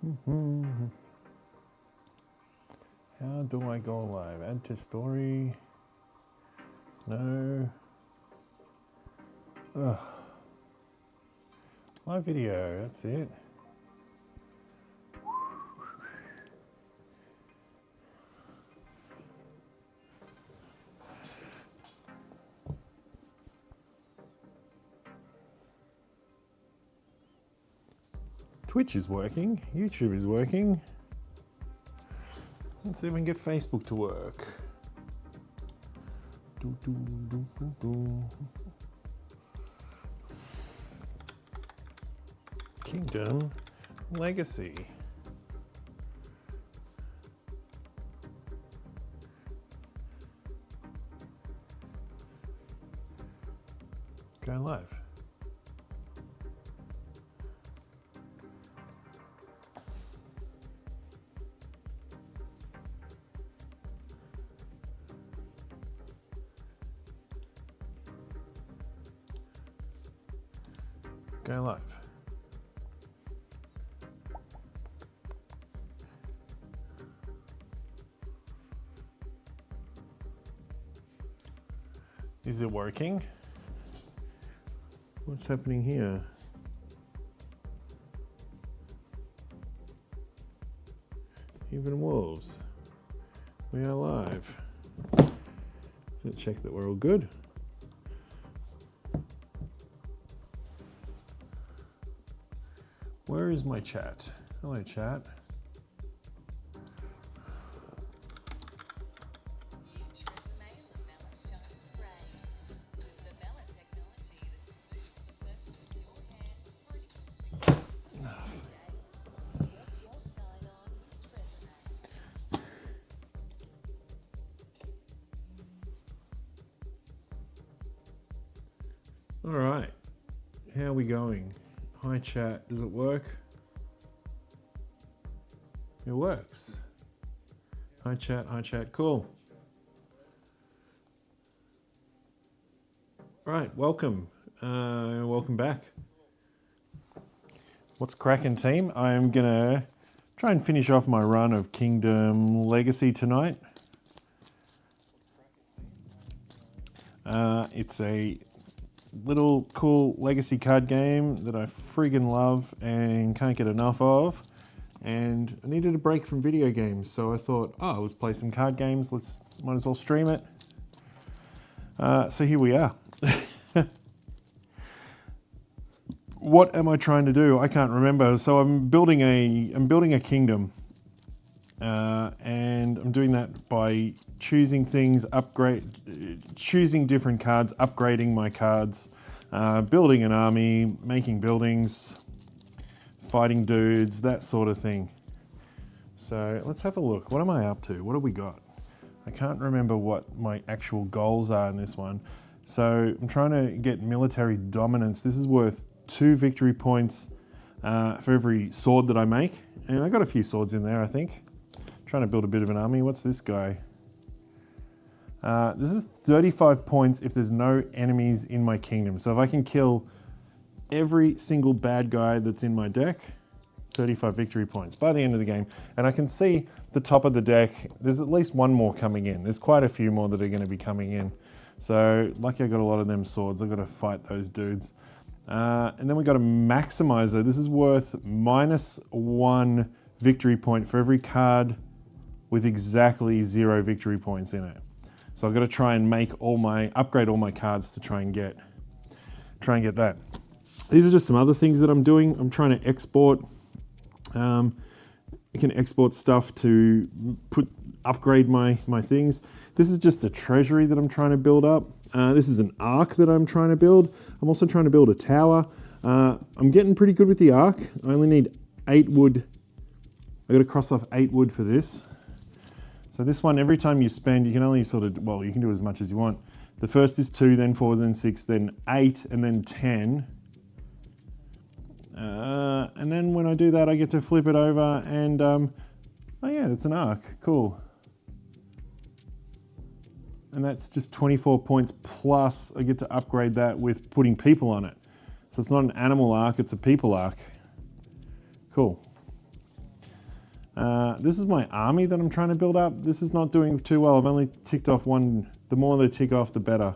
How do I go live? Add to story. No. Ugh. Live video, that's it. Twitch is working, YouTube is working. Let's see if we can get Facebook to work. Kingdom Legacy. Go live. Go live. Is it working? What's happening here? Even wolves. We are live. Let's check that we're all good. Where is my chat? Hello, chat. All right, how are we going? Hi chat, does it work? It works. Hi chat, cool. Right, welcome. Welcome back. What's cracking, team? I'm gonna try and finish off my run of Kingdom Legacy tonight. It's a little cool legacy card game that I friggin' love and can't get enough of. And I needed a break from video games, so I thought, oh, let's play some card games. Might as well stream it. So here we are. What am I trying to do? I can't remember. So I'm building a kingdom, and I'm doing that by choosing things, choosing different cards, upgrading my cards, building an army, making buildings, fighting dudes, that sort of thing. So let's have a look. What am I up to? What have we got? I can't remember what my actual goals are in this one. So I'm trying to get military dominance. This is worth 2 victory points for every sword that I make. And I got a few swords in there, I think. Trying to build a bit of an army. What's this guy? This is 35 points if there's no enemies in my kingdom. So if I can kill every single bad guy that's in my deck, 35 victory points by the end of the game. And I can see the top of the deck, there's at least one more coming in. There's quite a few more that are going to be coming in. So lucky I got a lot of them swords. I've got to fight those dudes. And then we got a maximizer. This is worth -1 victory point for every card with exactly 0 victory points in it. So I've got to try and upgrade all my cards to try and get that. These are just some other things that I'm doing. I'm trying to export. You can export stuff to upgrade my things. This is just a treasury that I'm trying to build up. This is an ark that I'm trying to build. I'm also trying to build a tower. I'm getting pretty good with the ark. I only need 8 wood. I got to cross off 8 wood for this. So this one, every time you spend, you can only you can do as much as you want. The first is 2, then 4, then 6, then 8, and then 10. And then when I do that, I get to flip it over and, oh yeah, it's an ark, cool. And that's just 24 points plus I get to upgrade that with putting people on it. So it's not an animal ark, it's a people ark. Cool. This is my army that I'm trying to build up. This is not doing too well. I've only ticked off one. The more they tick off, the better.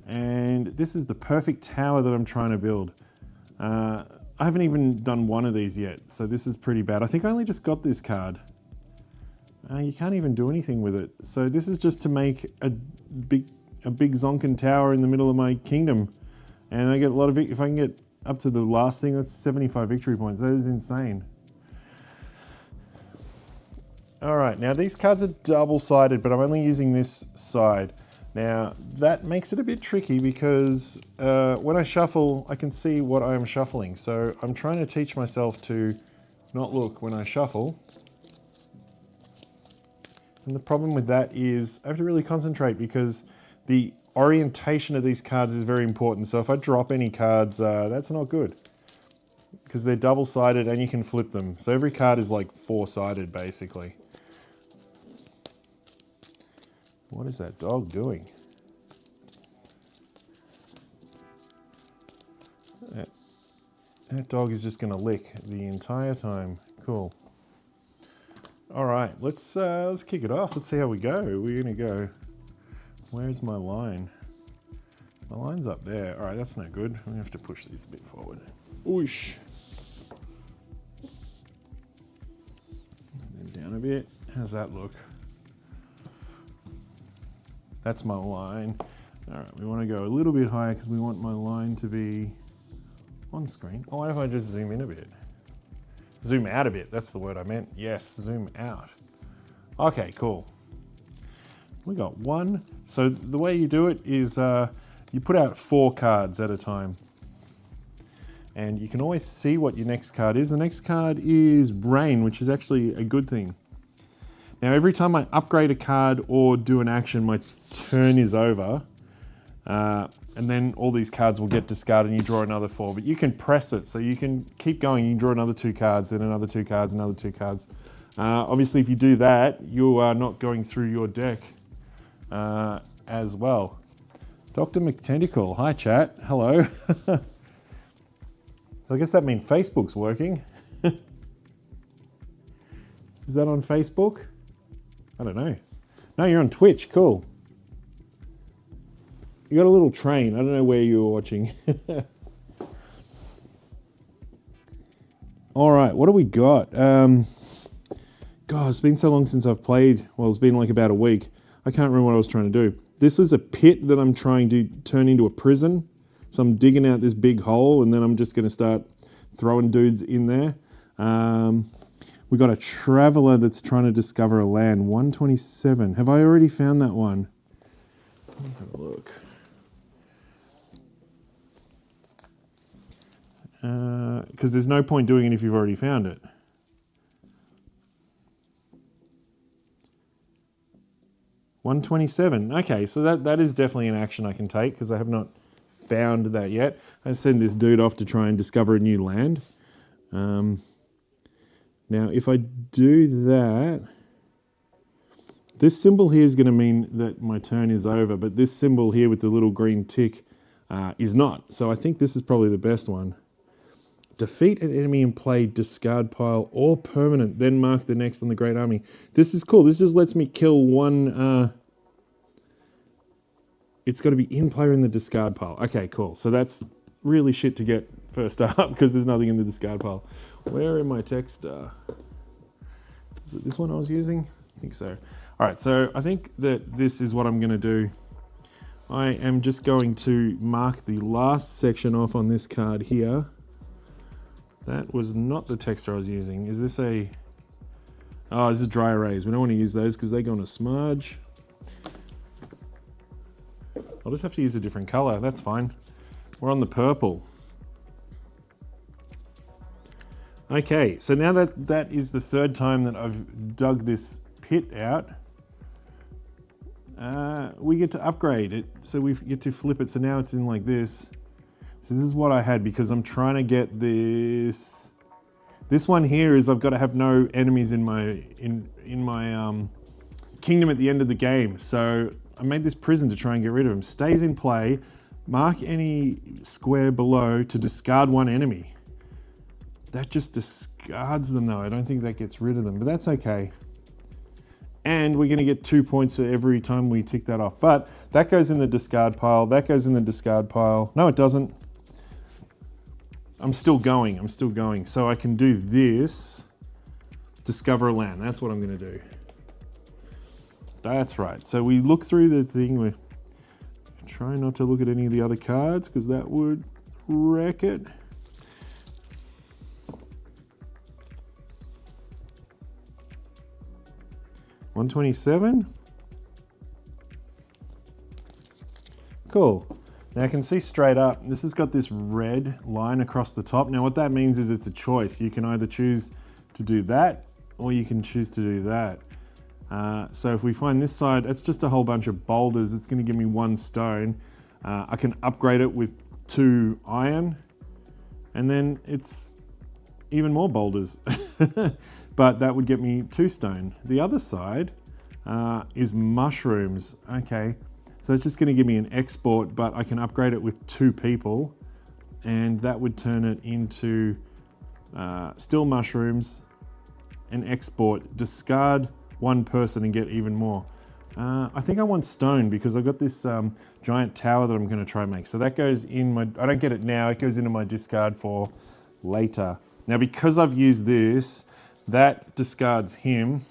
And this is the perfect tower that I'm trying to build. I haven't even done one of these yet, so this is pretty bad. I think I only just got this card. You can't even do anything with it. So this is just to make a big zonkin tower in the middle of my kingdom. And I get a lot of, if I can get up to the last thing, that's 75 victory points. That is insane. All right, now these cards are double-sided, but I'm only using this side. Now, that makes it a bit tricky because when I shuffle, I can see what I am shuffling. So I'm trying to teach myself to not look when I shuffle. And the problem with that is I have to really concentrate because the orientation of these cards is very important. So if I drop any cards, that's not good because they're double-sided and you can flip them. So every card is like four-sided basically. What is that dog doing? That dog is just going to lick the entire time. Cool. All right, let's kick it off. Let's see how we go. We're going to go. Where's my line? My line's up there. All right, that's no good. I'm going to have to push these a bit forward. Oosh. And then down a bit. How's that look? That's my line. All right, we want to go a little bit higher because we want my line to be on screen. Oh, what if I just zoom in a bit? Zoom out a bit, that's the word I meant. Yes, zoom out. Okay, cool. We got one. So the way you do it is you put out 4 cards at a time. And you can always see what your next card is. The next card is Rain, which is actually a good thing. Now, every time I upgrade a card or do an action, my turn is over. And then all these cards will get discarded and you draw another 4. But you can press it, so you can keep going. You can draw another 2 cards, then another 2 cards, another 2 cards. Obviously, if you do that, you are not going through your deck as well. Dr. McTentacle, hi chat, hello. So I guess that means Facebook's working. Is that on Facebook? I don't know. No, you're on Twitch, cool. You got a little train. I don't know where you were watching. All right, what do we got? God, it's been so long since I've played. Well, it's been like about a week. I can't remember what I was trying to do. This is a pit that I'm trying to turn into a prison. So I'm digging out this big hole and then I'm just going to start throwing dudes in there. We got a traveler that's trying to discover a land. 127. Have I already found that one? Let me have a look. Because there's no point doing it if you've already found it. $127. Okay, so that is definitely an action I can take because I have not found that yet. I send this dude off to try and discover a new land. Now, if I do that, this symbol here is going to mean that my turn is over, but this symbol here with the little green tick is not. So I think this is probably the best one. Defeat an enemy in play, discard pile, or permanent, then mark the next on the Great Army. This is cool. This just lets me kill one. It's got to be in play or in the discard pile. Okay, cool. So that's really shit to get first up because there's nothing in the discard pile. Where in my text? Is it this one I was using? I think so. All right, so I think that this is what I'm going to do. I am just going to mark the last section off on this card here. That was not the texture I was using. Is this a... Oh, this is dry erase. We don't want to use those because they're going to smudge. I'll just have to use a different color. That's fine. We're on the purple. Okay, so now that is the third time that I've dug this pit out. We get to upgrade it, so we get to flip it. So now it's in like this. So this is what I had because I'm trying to get this. This one here is I've got to have no enemies in my kingdom at the end of the game. So I made this prison to try and get rid of them. Stays in play. Mark any square below to discard one enemy. That just discards them though. I don't think that gets rid of them, but that's okay. And we're gonna get 2 points for every time we tick that off. But that goes in the discard pile, that goes in the discard pile. No, it doesn't. I'm still going. So I can do this, discover a land. That's what I'm gonna do. That's right. So we look through the thing, we're trying not to look at any of the other cards because that would wreck it. $127. Cool. Now I can see straight up, this has got this red line across the top. Now what that means is it's a choice. You can either choose to do that or you can choose to do that. So if we find this side, it's just a whole bunch of boulders. It's going to give me 1 stone. I can upgrade it with 2 iron and then it's even more boulders. But that would get me 2 stone. The other side is mushrooms. Okay, so it's just going to give me an export, but I can upgrade it with 2 people and that would turn it into still mushrooms and export, discard 1 person and get even more. I think I want stone because I've got this giant tower that I'm going to try and make. So that goes in my, I don't get it now, it goes into my discard for later. Now because I've used this, that discards him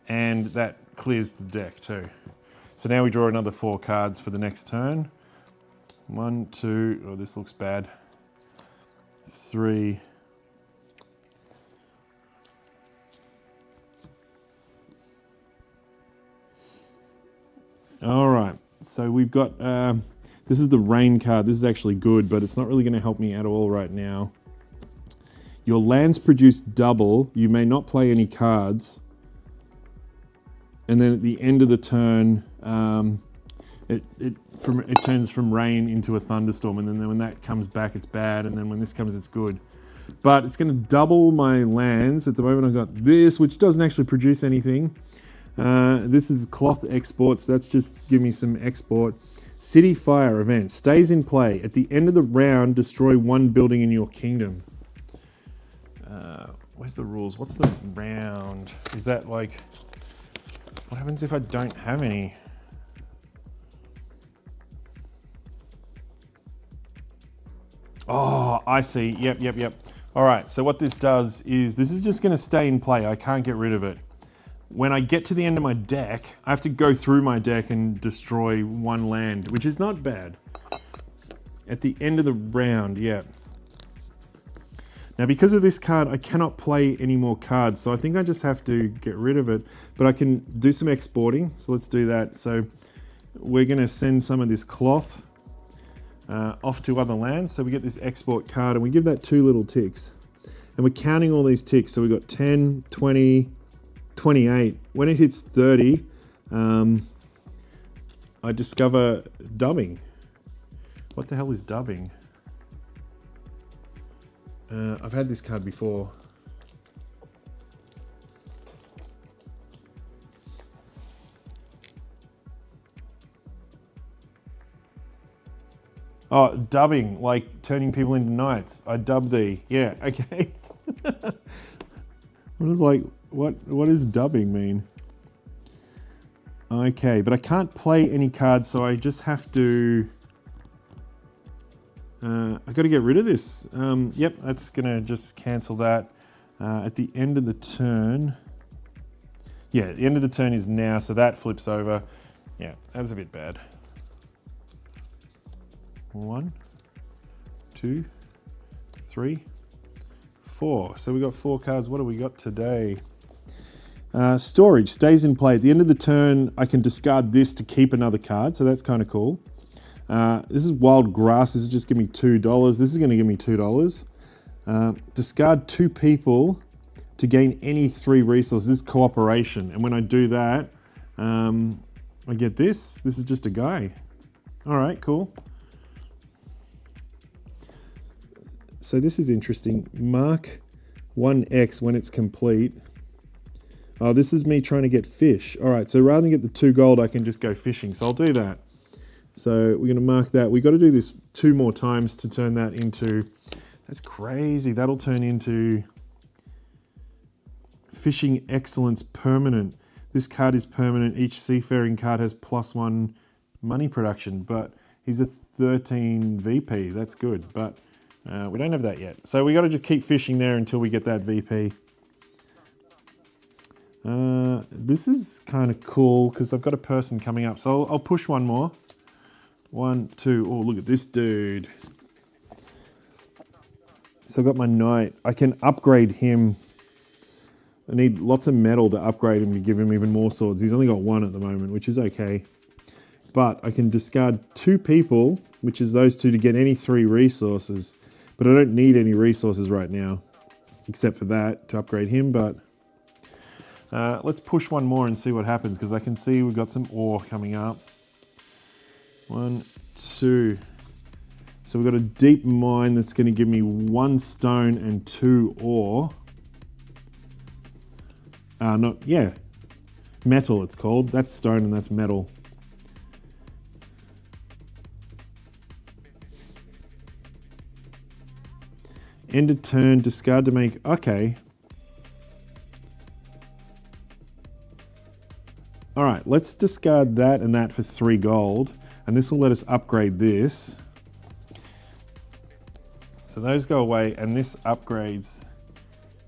and that clears the deck too. So now we draw another 4 cards for the next turn. 1, 2, oh this looks bad. 3. All right, so we've got, this is the rain card. This is actually good, but it's not really gonna help me at all right now. Your lands produce double. You may not play any cards. And then at the end of the turn, it turns from rain into a thunderstorm. And then when that comes back, it's bad. And then when this comes, it's good. But it's gonna double my lands. At the moment, I've got this, which doesn't actually produce anything. This is cloth exports. That's just give me some export. City fire event stays in play. At the end of the round, destroy 1 building in your kingdom. Where's the rules? What's the round? Is that like, what happens if I don't have any? Oh, I see. Yep. All right, so what this does is this is just gonna stay in play. I can't get rid of it. When I get to the end of my deck, I have to go through my deck and destroy 1 land, which is not bad. At the end of the round, yeah. Now because of this card, I cannot play any more cards, so I think I just have to get rid of it, but I can do some exporting, so let's do that. So we're gonna send some of this cloth off to other lands, so we get this export card and we give that 2 little ticks. And we're counting all these ticks, so we've got 10, 20, 28. When it hits 30, I discover dubbing. What the hell is dubbing? I've had this card before. Oh, dubbing, like turning people into knights. I dub thee. Yeah, okay. I was like, what does dubbing mean? Okay, but I can't play any cards, so I just have to... I've got to get rid of this. Yep, that's gonna just cancel that. At the end of the turn... Yeah, the end of the turn is now, so that flips over. Yeah, that's a bit bad. 1, 2, 3, 4. So we got 4 cards. What do we got today? Storage stays in play. At the end of the turn, I can discard this to keep another card, so that's kind of cool. This is wild grass. This is just give me $2. This is going to give me $2. Discard 2 people to gain any 3 resources. This is cooperation, and when I do that, I get this. This is just a guy. All right, cool. So this is interesting. Mark 1x when it's complete. Oh, this is me trying to get fish. All right, so rather than get the 2 gold, I can just go fishing. So I'll do that. So we're going to mark that. We've got to do this 2 more times to turn that into That's crazy. That'll turn into Fishing Excellence permanent. This card is permanent. Each seafaring card has +1 money production, but he's a 13 VP. That's good, but we don't have that yet. So we got to just keep fishing there until we get that VP. This is kind of cool because I've got a person coming up. So I'll push one more. 1, 2. Oh, look at this dude. So I've got my knight. I can upgrade him. I need lots of metal to upgrade him to give him even more swords. He's only got 1 at the moment, which is okay. But I can discard 2 people, which is those 2, to get any 3 resources. But I don't need any resources right now, except for that to upgrade him. But let's push one more and see what happens, because I can see we've got some ore coming up. 1, 2. So we've got a deep mine that's going to give me 1 stone and 2 ore. Metal it's called. That's stone and that's metal. End of turn, discard to make, okay. All right, let's discard that and that for 3 gold. And this will let us upgrade this. So those go away and this upgrades.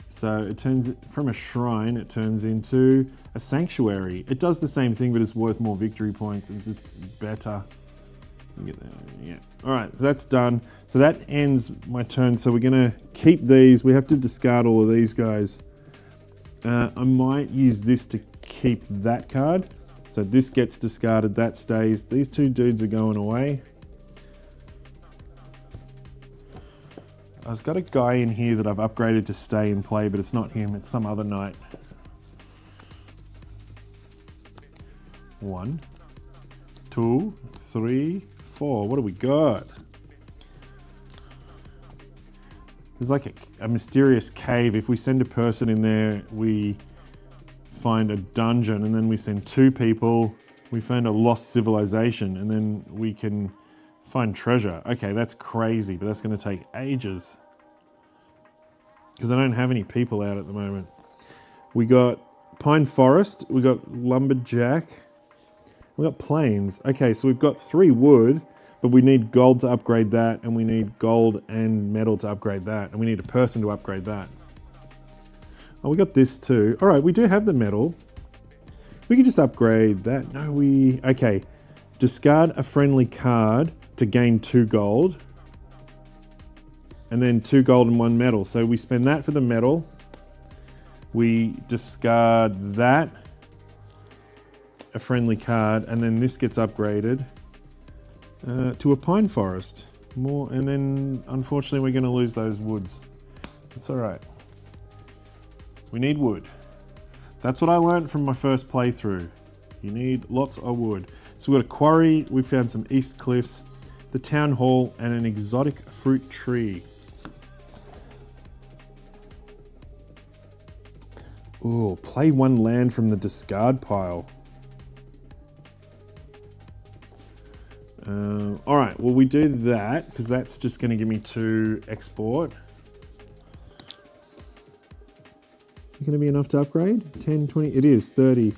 So it turns from a shrine, it turns into a sanctuary. It does the same thing, but it's worth more victory points. It's just better. Yeah. All right, so that's done. So that ends my turn. So we're gonna keep these. We have to discard all of these guys. I might use this to keep that card. So this gets discarded, that stays. These 2 dudes are going away. I've got a guy in here that I've upgraded to stay and play, but it's not him, it's some other knight. 1, 2, 3, 4. What do we got? There's like a mysterious cave. If we send a person in there, we find a dungeon, and then we send 2 people. We find a lost civilization, and then we can find treasure. Okay, that's crazy, but that's going to take ages because I don't have any people out at the moment. We got Pine Forest, we got Lumberjack, we got Plains. Okay, so we've got 3 wood, but we need gold to upgrade that, and we need gold and metal to upgrade that, and we need a person to upgrade that. Oh, we got this too. All right, we do have the metal. We can just upgrade that. No, okay. Discard a friendly card to gain 2 gold. And then 2 gold and 1 metal. So we spend that for the metal. We discard that, a friendly card, and then this gets upgraded to a pine forest. More, and then unfortunately we're gonna lose those woods. It's all right. We need wood. That's what I learned from my first playthrough. You need lots of wood. So we've got a quarry, we found some east cliffs, the town hall, and an exotic fruit tree. Ooh, play 1 land from the discard pile. All right, well we do that because that's just going to give me 2 export. Is it going to be enough to upgrade? 10, 20, it is 30.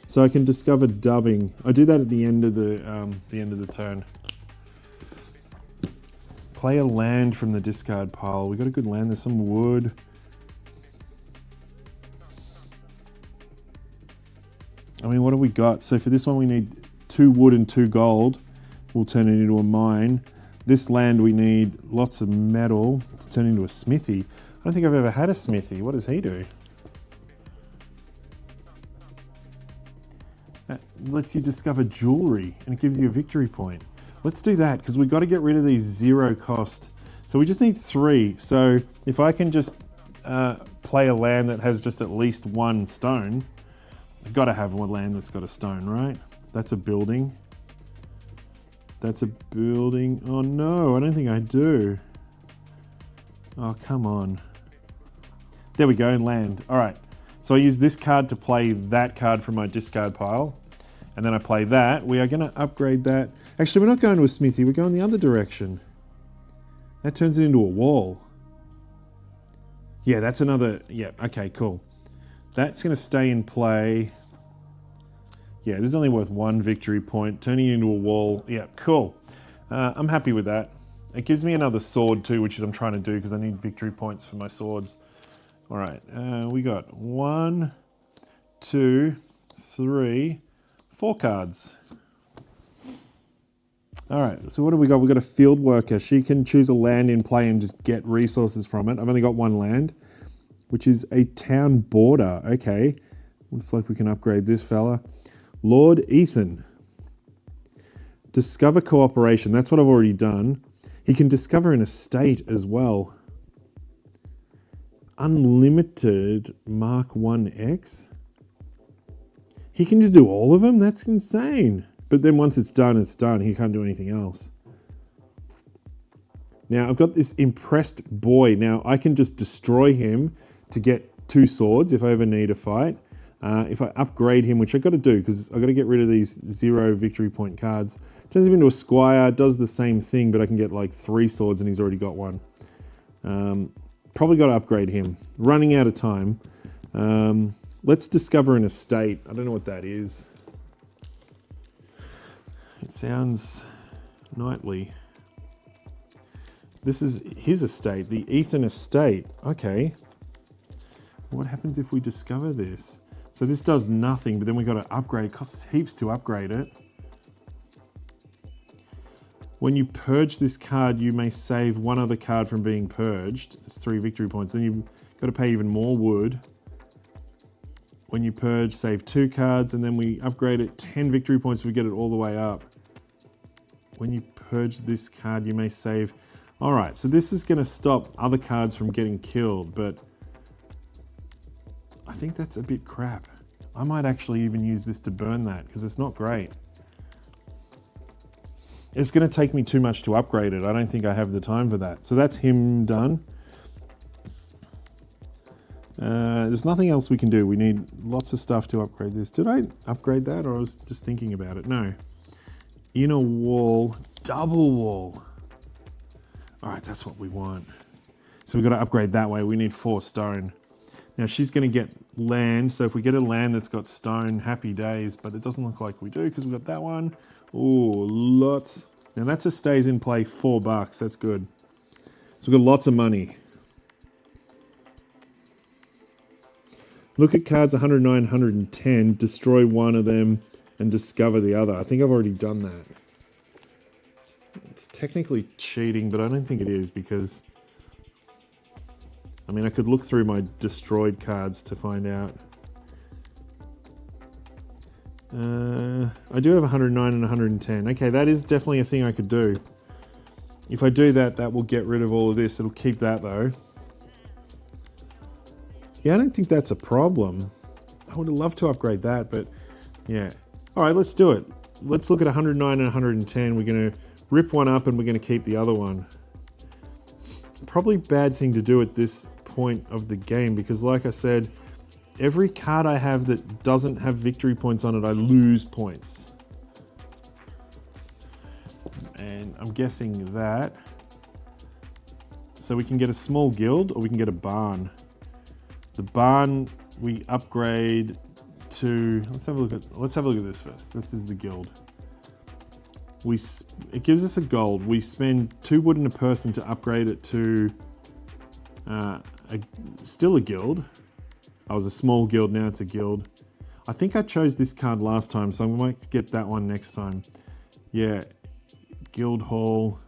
So I can discover dubbing. I do that at the end of the turn. Play a land from the discard pile. We got a good land. There's some wood. I mean, what have we got? So for this one, we need 2 wood and 2 gold. We'll turn it into a mine. This land, we need lots of metal to turn into a smithy. I don't think I've ever had a smithy. What does he do? That lets you discover jewelry and it gives you a victory point. Let's do that because we've got to get rid of these 0 cost. So we just need 3. So if I can just play a land that has just at least 1 stone, I've got to have one land that's got a stone, right? That's a building. That's a building. Oh no, I don't think I do. Oh, come on. There we go, land. All right. So I use this card to play that card from my discard pile. And then I play that. We are going to upgrade that. Actually, we're not going to a smithy. We're going the other direction. That turns it into a wall. Yeah, that's another, yeah, okay, cool. That's gonna stay in play. Yeah, this is only worth 1 victory point, turning it into a wall. Yeah, cool. I'm happy with that. It gives me another sword too, which is I'm trying to do because I need victory points for my swords. All right, we got 1, 2, 3, 4 cards. All right, so what do we got? We've got a field worker. She can choose a land in play and just get resources from it. I've only got 1 land, which is a town border. Okay, looks like we can upgrade this fella. Lord Ethan. Discover cooperation. That's what I've already done. He can discover an estate as well. Unlimited Mark 1X. He can just do all of them? That's insane. But then once it's done, it's done. He can't do anything else. Now, I've got this impressed boy. Now, I can just destroy him to get 2 swords if I ever need a fight. If I upgrade him, which I've got to do because I've got to get rid of these 0 victory point cards. Turns him into a squire, does the same thing, but I can get like 3 swords and he's already got 1. Probably got to upgrade him. Running out of time. Let's discover an estate. I don't know what that is. It sounds knightly. This is his estate, the Ethan estate. Okay. What happens if we discover this? So this does nothing, but then we got to upgrade. It costs heaps to upgrade it. When you purge this card, you may save 1 other card from being purged. It's 3 victory points. Then you've got to pay even more wood. When you purge, save 2 cards, and then we upgrade it 10 victory points, we get it all the way up. When you purge this card, you may save... All right, so this is going to stop other cards from getting killed, but I think that's a bit crap. I might actually even use this to burn that, because it's not great. It's going to take me too much to upgrade it. I don't think I have the time for that. So that's him done. There's nothing else we can do. We need lots of stuff to upgrade this. Did I upgrade that, or I was just thinking about it? No. Inner wall, double wall. All right, that's what we want. So we've got to upgrade that way. We need 4 stone. Now she's going to get land. So if we get a land that's got stone, happy days. But it doesn't look like we do because we've got that one. Oh, lots. Now that's a stays in play $4. That's good. So we've got lots of money. Look at cards 109, 110, destroy one of them and discover the other. I think I've already done that. It's technically cheating, but I don't think it is because, I mean, I could look through my destroyed cards to find out. I do have 109 and 110. Okay, that is definitely a thing I could do. If I do that, that will get rid of all of this. It'll keep that though. Yeah, I don't think that's a problem. I would have loved to upgrade that, but yeah. All right, let's do it. Let's look at 109 and 110. We're going to rip one up and we're going to keep the other one. Probably bad thing to do at this point of the game because like I said, every card I have that doesn't have victory points on it, I lose points. And I'm guessing that. So we can get a small guild or we can get a barn. The barn we upgrade to, let's have a look at this first. This is the guild. It gives us a gold. We spend 2 wood and a person to upgrade it to still a guild. I was a small guild, now it's a guild. I think I chose this card last time, so I might get that one next time. Yeah, guild hall.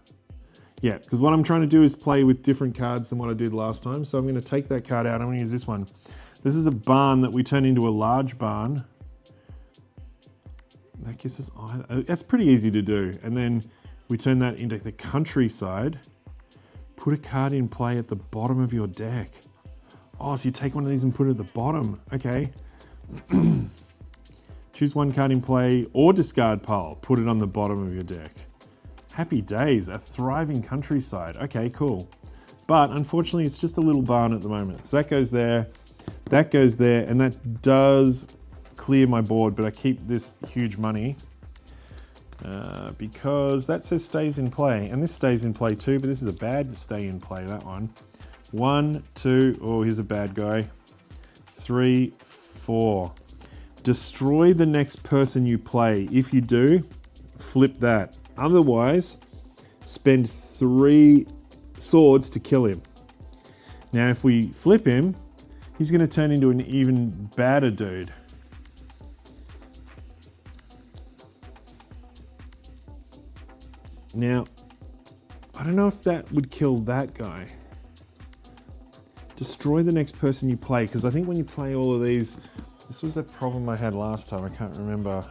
Yeah, because what I'm trying to do is play with different cards than what I did last time. So I'm going to take that card out. I'm going to use this one. This is a barn that we turn into a large barn. That gives us, that's pretty easy to do. And then we turn that into the countryside. Put a card in play at the bottom of your deck. Oh, so you take one of these and put it at the bottom. Okay. Choose one card in play or discard pile. Put it on the bottom of your deck. Happy days, a thriving countryside. Okay, cool. But unfortunately, it's just a little barn at the moment. So that goes there, and that does clear my board, but I keep this huge money because that says stays in play, and this stays in play too, but this is a bad stay in play, that one. 1, 2, oh, here's a bad guy. 3, 4. Destroy the next person you play. If you do, flip that. Otherwise, spend 3 swords to kill him. Now, if we flip him, he's going to turn into an even badder dude. Now, I don't know if that would kill that guy. Destroy the next person you play, because I think when you play all of these, this was a problem I had last time, I can't remember.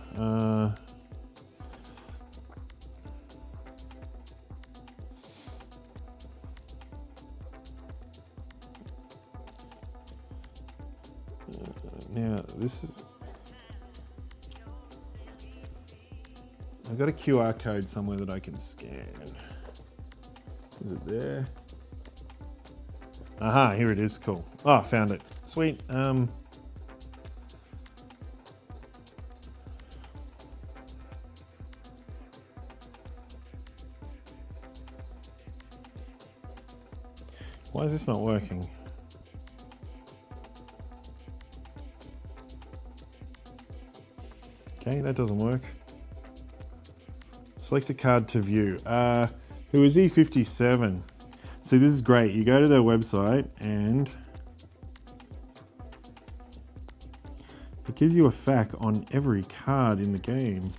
Now, this is... I've got a QR code somewhere that I can scan. Is it there? Aha, here it is, cool. Oh, found it, sweet. Why is this not working? Okay, that doesn't work. Select a card to view. Who is E57? See, this is great. You go to their website and it gives you a FAQ on every card in the game.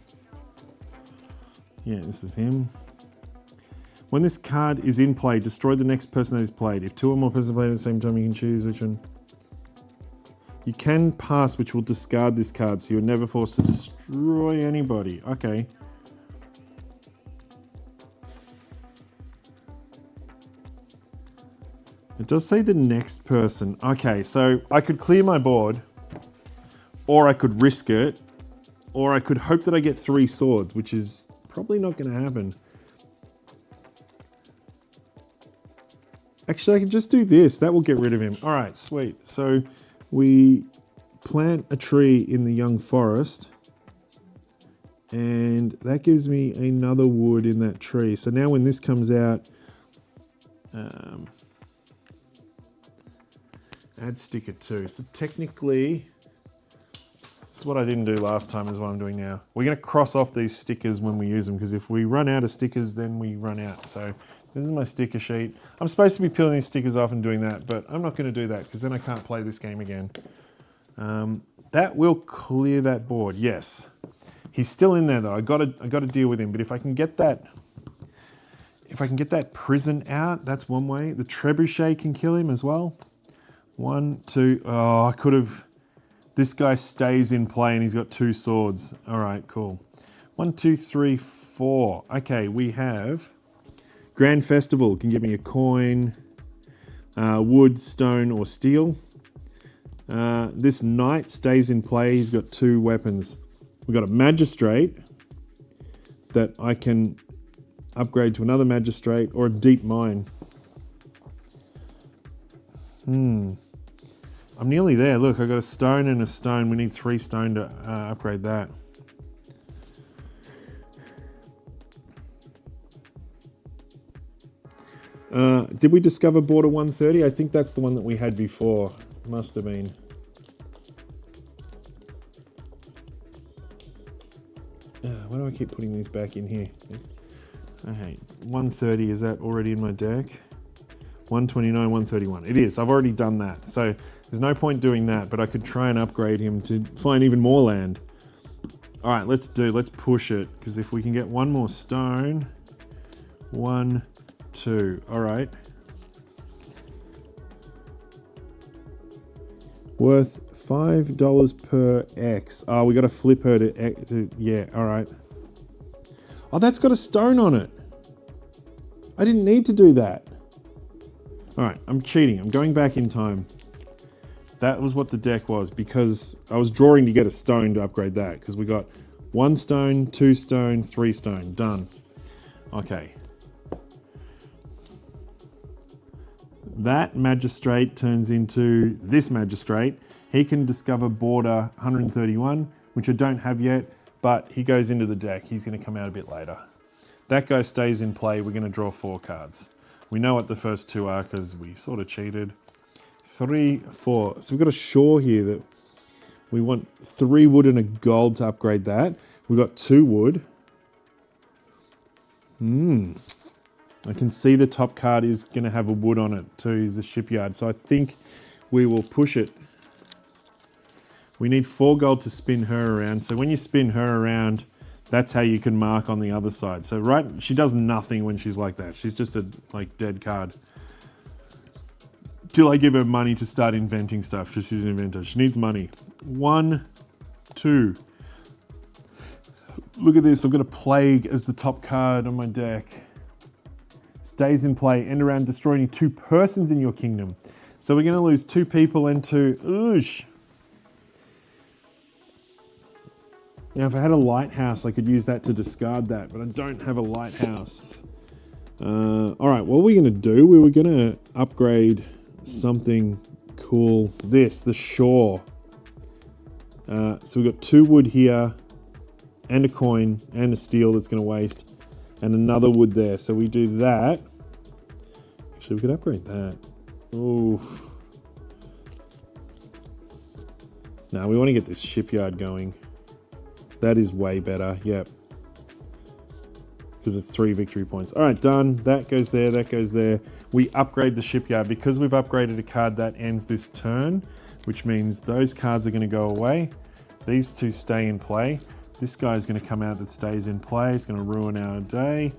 Yeah, this is him. When this card is in play, destroy the next person that is played. If 2 or more persons play at the same time, you can choose which one. You can pass, which will discard this card, so you're never forced to destroy anybody. Okay. It does say the next person. Okay, so I could clear my board, or I could risk it, or I could hope that I get 3 swords, which is probably not going to happen. Actually, I can just do this. That will get rid of him. All right, sweet. So we plant a tree in the young forest, and that gives me another wood in that tree. So now when this comes out, add sticker 2. So technically, this is what I didn't do last time is what I'm doing now. We're going to cross off these stickers when we use them, because if we run out of stickers, then we run out. So this is my sticker sheet. I'm supposed to be peeling these stickers off and doing that, but I'm not going to do that because then I can't play this game again. That will clear that board. Yes, he's still in there though. I got to deal with him. But if I can get that, prison out, that's one way. The trebuchet can kill him as well. 1, 2. Oh, I could have. This guy stays in play and he's got 2 swords. All right, cool. 1, 2, 3, 4. Okay, we have Grand Festival. Can give me a coin, wood, stone, or steel. This knight stays in play. He's got 2 weapons. We've got a magistrate that I can upgrade to another magistrate, or a deep mine. I'm nearly there. Look, I got a stone and a stone. We need 3 stone to upgrade that. Did we discover border 130? I think that's the one that we had before. Must have been. Why do I keep putting these back in here? Okay, 130, is that already in my deck? 129, 131. It is, I've already done that. So there's no point doing that, but I could try and upgrade him to find even more land. All right, let's push it, because if we can get 1 more stone, 1, 2, all right. Worth $5 per X. Oh, we got to flip her to yeah, all right. Oh, that's got a stone on it. I didn't need to do that. All right, I'm cheating. I'm going back in time. That was what the deck was, because I was drawing to get a stone to upgrade that, because we got 1 stone, 2 stone, 3 stone. Done. Okay. That magistrate turns into this magistrate. He can discover border 131, which I don't have yet, but he goes into the deck. He's going to come out a bit later. That guy stays in play. We're going to draw 4 cards. We know what the first two are because we sort of cheated. 3, 4. So we've got a shore here that we want 3 wood and a gold to upgrade that. We've got 2 wood. I can see the top card is going to have a wood on it too, is a shipyard. So I think we will push it. We need 4 gold to spin her around. So when you spin her around, that's how you can mark on the other side. So she does nothing when she's like that. She's just a dead card. Till I give her money to start inventing stuff, because she's an inventor. She needs money. 1, 2. Look at this, I've got a plague as the top card on my deck. Stays in play, end around destroying 2 persons in your kingdom. So we're gonna lose 2 people and 2, oosh. Now if I had a lighthouse, I could use that to discard that, but I don't have a lighthouse. All right, what we're gonna do, we were gonna upgrade something cool. The shore. So we've got 2 wood here, and a coin, and a steel that's gonna waste, and another wood there. So we do that. Actually, we could upgrade that. Ooh. Now we wanna get this shipyard going. That is way better, yep. Because it's 3 victory points. All right, done. That goes there, that goes there. We upgrade the shipyard. Because we've upgraded a card, that ends this turn, which means those cards are gonna go away. These 2 stay in play. This guy's gonna come out that stays in play. It's gonna ruin our day.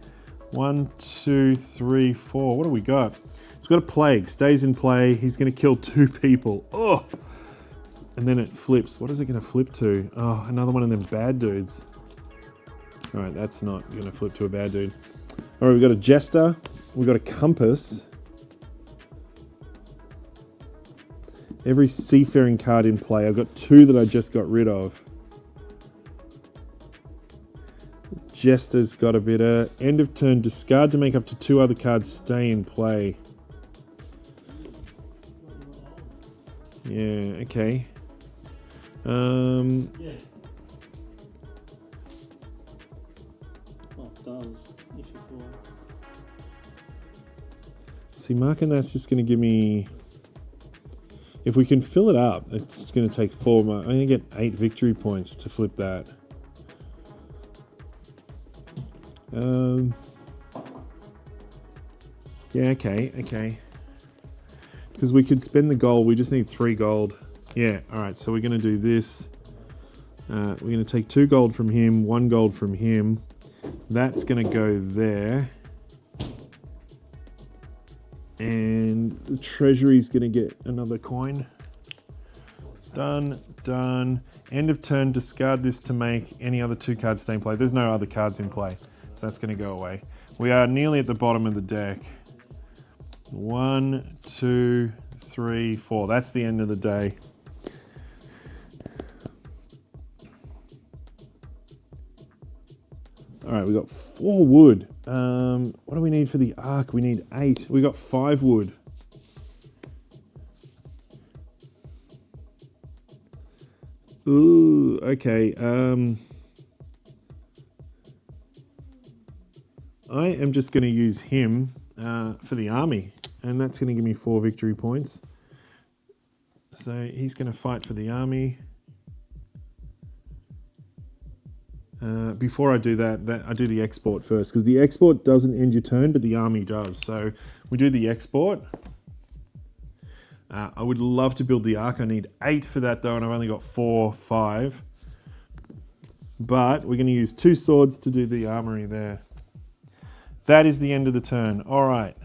1, 2, 3, 4. What do we got? It's got a plague, stays in play. He's gonna kill 2 people. Oh! And then it flips. What is it gonna flip to? Oh, another one of them bad dudes. All right, that's not gonna flip to a bad dude. All right, we've got a jester. We've got a compass. Every seafaring card in play. I've got 2 that I just got rid of. Jester's got a bit of end of turn, discard to make up to 2 other cards stay in play. Yeah, okay. Yeah. Well, it does, if you fall. See, marking that's just going to give me... If we can fill it up, it's going to take 4 more. I'm going to get 8 victory points to flip that. Yeah, okay. Because we could spend the gold. We just need 3 gold. Yeah, all right. So we're going to do this. We're going to take 2 gold from him, 1 gold from him. That's going to go there. And the treasury's going to get another coin. Done, done. End of turn, discard this to make any other 2 cards stay in play. There's no other cards in play, so that's going to go away. We are nearly at the bottom of the deck. 1, 2, 3, 4. That's the end of the day. All right, we got 4 wood. What do we need for the ark? We need 8. We got 5 wood. Ooh, okay. I am just going to use him for the army, and that's going to give me 4 victory points. So he's going to fight for the army. Before I do that, I do the export first, because the export doesn't end your turn, but the army does. So we do the export. I would love to build the ark. I need 8 for that though, and I've only got 4, 5. But we're going to use 2 swords to do the armory there. That is the end of the turn. All right.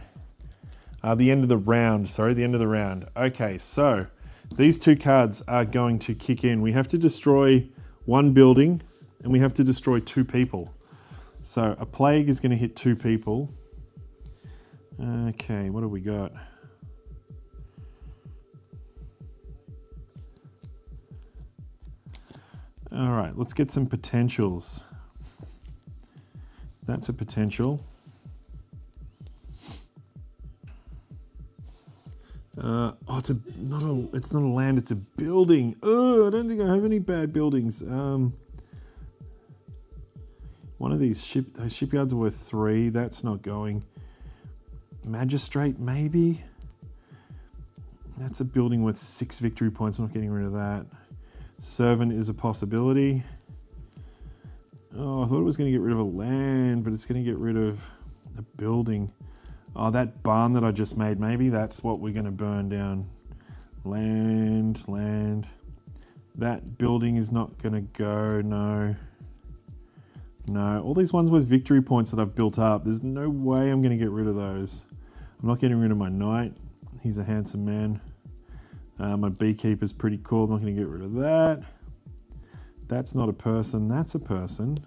The end of the round. Sorry, the end of the round. Okay, so these 2 cards are going to kick in. We have to destroy 1 building, and we have to destroy 2 people. So a plague is going to hit 2 people. Okay, what have we got? All right, let's get some potentials. That's a potential. Oh, it's not a land, it's a building. Oh, I don't think I have any bad buildings. One of these shipyards are worth 3. That's not going. Magistrate, maybe? That's a building worth 6 victory points. I'm not getting rid of that. Servant is a possibility. Oh, I thought it was going to get rid of a land, but it's going to get rid of a building. Oh, that barn that I just made, maybe that's what we're going to burn down. Land. That building is not going to go, no. No, all these ones with victory points that I've built up, there's no way I'm going to get rid of those. I'm not getting rid of my knight. He's a handsome man. My beekeeper's pretty cool. I'm not going to get rid of that. That's not a person. That's a person.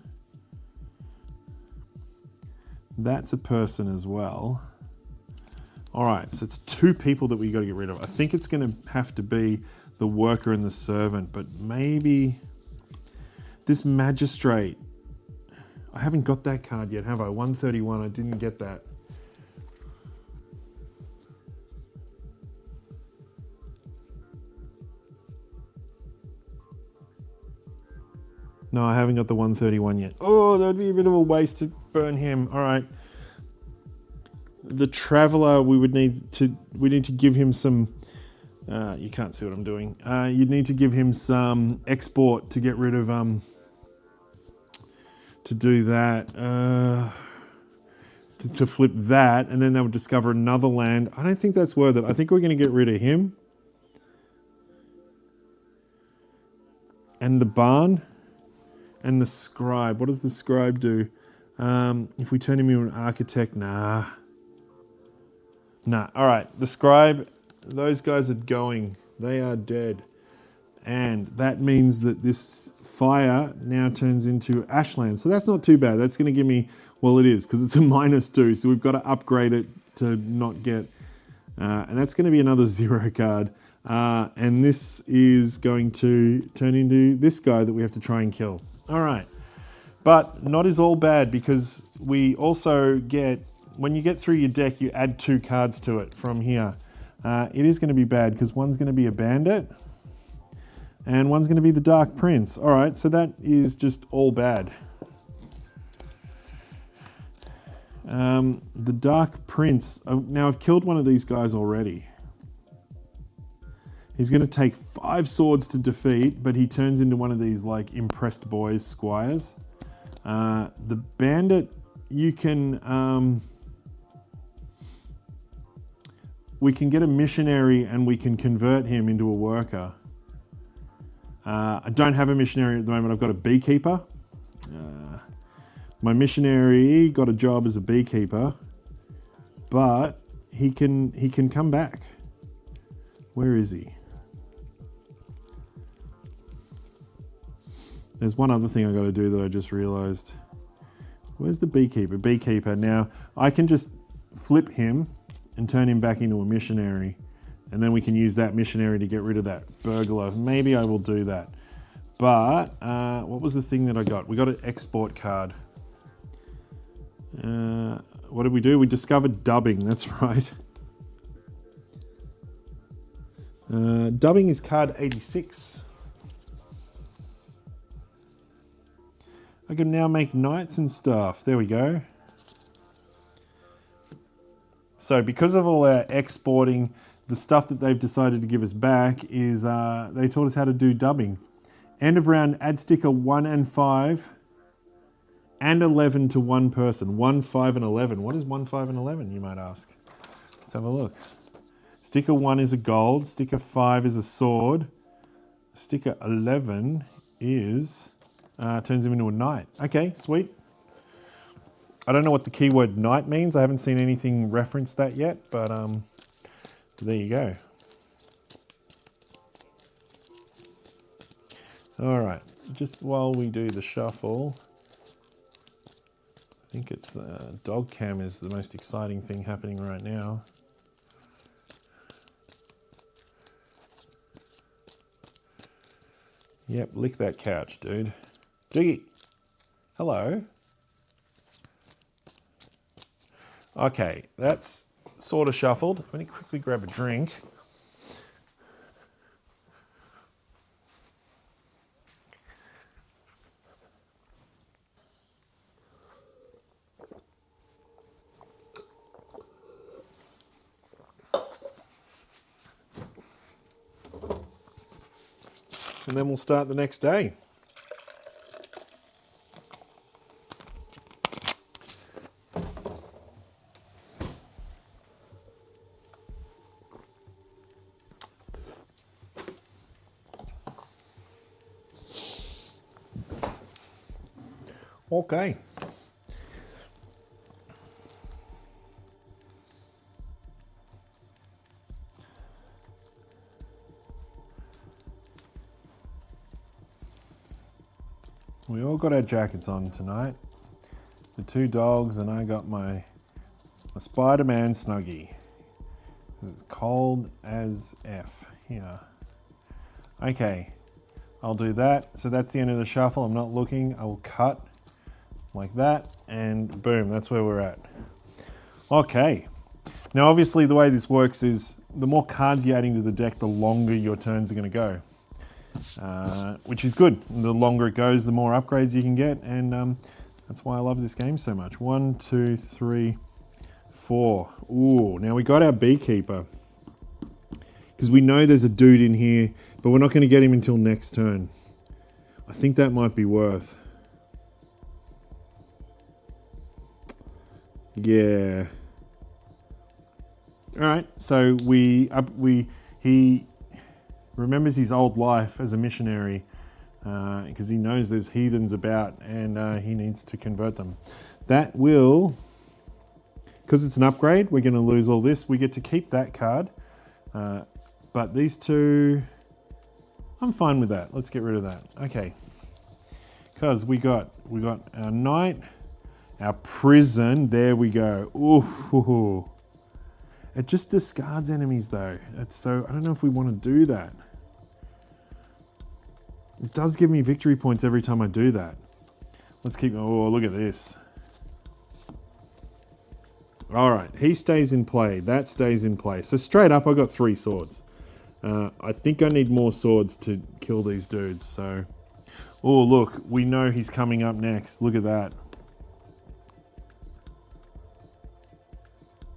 That's a person as well. All right, so it's 2 people that we got to get rid of. I think it's going to have to be the worker and the servant, but maybe this magistrate. I haven't got that card yet, have I? 131, I didn't get that. No, I haven't got the 131 yet. Oh, that would be a bit of a waste to burn him. All right. The traveler, we need to give him some, you can't see what I'm doing. You'd need to give him some export to get rid of, to do that, to flip that, and then they would discover another land. I don't think that's worth it. I think we're going to get rid of him. And the barn. And the scribe. What does the scribe do? If we turn him into an architect, nah. All right, the scribe, those guys are going. They are dead. And that means that this fire now turns into ashland. So that's not too bad. That's going to give me, well, it is, because it's a -2. So we've got to upgrade it to not get, and that's going to be another 0 card. And this is going to turn into this guy that we have to try and kill. All right. But not is all bad, because we also get, when you get through your deck, you add 2 cards to it from here. It is going to be bad, because one's going to be a bandit and one's going to be the Dark Prince. All right, so that is just all bad. The Dark Prince, now I've killed one of these guys already. He's going to take 5 swords to defeat, but he turns into one of these like impressed boys squires. The bandit, you can, we can get a missionary and we can convert him into a worker. I don't have a missionary at the moment. I've got a beekeeper. My missionary got a job as a beekeeper, but he can come back. Where is he? There's one other thing I got to do that I just realized. Where's the beekeeper? Beekeeper. Now, I can just flip him and turn him back into a missionary, and then we can use that missionary to get rid of that burglar. Maybe I will do that. But what was the thing that I got? We got an export card. What did we do? We discovered dubbing. That's right. Dubbing is card 86. I can now make knights and stuff. There we go. So because of all our exporting, the stuff that they've decided to give us back is they taught us how to do dubbing. End of round, add sticker 1 and 5 and 11 to one person. 1, 5, and 11. What is 1, 5, and 11, you might ask? Let's have a look. Sticker 1 is a gold. Sticker 5 is a sword. Sticker 11 is... turns him into a knight. Okay, sweet. I don't know what the keyword knight means. I haven't seen anything reference that yet, but there you go. All right, just while we do the shuffle, I think it's dog cam is the most exciting thing happening right now. Yep, lick that couch, dude. Diggy, hello. Okay, that's sort of shuffled. Let me quickly grab a drink. and then we'll start the next day. Okay. We all got our jackets on tonight. The two dogs, and I got my Spider-Man Snuggie. Because it's cold as F here. Okay, I'll do that. So that's the end of the shuffle. I'm not looking. I will cut like that, and boom, that's where we're at. Okay. Now, obviously, the way this works is the more cards you're adding to the deck, the longer your turns are going to go. Which is good. The longer it goes, the more upgrades you can get, and that's why I love this game so much. 1, 2, 3, 4. Ooh, now we got our beekeeper. Because we know there's a dude in here, but we're not going to get him until next turn. I think that might be worth. Yeah. All right, so he remembers his old life as a missionary because he knows there's heathens about, and he needs to convert them. That will, because it's an upgrade, we're going to lose all this. We get to keep that card, but these two, I'm fine with that. Let's get rid of that. Okay, because we got our knight, our prison. There we go. Ooh. It just discards enemies though. So I don't know if we want to do that. It does give me victory points every time I do that. Let's keep, oh, look at this. All right, he stays in play. That stays in play. So straight up, I got 3 swords. I think I need more swords to kill these dudes. So, oh, look, we know he's coming up next. Look at that.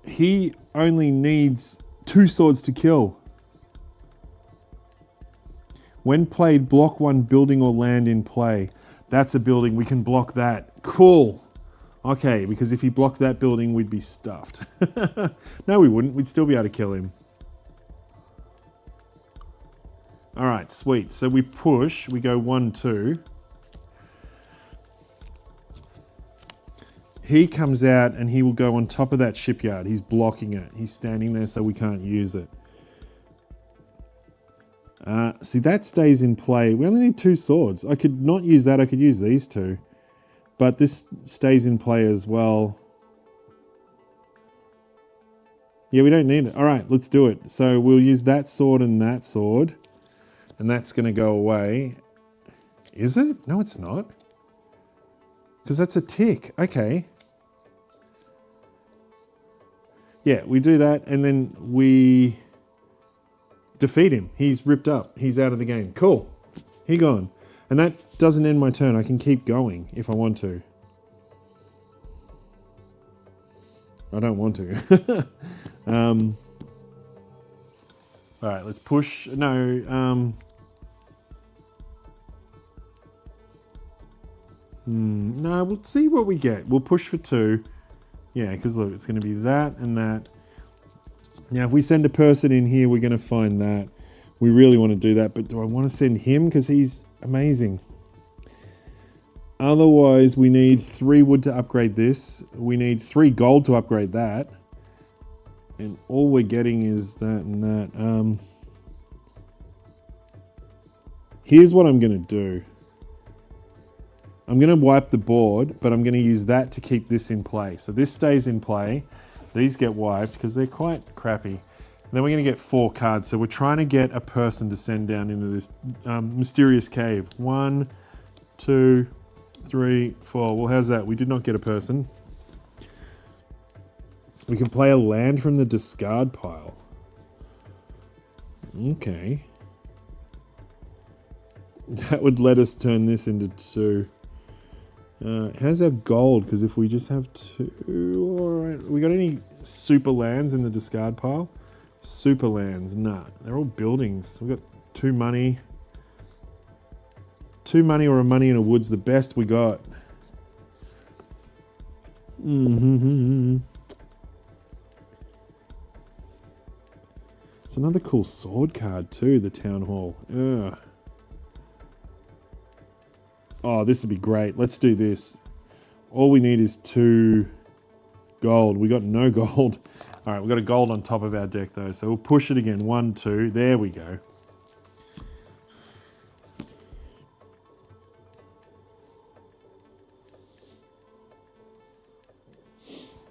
He only needs 2 swords to kill. When played, block 1 building or land in play. That's a building. We can block that. Cool. Okay, because if he blocked that building, we'd be stuffed. No, we wouldn't. We'd still be able to kill him. All right, sweet. So we push. We go 1, 2. He comes out and he will go on top of that shipyard. He's blocking it. He's standing there so we can't use it. See, that stays in play. We only need 2 swords. I could not use that. I could use these 2. But this stays in play as well. Yeah, we don't need it. All right, let's do it. So we'll use that sword. And that's going to go away. Is it? No, it's not. Because that's a tick. Okay. Yeah, we do that and then we defeat him. He's ripped up. He's out of the game. Cool. He gone. And that doesn't end my turn. I can keep going if I want to. I don't want to. All right, let's push. No. No, we'll see what we get. We'll push for 2. Yeah, because look, it's going to be that and that. Now, if we send a person in here, we're going to find that. We really want to do that, but do I want to send him? Because he's amazing. Otherwise, we need 3 wood to upgrade this. We need 3 gold to upgrade that. And all we're getting is that and that. Here's what I'm going to do. I'm going to wipe the board, but I'm going to use that to keep this in play. So this stays in play. These get wiped because they're quite crappy. And then we're going to get 4 cards. So we're trying to get a person to send down into this mysterious cave. 1, 2, 3, 4. Well, how's that? We did not get a person. We can play a land from the discard pile. Okay. That would let us turn this into 2. How's our gold? Because if we just have 2, all right. We got any super lands in the discard pile? Super lands, nah. They're all buildings. We got 2 money. 2 money or a money in a wood's the best we got. It's another cool sword card too, the Town Hall. Ugh. Oh, this would be great. Let's do this. All we need is 2 gold. We got no gold. All right, we got a gold on top of our deck though, so we'll push it again. 1, 2. There we go.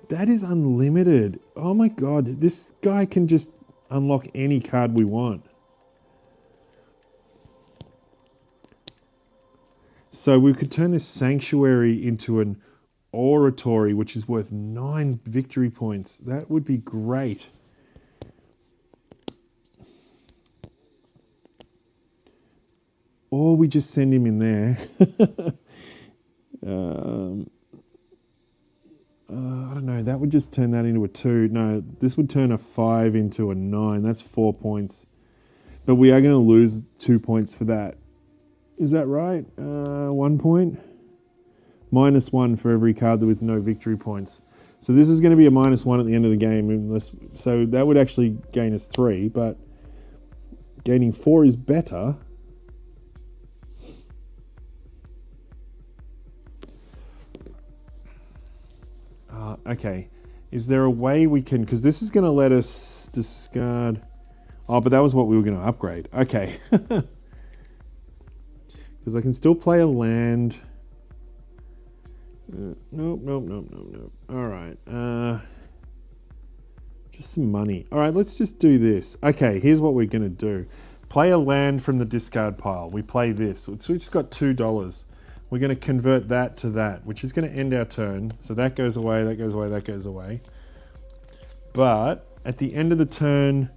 That is unlimited. Oh my god, this guy can just unlock any card we want. So we could turn this sanctuary into an oratory, which is worth 9 victory points. That would be great. Or we just send him in there. I don't know, that would just turn that into a 2. No, this would turn a 5 into a 9. That's 4 points. But we are going to lose 2 points for that. Is that right? 1 point? -1 for every card with no victory points. So this is going to be a -1 at the end of the game. So that would actually gain us 3, but gaining 4 is better. Okay, is there a way we can, because this is going to let us discard, oh, but that was what we were going to upgrade. Okay. Because I can still play a land. Nope. All right. Just some money. All right, let's just do this. Okay, here's what we're going to do. Play a land from the discard pile. We play this. So we just got $2. We're going to convert that to that, which is going to end our turn. So that goes away, that goes away, that goes away. But at the end of the turn,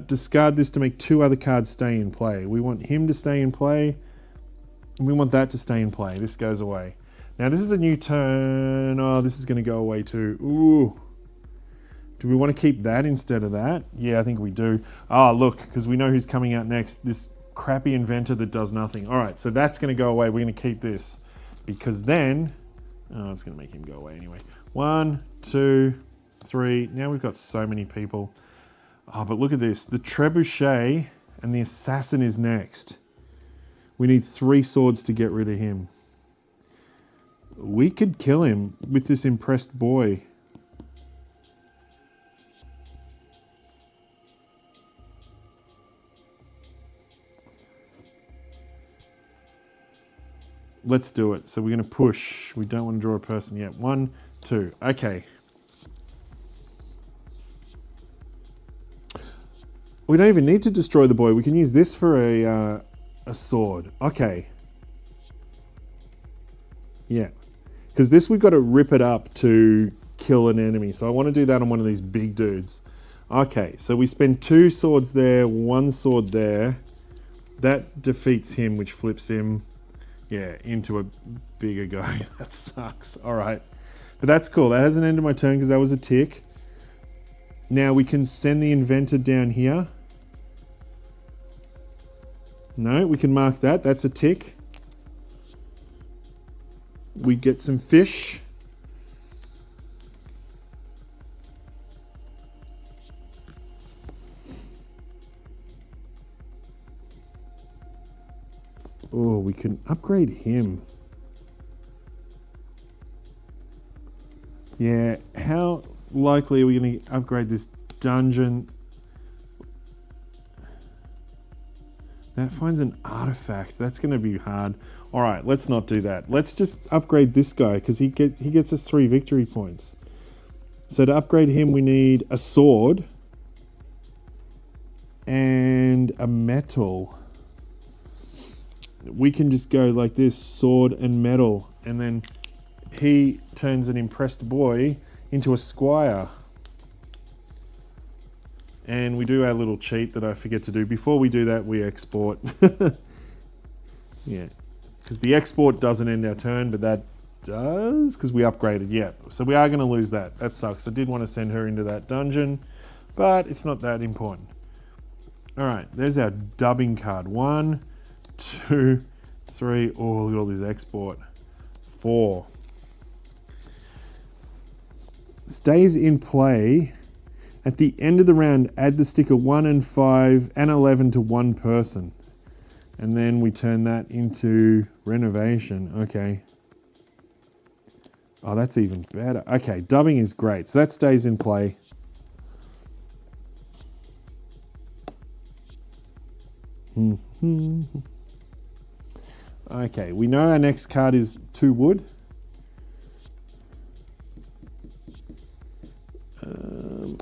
discard this to make 2 other cards stay in play. We want him to stay in play, and we want that to stay in play. This goes away. Now this is a new turn. Oh, this is going to go away too. Ooh. Do we want to keep that instead of that? Yeah, I think we do. Oh, look, because we know who's coming out next. This crappy inventor that does nothing. All right, so that's going to go away. We're going to keep this because then, oh, it's going to make him go away anyway. 1, 2, 3. Now we've got so many people. Oh, but look at this. The trebuchet and the assassin is next. We need 3 swords to get rid of him. We could kill him with this impressed boy. Let's do it. So we're going to push. We don't want to draw a person yet. 1, 2. Okay. We don't even need to destroy the boy. We can use this for a sword. Okay. Yeah. Because this we've got to rip it up to kill an enemy. So I want to do that on one of these big dudes. Okay. So we spend 2 swords there, 1 sword there. That defeats him, which flips him. Yeah, into a bigger guy. That sucks. All right. But that's cool. That hasn't ended my turn because that was a tick. Now we can send the inventor down here. No, we can mark that. That's a tick. We get some fish. Oh, we can upgrade him. Yeah, how likely are we going to upgrade this dungeon? That finds an artifact. That's going to be hard. All right, let's not do that. Let's just upgrade this guy because he gets us 3 victory points. So to upgrade him, we need a sword and a metal. We can just go like this, sword and metal, and then he turns an impressed boy into a squire. And we do our little cheat that I forget to do. Before we do that, we export. Yeah, because the export doesn't end our turn, but that does, because we upgraded, yeah. So we are going to lose that. That sucks. I did want to send her into that dungeon, but it's not that important. All right, there's our dubbing card. 1, 2, 3. Oh, look at all this export. 4. Stays in play. At the end of the round, add the sticker 1 and 5 and 11 to one person. And then we turn that into renovation. Okay. Oh, that's even better. Okay, dubbing is great. So that stays in play. Okay, we know our next card is 2 wood.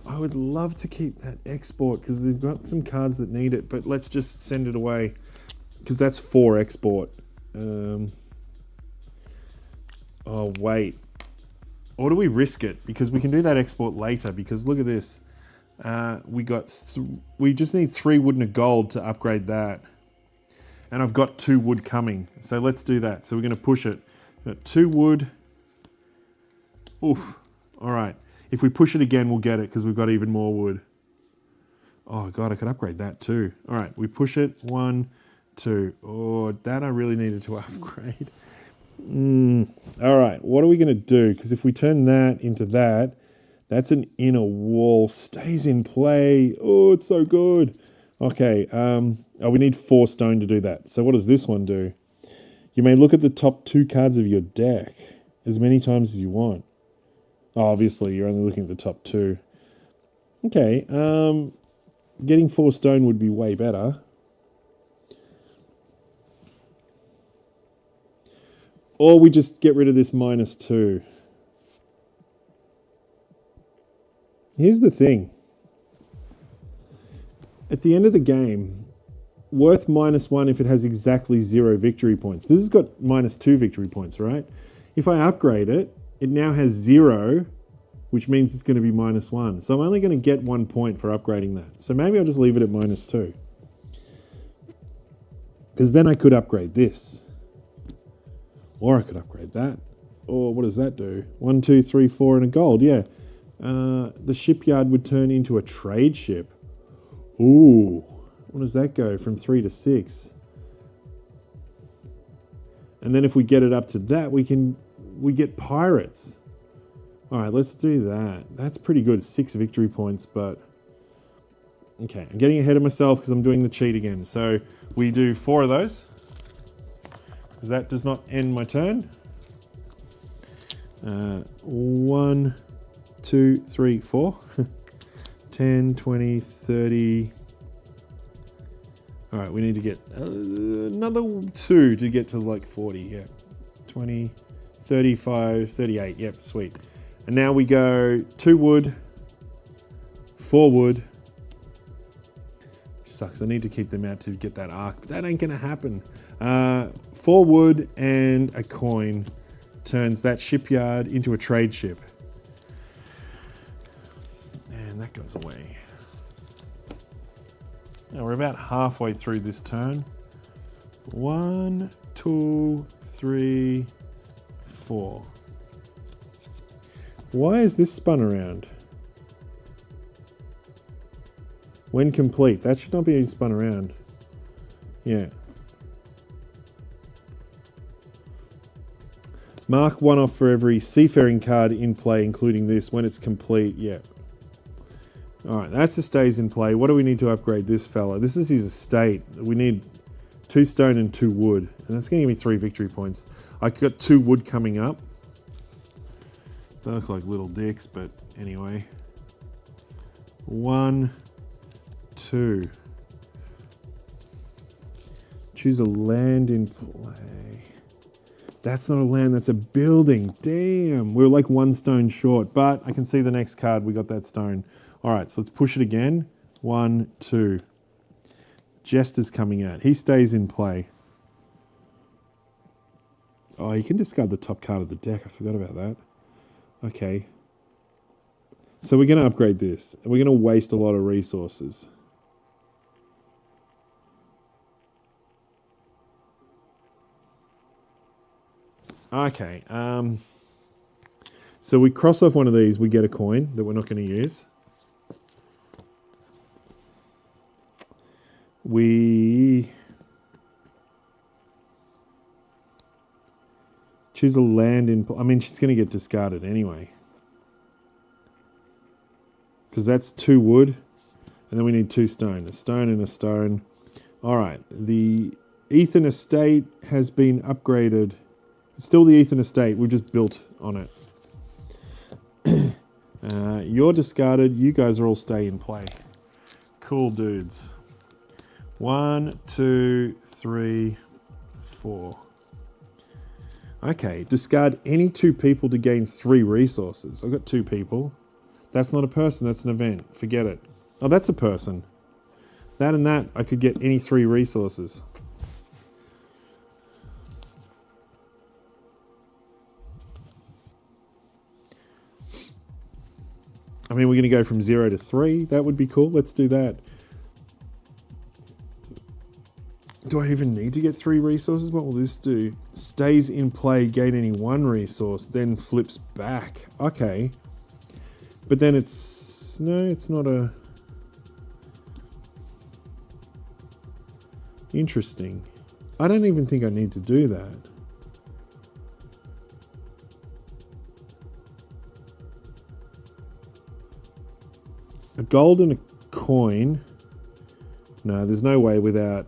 I would love to keep that export because they've got some cards that need it, but let's just send it away because that's 4 export. Oh, wait. Or do we risk it? Because we can do that export later because look at this. We just need 3 wood and a gold to upgrade that. And I've got 2 wood coming. So let's do that. So we're going to push it. We've got 2 wood. Oof. All right. If we push it again, we'll get it because we've got even more wood. Oh, God, I could upgrade that too. All right, we push it. 1, 2. Oh, that I really needed to upgrade. All right, what are we going to do? Because if we turn that into that, that's an inner wall. Stays in play. Oh, it's so good. Okay, we need 4 stone to do that. So what does this one do? You may look at the top 2 cards of your deck as many times as you want. Oh, obviously, you're only looking at the top 2. Okay, getting 4 stone would be way better. Or we just get rid of this -2. Here's the thing. At the end of the game, worth -1 if it has exactly 0 victory points. This has got -2 victory points, right? If I upgrade it, it now has 0, which means it's going to be -1. So I'm only going to get 1 point for upgrading that. So maybe I'll just leave it at -2. Because then I could upgrade this. Or I could upgrade that. Or what does that do? 1, 2, 3, 4 and a gold, yeah. The shipyard would turn into a trade ship. Ooh, what does that go from 3 to 6? And then if we get it up to that, we get pirates. All right, let's do that. That's pretty good, 6 victory points, but okay, I'm getting ahead of myself because I'm doing the cheat again. So we do 4 of those because that does not end my turn. 1, 2, 3, 4, 10, 20, 30. All right, we need to get another 2 to get to like 40, yeah. 20, 35, 38, yep, sweet. And now we go 2 wood, 4 wood. Sucks, I need to keep them out to get that arc, but that ain't gonna happen. 4 wood and a coin turns that shipyard into a trade ship. And that goes away. Now we're about halfway through this turn. 1, 2, 3, 4. Why is this spun around? When complete, that should not be spun around. Yeah. Mark 1 off for every seafaring card in play, including this, when it's complete. Yeah. All right, that's a stays in play. What do we need to upgrade this fella? This is his estate. We need 2 stone and 2 wood, and that's going to give me 3 victory points. I got 2 wood coming up. They look like little dicks, but anyway. 1, 2. Choose a land in play. That's not a land, that's a building. Damn, we're like 1 stone short, but I can see the next card, we got that stone. All right, so let's push it again. 1, 2. Jester's coming out. He stays in play. Oh, you can discard the top card of the deck. I forgot about that. Okay. So we're going to upgrade this. And we're going to waste a lot of resources. Okay. So we cross off one of these. We get a coin that we're not going to use. Choose a land in... I mean, she's going to get discarded anyway. Because that's 2 wood. And then we need 2 stone. A stone and a stone. Alright. The Ethan Estate has been upgraded. It's still the Ethan Estate. We've just built on it. You're discarded. You guys are all stay in play. Cool dudes. 1, 2, 3, 4. Okay, discard any 2 people to gain 3 resources. I've got 2 people. That's not a person, that's an event. Forget it. Oh, that's a person. That and that, I could get any 3 resources. I mean, we're going to go from 0 to 3. That would be cool. Let's do that. Do I even need to get 3 resources? What will this do? Stays in play, gain any 1 resource, then flips back. Okay. But then it's... No, it's not a... Interesting. I don't even think I need to do that. A gold and a coin. No, there's no way without...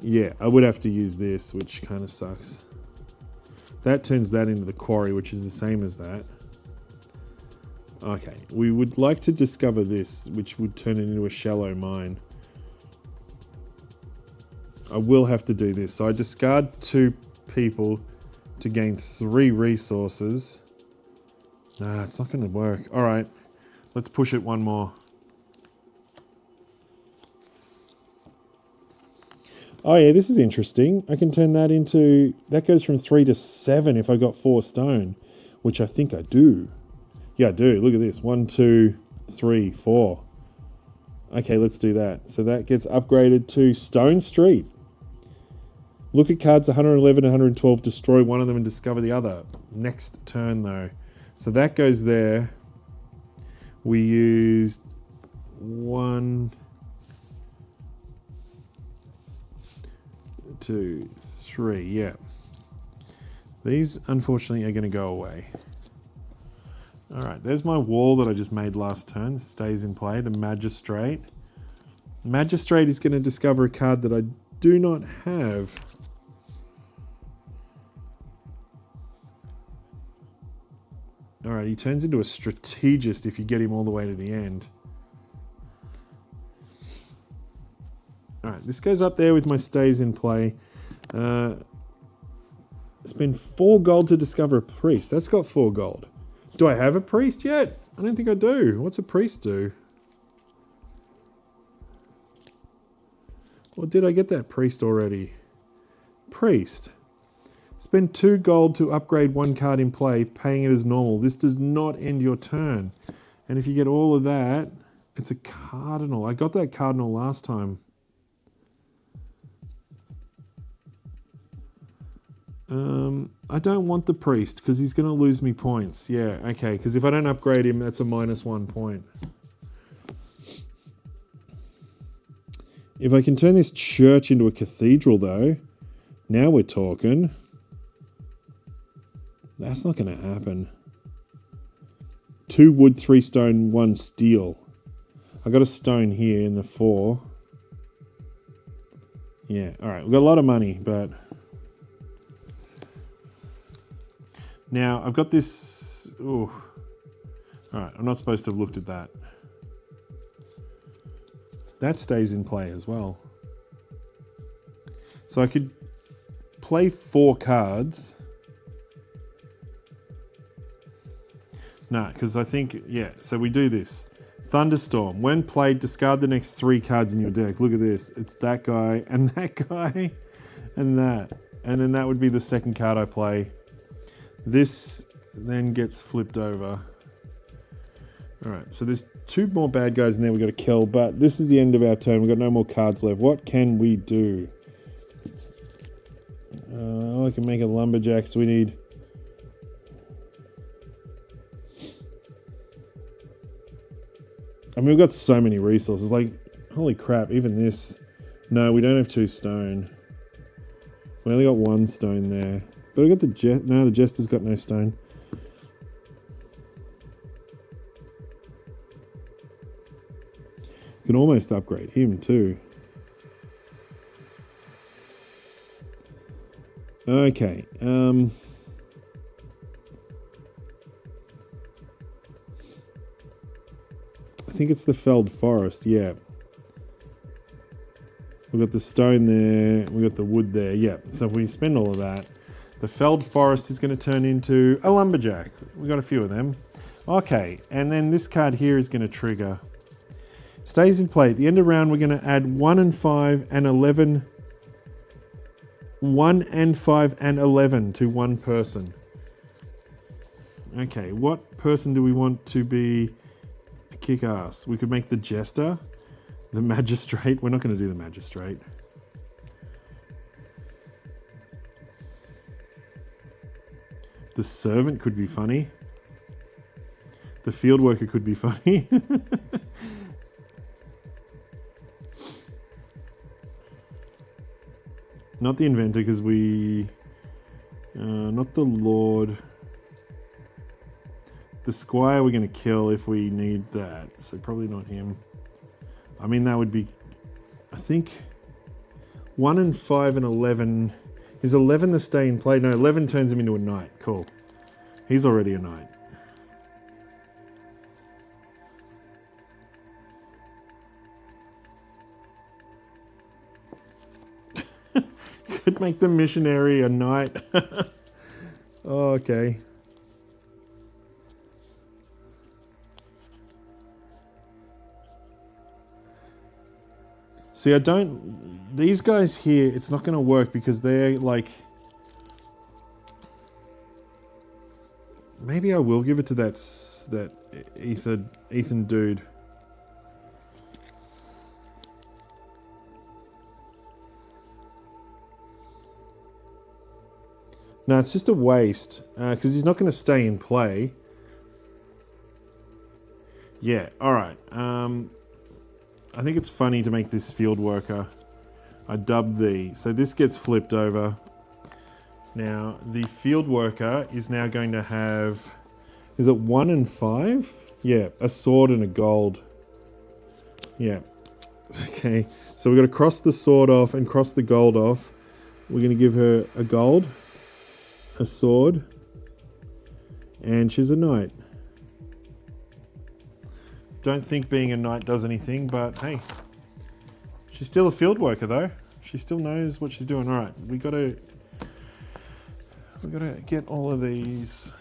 Yeah, I would have to use this, which kind of sucks. That turns that into the quarry, which is the same as that. Okay, we would like to discover this, which would turn it into a shallow mine. I will have to do this. So I discard 2 people to gain 3 resources. Nah, it's not going to work. All right, let's push it 1 more. Oh yeah, this is interesting. I can turn that into... That goes from 3 to 7 if I got 4 stone, which I think I do. Yeah, I do. Look at this. 1, 2, 3, 4. Okay, let's do that. So that gets upgraded to Stone Street. Look at cards 111 and 112. Destroy one of them and discover the other. Next turn, though. So that goes there. We used 1... 2, 3, yeah. These, unfortunately, are going to go away. All right, there's my wall that I just made last turn. This stays in play, the Magistrate. Magistrate is going to discover a card that I do not have. All right, he turns into a Strategist if you get him all the way to the end. All right, this goes up there with my stays in play. Spend 4 gold to discover a priest. That's got 4 gold. Do I have a priest yet? I don't think I do. What's a priest do? Or did I get that priest already? Priest. Spend 2 gold to upgrade 1 card in play, paying it as normal. This does not end your turn. And if you get all of that, it's a cardinal. I got that cardinal last time. I don't want the priest because he's going to lose me points. Yeah, okay, because if I don't upgrade him, that's a -1 point. If I can turn this church into a cathedral, though, now we're talking. That's not going to happen. 2 wood, 3 stone, 1 steel. I got a stone here in the 4. Yeah, all right, we've got a lot of money, but... Now, I've got this... Ooh. All right, I'm not supposed to have looked at that. That stays in play as well. So I could play 4 cards. No, because I think... Yeah, so we do this. Thunderstorm. When played, discard the next 3 cards in your deck. Look at this. It's that guy, and that guy, and that. And then that would be the second card I play. This then gets flipped over. All right, so there's 2 more bad guys in there we've got to kill, but this is the end of our turn. We've got no more cards left. What can we do? I can make a lumberjack, so we need... I mean, we've got so many resources. Like, holy crap, even this. No, we don't have 2 stone. We only got 1 stone there. But we got the no, the Jester's got no stone. You can almost upgrade him too. Okay. I think it's the felled forest, yeah. We've got the stone there, we've got the wood there, yeah. So if we spend all of that, the felled forest is going to turn into a lumberjack. We've got a few of them. Okay, and then this card here is going to trigger. Stays in play. At the end of round, we're going to add 1 and 5 and 11. 1 and 5 and 11 to one person. Okay, what person do we want to be a kick-ass? We could make the Jester, the Magistrate. We're not going to do the Magistrate. The Servant could be funny. The Field Worker could be funny. Not the Inventor, because we... not the Lord. The Squire we're going to kill if we need that, so probably not him. I mean, that would be... I think... 1 and 5 and 11... Is 11 the stay in play? No, 11 turns him into a knight. Cool. He's already a knight. Could make the missionary a knight. Oh, okay. See, I don't... These guys here, it's not going to work because they're like... Maybe I will give it to that Ethan dude. No, it's just a waste, because he's not going to stay in play. Yeah, alright. I think it's funny to make this Field Worker. I dub thee. So this gets flipped over. Now, the Field Worker is now going to have... Is it 1 and 5? Yeah, a sword and a gold. Yeah. Okay, so we're going to cross the sword off and cross the gold off. We're going to give her a gold, a sword, and she's a knight. Don't think being a knight does anything, but hey, she's still a Field Worker though. She still knows what she's doing. All right, we gotta get all of these.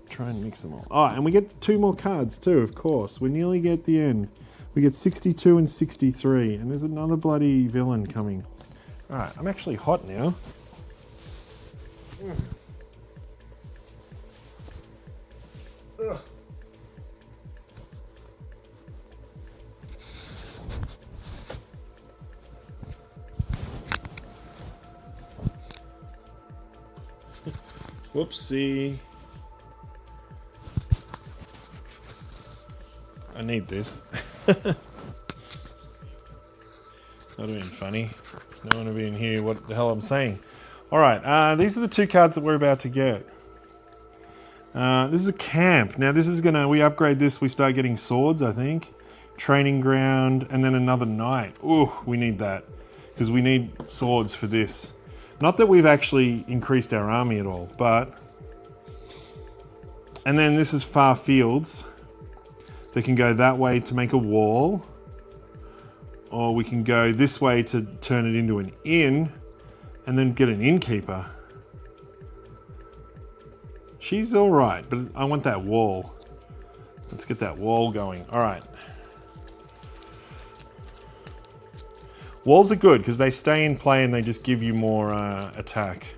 Try and mix them all. Oh, and we get 2 more cards too, of course. We nearly get the end. We get 62 and 63, and there's another bloody villain coming. All right, I'm actually hot now. Whoopsie. I need this. That would have been funny. No one would be in here what the hell I'm saying. Alright, these are the 2 cards that we're about to get. This is a camp. Now this is gonna, we upgrade this, we start getting swords, I think. Training ground, and then another knight. Ooh, we need that. Because we need swords for this. Not that we've actually increased our army at all, but... And then this is far fields. They can go that way to make a wall. Or we can go this way to turn it into an inn. And then get an innkeeper. She's all right, but I want that wall. Let's get that wall going. All right. Walls are good because they stay in play and they just give you more attack.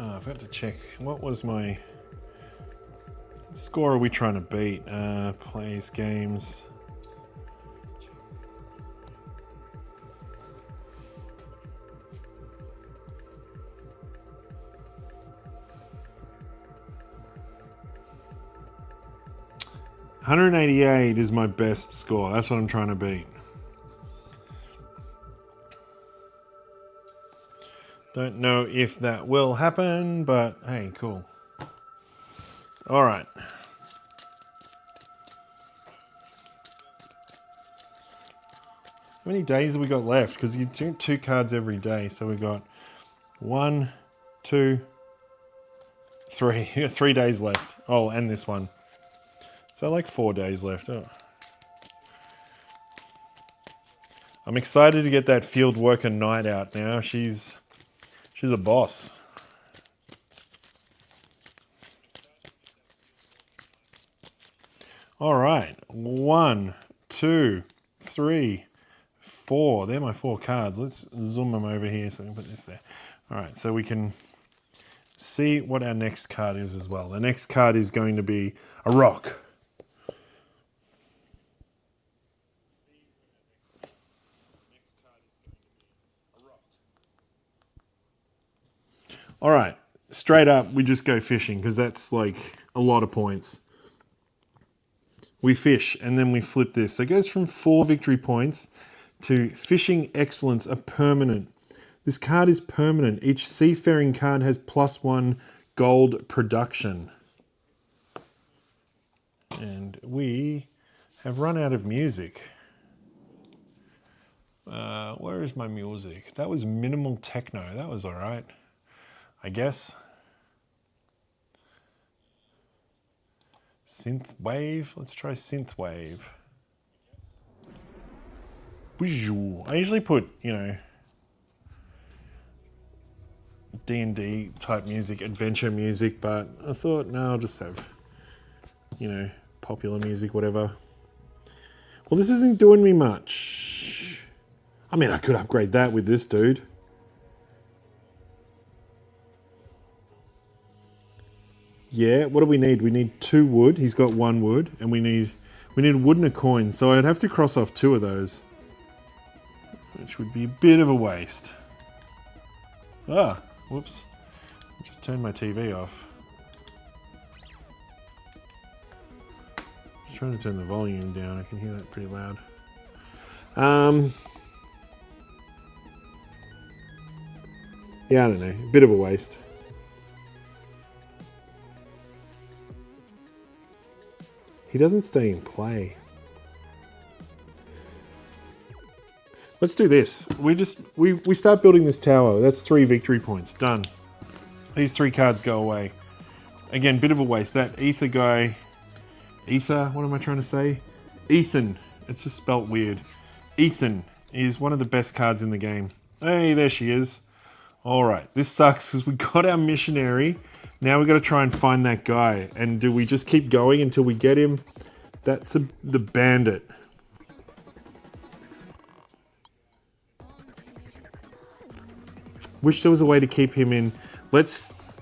I've got to check. What was my score? Are we trying to beat? Plays games. $188 is my best score. That's what I'm trying to beat. Don't know if that will happen, but hey, cool. All right. How many days have we got left? Because you do 2 cards every day. So we got 1, 2, 3. 3 days left. Oh, and this one. So like 4 days left. Oh. I'm excited to get that field worker knight out now. She's a boss. All right. 1, 2, 3, 4. They're my 4 cards. Let's zoom them over here so we can put this there. All right. So we can see what our next card is as well. The next card is going to be a rock. All right, straight up, we just go fishing because that's like a lot of points. We fish and then we flip this. So it goes from 4 victory points to fishing excellence, a permanent. This card is permanent. Each seafaring card has +1 gold production. And we have run out of music. Where is my music? That was minimal techno. That was all right, I guess. Synth wave. Let's try synth wave. I usually put, you know, D&D type music, adventure music, but I thought, no, I'll just have, you know, popular music, whatever. Well, this isn't doing me much. I mean, I could upgrade that with this dude. Yeah, what do we need? We need 2 wood. He's got 1 wood, and we need a wood and a coin. So I'd have to cross off 2 of those, which would be a bit of a waste. Ah, whoops. I just turned my TV off. Just trying to turn the volume down. I can hear that pretty loud. Yeah, I don't know. A bit of a waste. He doesn't stay in play. Let's do this. We start building this tower. That's 3 victory points. Done. These 3 cards go away. Again, bit of a waste. That ether guy... Ether? What am I trying to say? Ethan. It's just spelt weird. Ethan is one of the best cards in the game. Hey, there she is. Alright, this sucks because we got our missionary. Now we've got to try and find that guy. And do we just keep going until we get him? That's the bandit. Wish there was a way to keep him in. Let's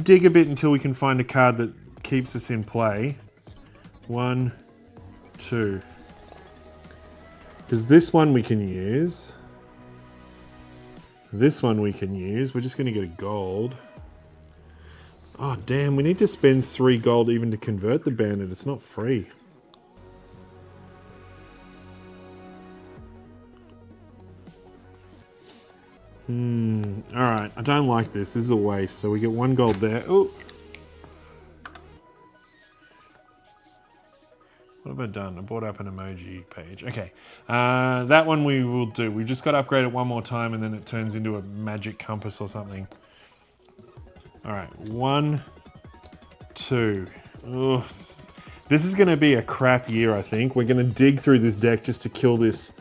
dig a bit until we can find a card that keeps us in play. 1, 2. Because this one we can use. This one we can use. We're just going to get a gold. Oh, damn. We need to spend 3 gold even to convert the bandit. It's not free. Alright. I don't like this. This is a waste. So we get 1 gold there. Oh. What have I done? I brought up an emoji page. Okay. That one we will do. We've just got to upgrade it 1 more time and then it turns into a magic compass or something. Alright. 1, 2. Ugh. This is going to be a crap year, I think. We're going to dig through this deck just to kill this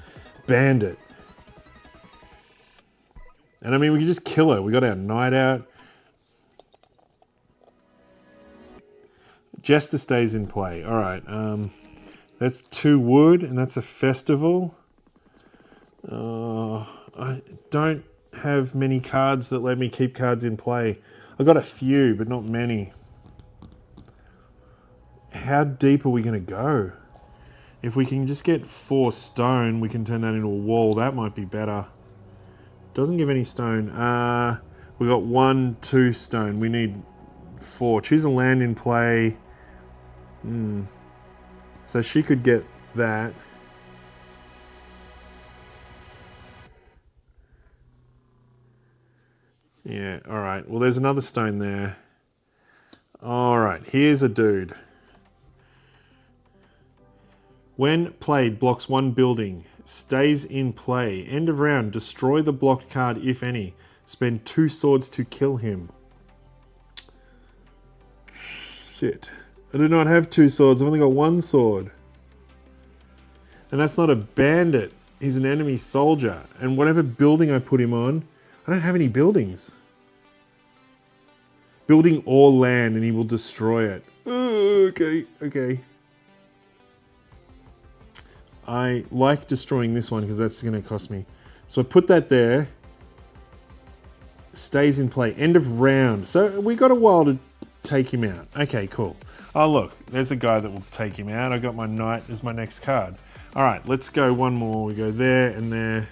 bandit. And I mean, we can just kill her. We got our knight out. Jester stays in play. Alright. That's 2 wood, and that's a festival. I don't have many cards that let me keep cards in play. I got a few, but not many. How deep are we going to go? If we can just get 4 stone, we can turn that into a wall. That might be better. Doesn't give any stone. We got 1, 2 stone. We need 4. Choose a land in play. So she could get that. Yeah, all right. Well, there's another stone there. All right, here's a dude. When played, blocks 1 building. Stays in play. End of round, destroy the blocked card, if any. Spend 2 swords to kill him. Shit. I do not have 2 swords. I've only got 1 sword. And that's not a bandit. He's an enemy soldier. And whatever building I put him on, I don't have any buildings. Building or land and he will destroy it. Okay. I like destroying this one because that's going to cost me. So I put that there. Stays in play. End of round. So we got a while to take him out. Okay, cool. Oh, look. There's a guy that will take him out. I got my knight as my next card. All right, let's go one more. We go there and there.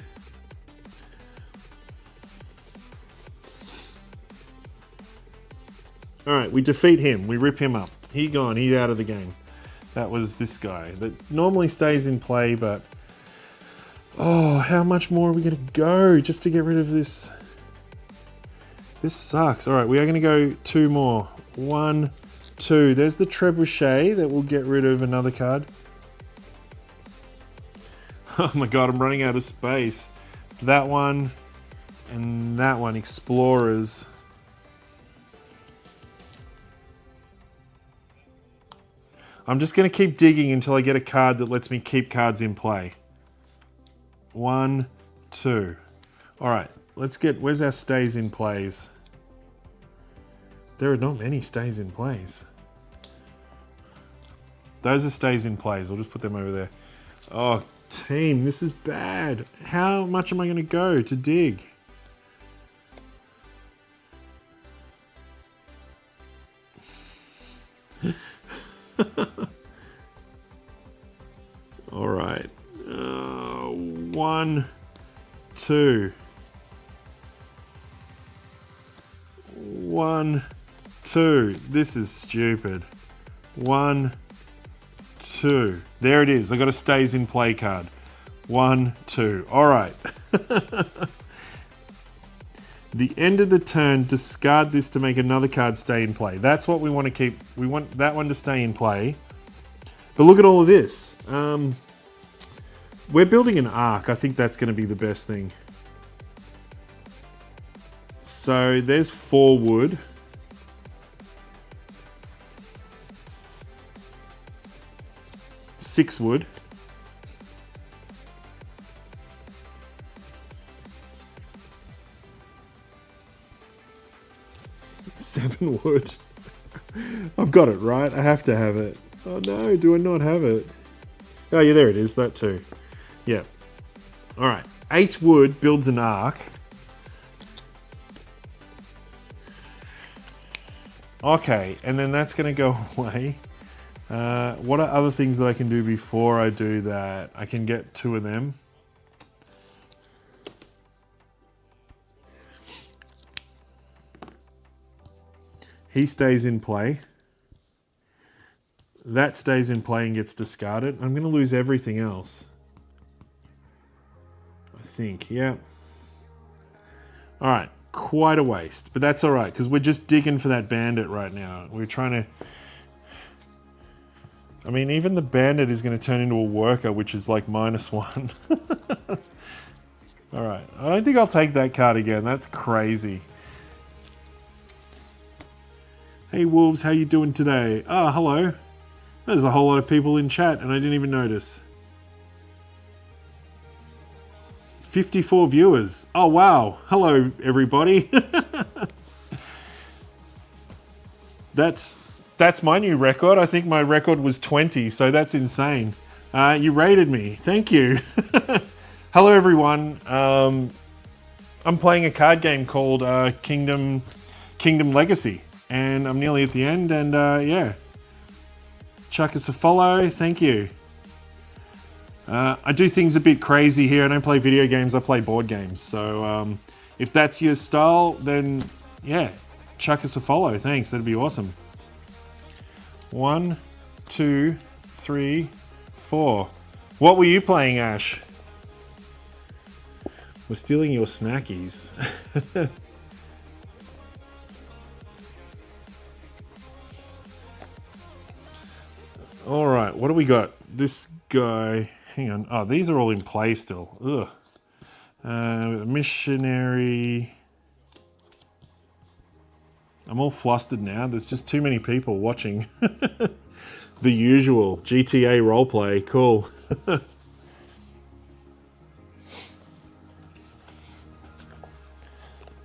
All right, we defeat him. We rip him up. He gone. He's out of the game. That was this guy that normally stays in play, but oh, how much more are we going to go just to get rid of this? This sucks. All right, we are going to go 2 more. 1, 2. There's the trebuchet that will get rid of another card. Oh my god, I'm running out of space. That one and that one, explorers. I'm just going to keep digging until I get a card that lets me keep cards in play. 1, 2. All right, let's get, where's our stays in plays? There are not many stays in plays. Those are stays in plays. I'll just put them over there. Oh, team, this is bad. How much am I going to go to dig? All right. 1, 2. 1, 2. This is stupid. 1, 2. There it is. I got a stays in play card. 1, 2. All right. The end of the turn, discard this to make another card stay in play. That's what we want to keep. We want that one to stay in play. But look at all of this. We're building an arc. I think that's going to be the best thing. So there's 4 wood. Six wood. Seven wood. I've got it, right? I have to have it. Oh no, do I not have it? Oh yeah, there it is, that too. Yeah. All right, 8 wood builds an arc. Okay, and then that's gonna go away. What are other things that I can do before I do that? I can get 2 of them. He stays in play. That stays in play and gets discarded. I'm going to lose everything else. I think, yeah. All right, quite a waste, but that's all right because we're just digging for that bandit right now. We're trying to... I mean, even the bandit is going to turn into a worker, which is like -1. All right, I don't think I'll take that card again. That's crazy. Hey Wolves, how you doing today? Oh, hello. There's a whole lot of people in chat and I didn't even notice. 54 viewers. Oh wow. Hello everybody. That's my new record. I think my record was 20, so that's insane. You rated me. Thank you. Hello everyone. I'm playing a card game called Kingdom Kingdom Legacy. And I'm nearly at the end, and yeah. Chuck us a follow, thank you. I do things a bit crazy here. I don't play video games, I play board games. So if that's your style, then yeah, chuck us a follow. Thanks, that'd be awesome. 1, 2, 3, 4. What were you playing, Ash? We're stealing your snackies. All right, what do we got? This guy, hang on. Oh, these are all in play still. Ugh. Missionary. I'm all flustered now. There's just too many people watching. The usual GTA roleplay. Cool.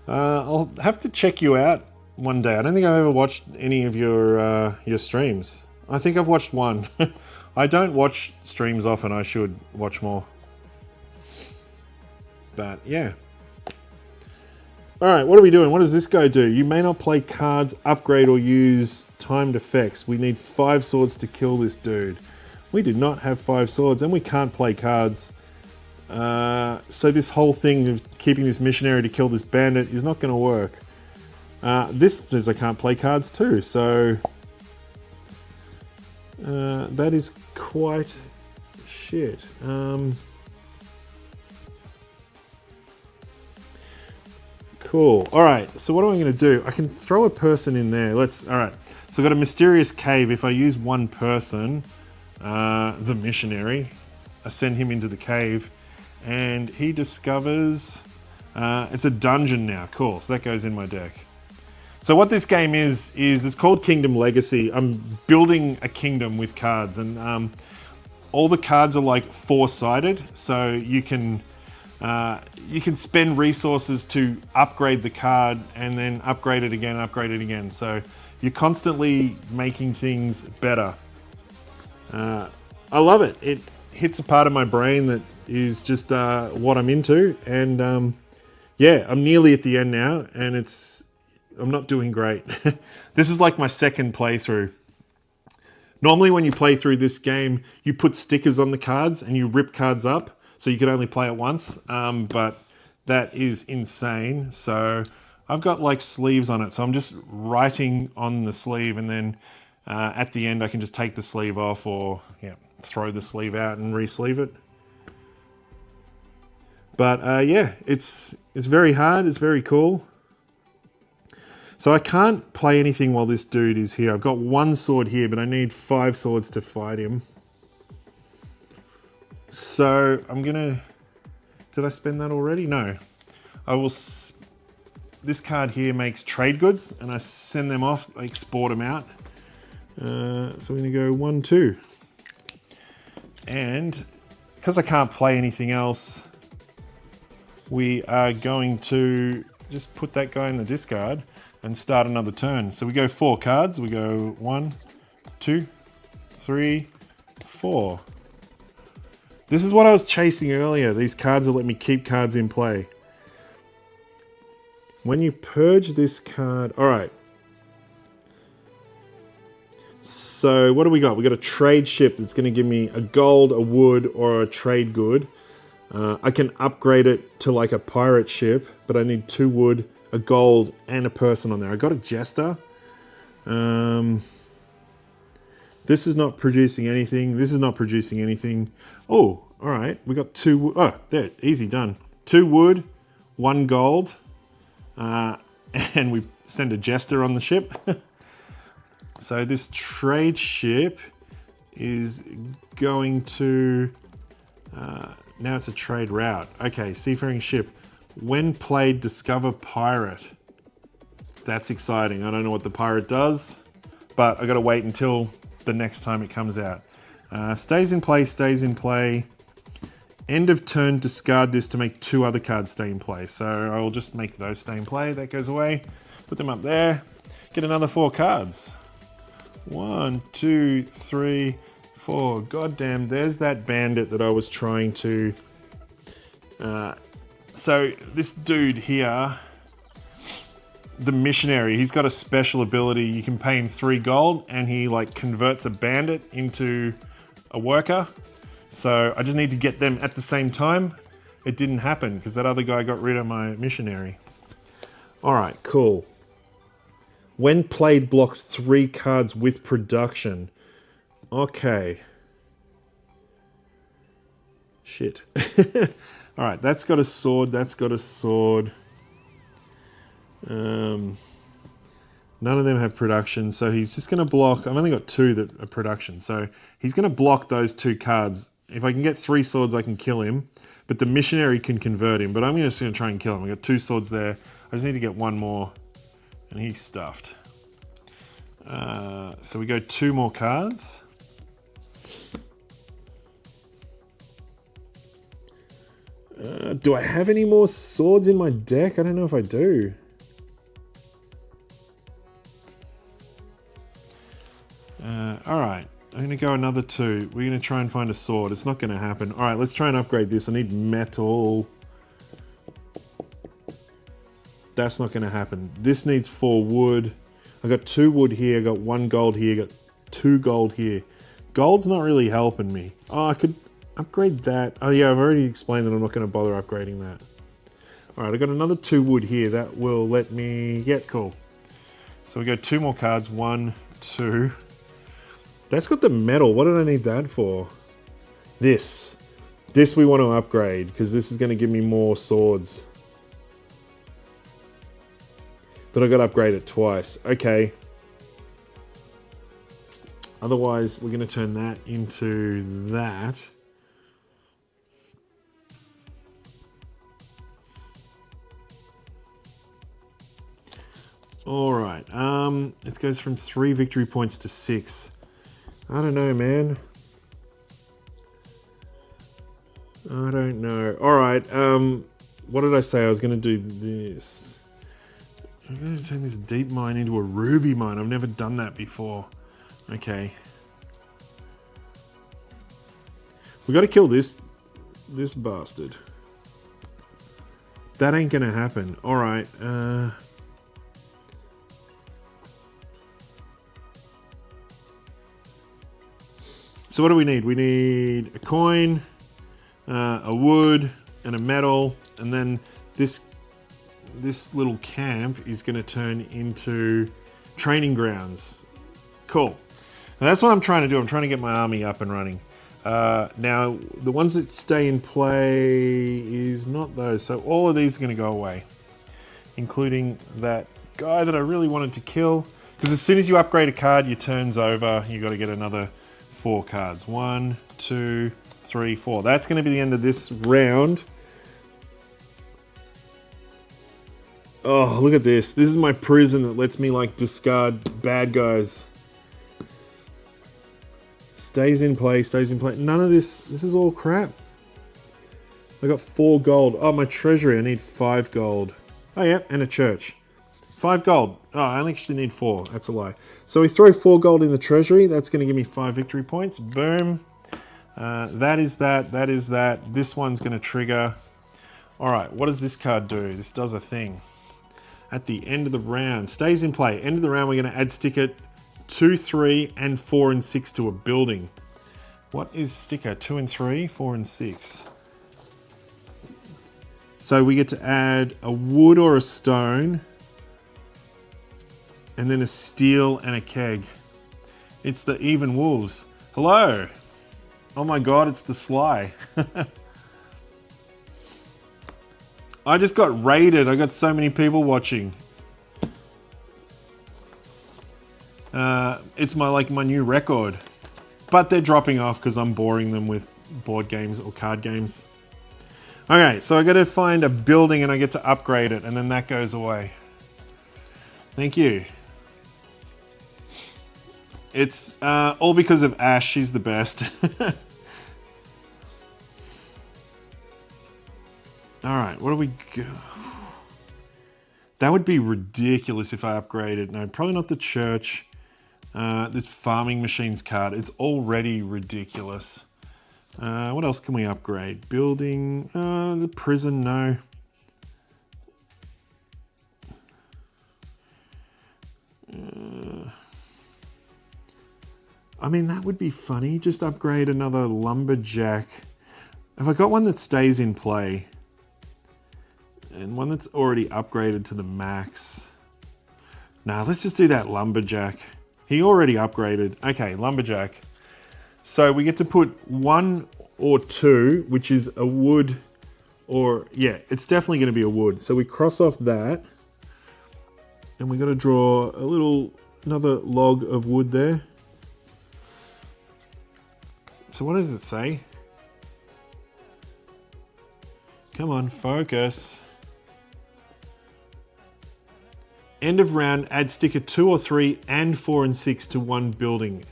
I'll have to check you out one day. I don't think I've ever watched any of your streams. I think I've watched one. I don't watch streams often. I should watch more. But yeah. All right, what are we doing? What does this guy do? You may not play cards, upgrade, or use timed effects. We need 5 swords to kill this dude. We do not have 5 swords, and we can't play cards. So this whole thing of keeping this missionary to kill this bandit is not going to work. This says I can't play cards too, so that is quite shit. Cool. All right. So what am I going to do? I can throw a person in there. All right. So I've got a mysterious cave. If I use one person, the missionary, I send him into the cave, and he discovers it's a dungeon now. Cool. So that goes in my deck. So what this game is it's called Kingdom Legacy. I'm building a kingdom with cards, and all the cards are like 4-sided, so you can spend resources to upgrade the card and then upgrade it again. So you're constantly making things better. I love it. It hits a part of my brain that is just what I'm into, and yeah, I'm nearly at the end now, and I'm not doing great. This is like my second playthrough. Normally when you play through this game, you put stickers on the cards and you rip cards up, so you can only play it once, but that is insane. So I've got like sleeves on it, so I'm just writing on the sleeve, and then at the end I can just take the sleeve off, or yeah, throw the sleeve out and re-sleeve it. But yeah, it's very hard, it's very cool. So I can't play anything while this dude is here. I've got 1 sword here, but I need 5 swords to fight him. So I'm gonna, did I spend that already? No. I will, this card here makes trade goods, and I send them off, I export them out. So we're gonna go 1, 2. And because I can't play anything else, we are going to just put that guy in the discard and start another turn. So we go 4 cards. We go 1, 2, 3, 4. This is what I was chasing earlier. These cards will let me keep cards in play. When you purge this card, all right. So what do we got? We got a trade ship that's going to give me a gold, a wood, or a trade good. I can upgrade it to like a pirate ship, but I need 2 wood, a gold, and a person on there. I got a jester. This is not producing anything. This is not producing anything. Oh, all right. We got 2. Oh, there, easy done. 2 wood, 1 gold, and we send a jester on the ship. So this trade ship is going to, now it's a trade route. Okay, seafaring ship. When played, discover pirate. That's exciting. I don't know what the pirate does, but I gotta wait until the next time it comes out. Stays in play, stays in play. End of turn, discard this to make 2 other cards stay in play. So I'll just make those stay in play. That goes away. Put them up there. Get another 4 cards. 1, 2, 3, 4. God damn, there's that bandit that I was trying to... So this dude here, the missionary. He's got a special ability. You can pay him 3 gold and he like converts a bandit into a worker. So I just need to get them at the same time. It didn't happen because that other guy got rid of my missionary. All right, cool. When played, blocks 3 cards with production. Okay. Shit. All right, that's got a sword. That's got a sword. None of them have production, so he's just going to block. I've only got 2 that are production, so he's going to block those 2 cards. If I can get 3 swords, I can kill him, but the missionary can convert him. But I'm just going to try and kill him. I got 2 swords there. I just need to get 1 more, and he's stuffed. So we go 2 more cards. Do I have any more swords in my deck? I don't know if I do. All right, I'm going to go another 2. We're going to try and find a sword. It's not going to happen. All right, let's try and upgrade this. I need metal. That's not going to happen. This needs 4 wood. I got 2 wood here. I got 1 gold here. Got 2 gold here. Gold's not really helping me. Oh, I could upgrade that. Oh yeah, I've already explained that I'm not going to bother upgrading that. All right, I got another 2 wood here. That will let me... Yeah, cool. So we go 2 more cards. 1, 2. That's got the metal. What did I need that for? This. This we want to upgrade because this is going to give me more swords. But I got to upgrade it twice. Okay. Otherwise, we're going to turn that into that. All right. It goes from 3 victory points to 6. I don't know, man. I don't know. All right. What did I say? I was going to do this. I'm going to turn this deep mine into a ruby mine. I've never done that before. Okay. We got to kill this bastard. That ain't going to happen. All right. So what do we need? We need a coin, a wood, and a metal, and then this little camp is going to turn into training grounds. Cool. Now that's what I'm trying to do. I'm trying to get my army up and running. Now, the ones that stay in play is not those. So all of these are going to go away, including that guy that I really wanted to kill. Because as soon as you upgrade a card, your turn's over. You got to get another 4 cards. 1, 2, 3, 4. That's going to be the end of this round. Oh, look at this. This is my prison that lets me like discard bad guys. Stays in play, stays in play. None of this is all crap. I got 4 gold. Oh, my treasury, I need 5 gold. Oh yeah, and a church. 5 gold. Oh, I only actually need 4. That's a lie. So we throw 4 gold in the treasury. That's going to give me 5 victory points. Boom. That is that. That is that. This one's going to trigger. All right, what does this card do? This does a thing. At the end of the round, stays in play. End of the round, we're going to add sticker 2, 3, and 4 and 6 to a building. What is sticker 2 and 3, 4 and 6? So we get to add a wood or a stone, and then a steel and a keg. It's the even wolves. Hello. Oh my God, it's the Sly. I just got raided. I got so many people watching. It's my new record. But they're dropping off because I'm boring them with board games or card games. Okay, so I got to find a building and I get to upgrade it, and then that goes away. Thank you. It's all because of Ash. She's the best. All right, what do we go? That would be ridiculous if I upgraded. No, probably not the church. This farming machines card. It's already ridiculous. What else can we upgrade? Building. The prison, no. I mean, that would be funny. Just upgrade another lumberjack. Have I got one that stays in play? And one that's already upgraded to the max. Nah, let's just do that lumberjack. He already upgraded. Okay, lumberjack. So we get to put 1 or 2, which is a wood, or yeah, it's definitely going to be a wood. So we cross off that, and we got to draw another log of wood there. So what does it say? Come on, focus. End of round, add sticker 2 or 3 and 4 and 6 to one building.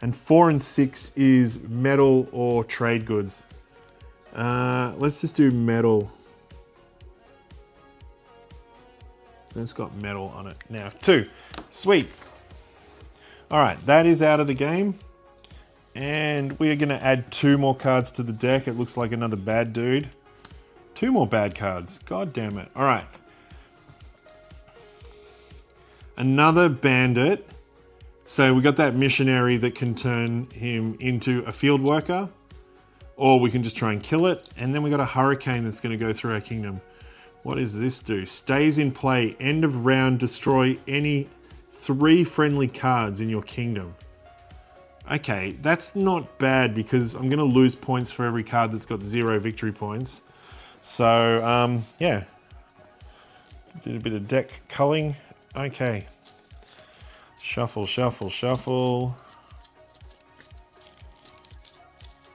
And 4 and 6 is metal or trade goods. Let's just do metal. That's got metal on it. Now 2, sweet. All right, that is out of the game. And we are gonna add 2 more cards to the deck. It looks like another bad dude. 2 more bad cards, God damn it. All right. Another bandit. So we got that missionary that can turn him into a field worker, or we can just try and kill it. And then we got a hurricane that's gonna go through our kingdom. What does this do? Stays in play, end of round, destroy any 3 friendly cards in your kingdom. Okay, that's not bad because I'm gonna lose points for every card that's got 0 victory points. So, yeah. Did a bit of deck culling. Okay. Shuffle, shuffle, shuffle.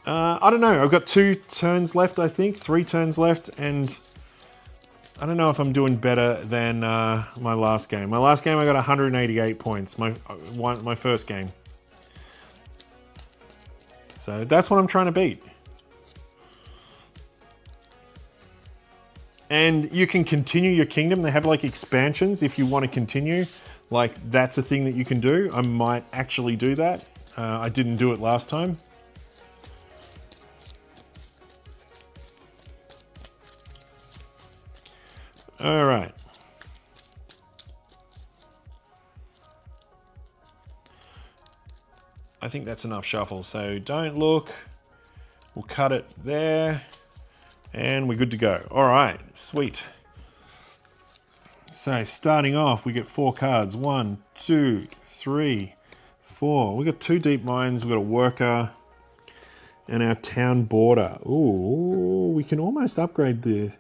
I don't know, I've got 2 turns left, I think, 3 turns left, and I don't know if I'm doing better than my last game. My last game I got 188 points, my first game. So that's what I'm trying to beat. And you can continue your kingdom. They have like expansions if you want to continue. Like that's a thing that you can do. I might actually do that. I didn't do it last time. All right. I think that's enough shuffle. So don't look. We'll cut it there. And we're good to go. All right, sweet. So starting off, we get 4 cards. 1, 2, 3, 4. We got 2 deep mines. We got a worker and our town border. Ooh, we can almost upgrade this.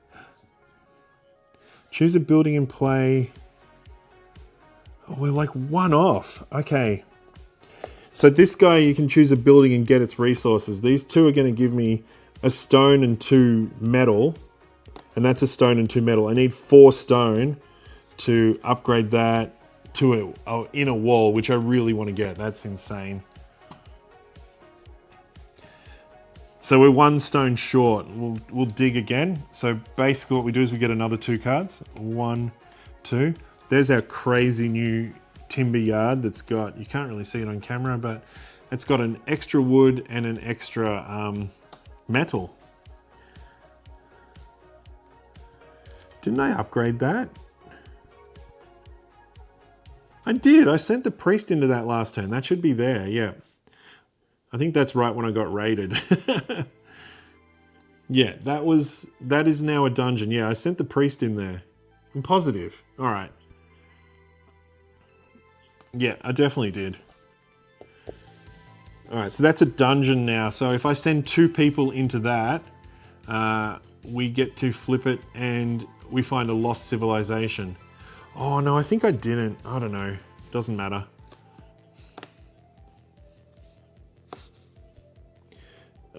Choose a building and play. Oh, we're like 1 off. Okay. So this guy, you can choose a building and get its resources. These 2 are going to give me a stone and 2 metal, and that's a stone and 2 metal. I need 4 stone to upgrade that to an inner wall, which I really want to get. That's insane. So we're 1 stone short. We'll dig again. So basically what we do is we get another 2 cards. 1, 2. There's our crazy new timber yard that's got, you can't really see it on camera, but it's got an extra wood and an extra metal. Didn't I upgrade that? I did. I sent the priest into that last turn. That should be there, yeah. I think that's right when I got raided. Yeah, that is now a dungeon. Yeah, I sent the priest in there. I'm positive. All right. Yeah, I definitely did. All right, so that's a dungeon now. So if I send 2 people into that, we get to flip it and we find a lost civilization. Oh no, I think I didn't. I don't know. Doesn't matter.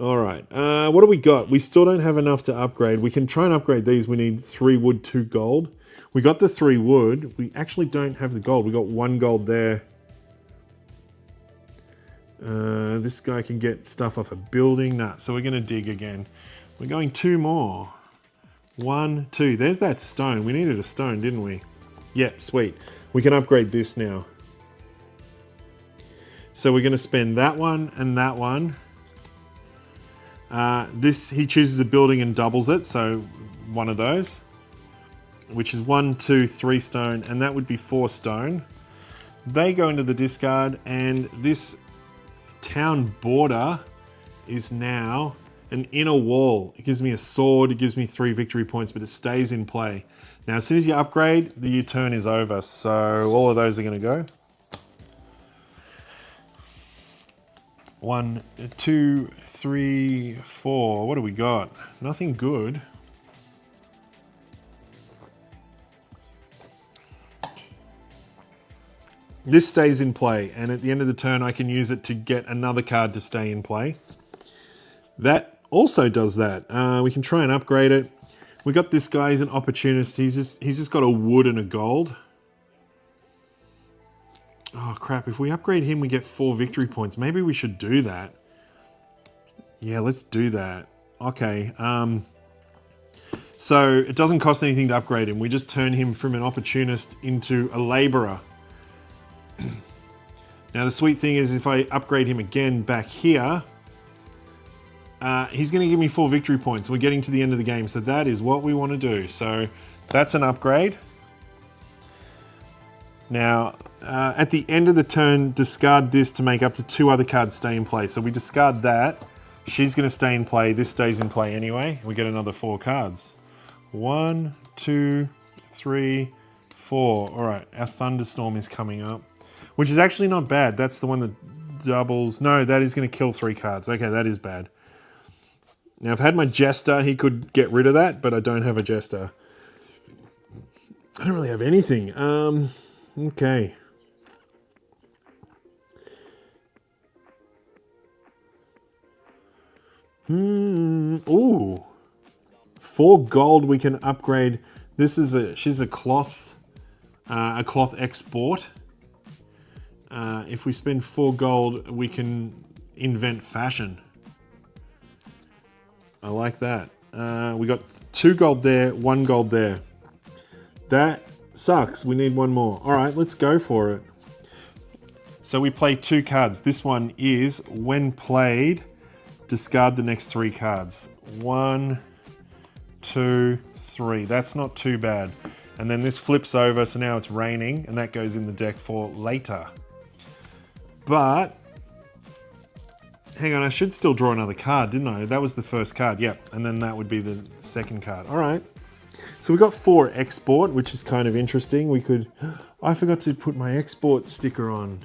All right, what do we got? We still don't have enough to upgrade. We can try and upgrade these. We need 3 wood, 2 gold. We got the 3 wood. We actually don't have the gold. We got 1 gold there. This guy can get stuff off a building. Nah, so we're gonna dig again. We're going 2 more. 1, 2, there's that stone. We needed a stone, didn't we? Yeah, sweet. We can upgrade this now. So we're gonna spend that one and that one. This, he chooses a building and doubles it, so 1 of those. Which is 1, 2, 3 stone, and that would be 4 stone. They go into the discard, and this town border is now an inner wall. It gives me a sword, it gives me 3 victory points, but it stays in play. Now, as soon as you upgrade, your turn is over. So all of those are gonna go. 1, 2, 3, 4. What do we got? Nothing good. This stays in play, and at the end of the turn, I can use it to get another card to stay in play. That also does that. We can try and upgrade it. We got this guy, he's an opportunist. He's just got a wood and a gold. Oh crap, if we upgrade him, we get 4 victory points. Maybe we should do that. Yeah, let's do that. Okay, so it doesn't cost anything to upgrade him. We just turn him from an opportunist into a laborer. Now the sweet thing is if I upgrade him again back here, he's going to give me 4 victory points. We're getting to the end of the game, so that is what we want to do. So that's an upgrade. Now, at the end of the turn, discard this to make up to 2 other cards stay in play. So we discard that. She's going to stay in play. This stays in play anyway. We get another 4 cards. 1, 2, 3, 4. All right, our thunderstorm is coming up, which is actually not bad. That's the one that doubles. No, that is going to kill 3 cards. Okay, that is bad. Now, if I had my Jester, he could get rid of that, but I don't have a Jester. I don't really have anything. Okay. Ooh. 4 gold we can upgrade. This is she's a cloth export. If we spend 4 gold, we can invent fashion. I like that. We got 2 gold there, 1 gold there. That sucks. We need 1 more. All right, let's go for it. So we play 2 cards. This one is, when played, discard the next 3 cards. 1, 2, 3. That's not too bad. And then this flips over, so now it's raining, and that goes in the deck for later. But hang on, I should still draw another card, didn't I? That was the first card, yep. And then that would be the second card. All right. So we got 4 export, which is kind of interesting. We could, I forgot to put my export sticker on.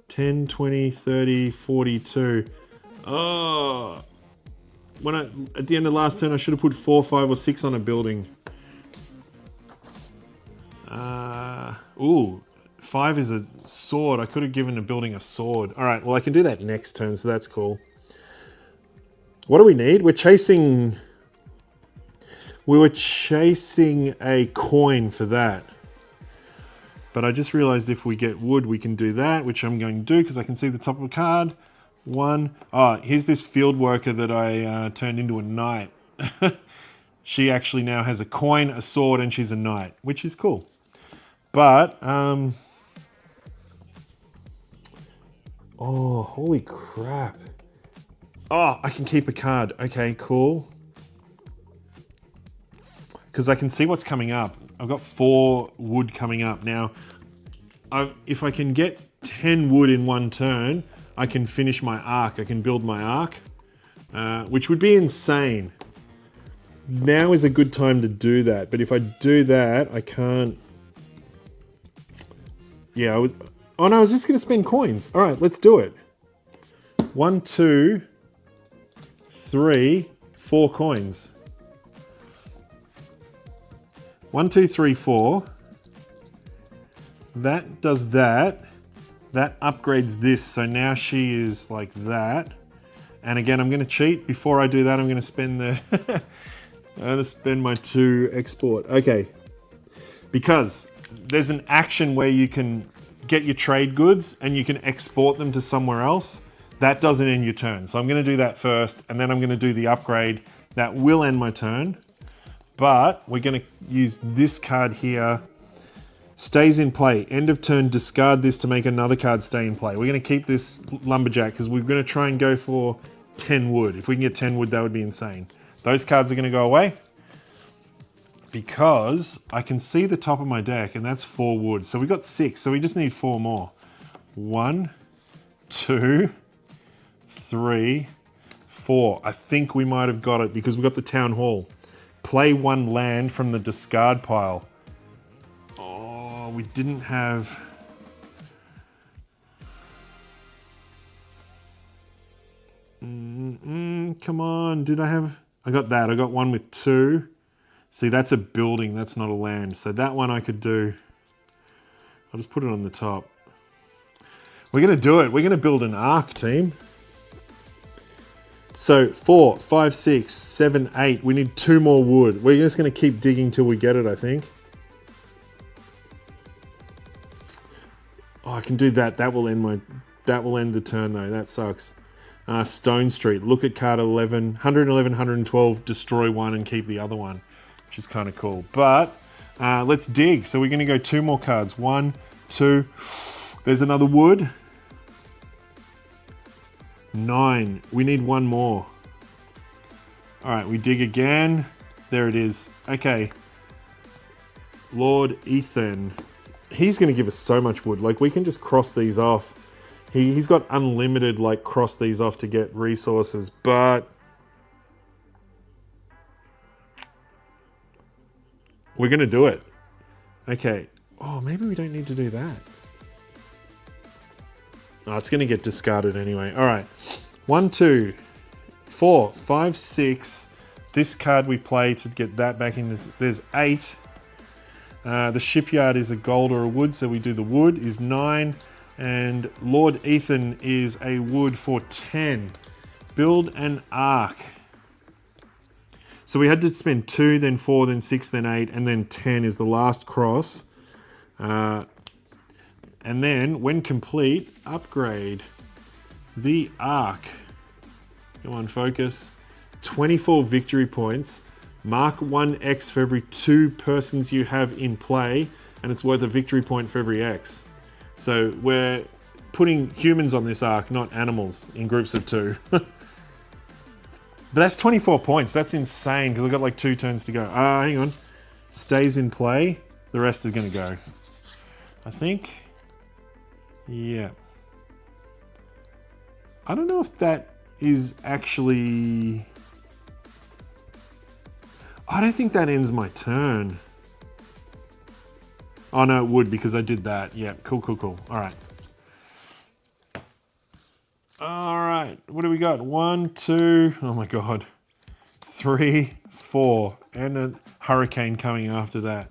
10, 20, 30, 42. Oh, at the end of last turn, I should have put 4, 5, or 6 on a building. Ooh, 5 is a sword. I could have given a building a sword. All right, well, I can do that next turn, so that's cool. What do we need? We were chasing a coin for that. But I just realized if we get wood, we can do that, which I'm going to do because I can see the top of a card. 1. Oh, here's this field worker that I turned into a knight. She actually now has a coin, a sword, and she's a knight, which is cool. But, oh, holy crap. Oh, I can keep a card. Okay, cool. Because I can see what's coming up. I've got 4 wood coming up. Now, if I can get 10 wood in 1 turn, I can finish my arc. I can build my arc, which would be insane. Now is a good time to do that. But if I do that, I can't. Yeah, oh no, I was just going to spend coins. All right, let's do it. 1, 2, 3, 4 coins. 1, 2, 3, 4. That does that. That upgrades this, so now she is like that. And again, I'm going to cheat. Before I do that, I'm going to spend the. I'm going to spend my 2 export. Okay, because there's an action where you can get your trade goods and you can export them to somewhere else. That doesn't end your turn. So I'm going to do that first, and then I'm going to do the upgrade. That will end my turn. But we're going to use this card here. Stays in play. End of turn, discard this to make another card stay in play. We're going to keep this lumberjack because we're going to try and go for 10 wood. If we can get 10 wood, that would be insane. Those cards are going to go away. because I can see the top of my deck, and that's 4 wood. So we got 6, so we just need 4 more. 1, 2, 3, 4. I think we might have got it because we got the town hall. Play 1 land from the discard pile. Oh, we didn't have... come on, did I have... I got that, I got one with 2. See, that's a building, that's not a land. So that one I could do. I'll just put it on the top. We're gonna do it. We're gonna build an ark, team. So 4, 5, 6, 7, 8. We need 2 more wood. We're just gonna keep digging till we get it, I think. Oh, I can do that. That will end the turn though. That sucks. Stone Street. Look at card 11. 111, 112. Destroy one and keep the other one, which is kind of cool. But let's dig. So we're going to go 2 more cards. 1, 2. There's another wood. 9. We need 1 more. All right, we dig again. There it is. Okay. Lord Ethan. He's going to give us so much wood. Like, we can just cross these off. He's got unlimited, like, cross these off to get resources, but we're going to do it. Okay. Oh, maybe we don't need to do that. Oh, it's going to get discarded anyway. All right. 1, 2, 4, 5, 6. This card we play to get that back in. There's 8. The shipyard is a gold or a wood, so we do the wood is 9. And Lord Ethan is a wood for 10. Build an ark. So we had to spend 2, then 4, then 6, then 8, and then 10 is the last cross. And then, when complete, upgrade the ark. Come on, focus. 24 victory points. Mark 1 X for every 2 persons you have in play, and it's worth a victory point for every X. So we're putting humans on this ark, not animals, in groups of 2. But that's 24 points. That's insane because I've got like 2 turns to go. Hang on. Stays in play. The rest is going to go. I think. Yeah. I don't know if that is actually... I don't think that ends my turn. Oh no, it would because I did that. Yeah, cool, cool, cool. All right. All right, what do we got? 1, 2, oh my God. 3, 4, and a hurricane coming after that.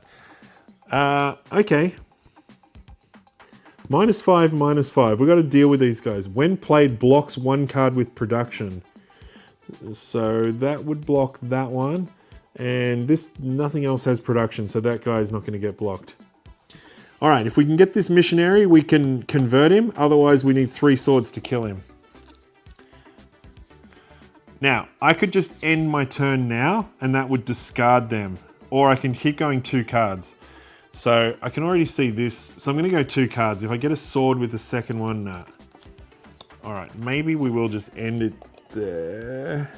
Okay. -5, -5. We've got to deal with these guys. When played, blocks 1 card with production. So that would block that one. And this, nothing else has production, so that guy is not going to get blocked. All right, if we can get this missionary, we can convert him. Otherwise, we need 3 swords to kill him. Now, I could just end my turn now, and that would discard them. Or I can keep going 2 cards. So I can already see this. So I'm going to go 2 cards. If I get a sword with the second one, nah. All right, maybe we will just end it there.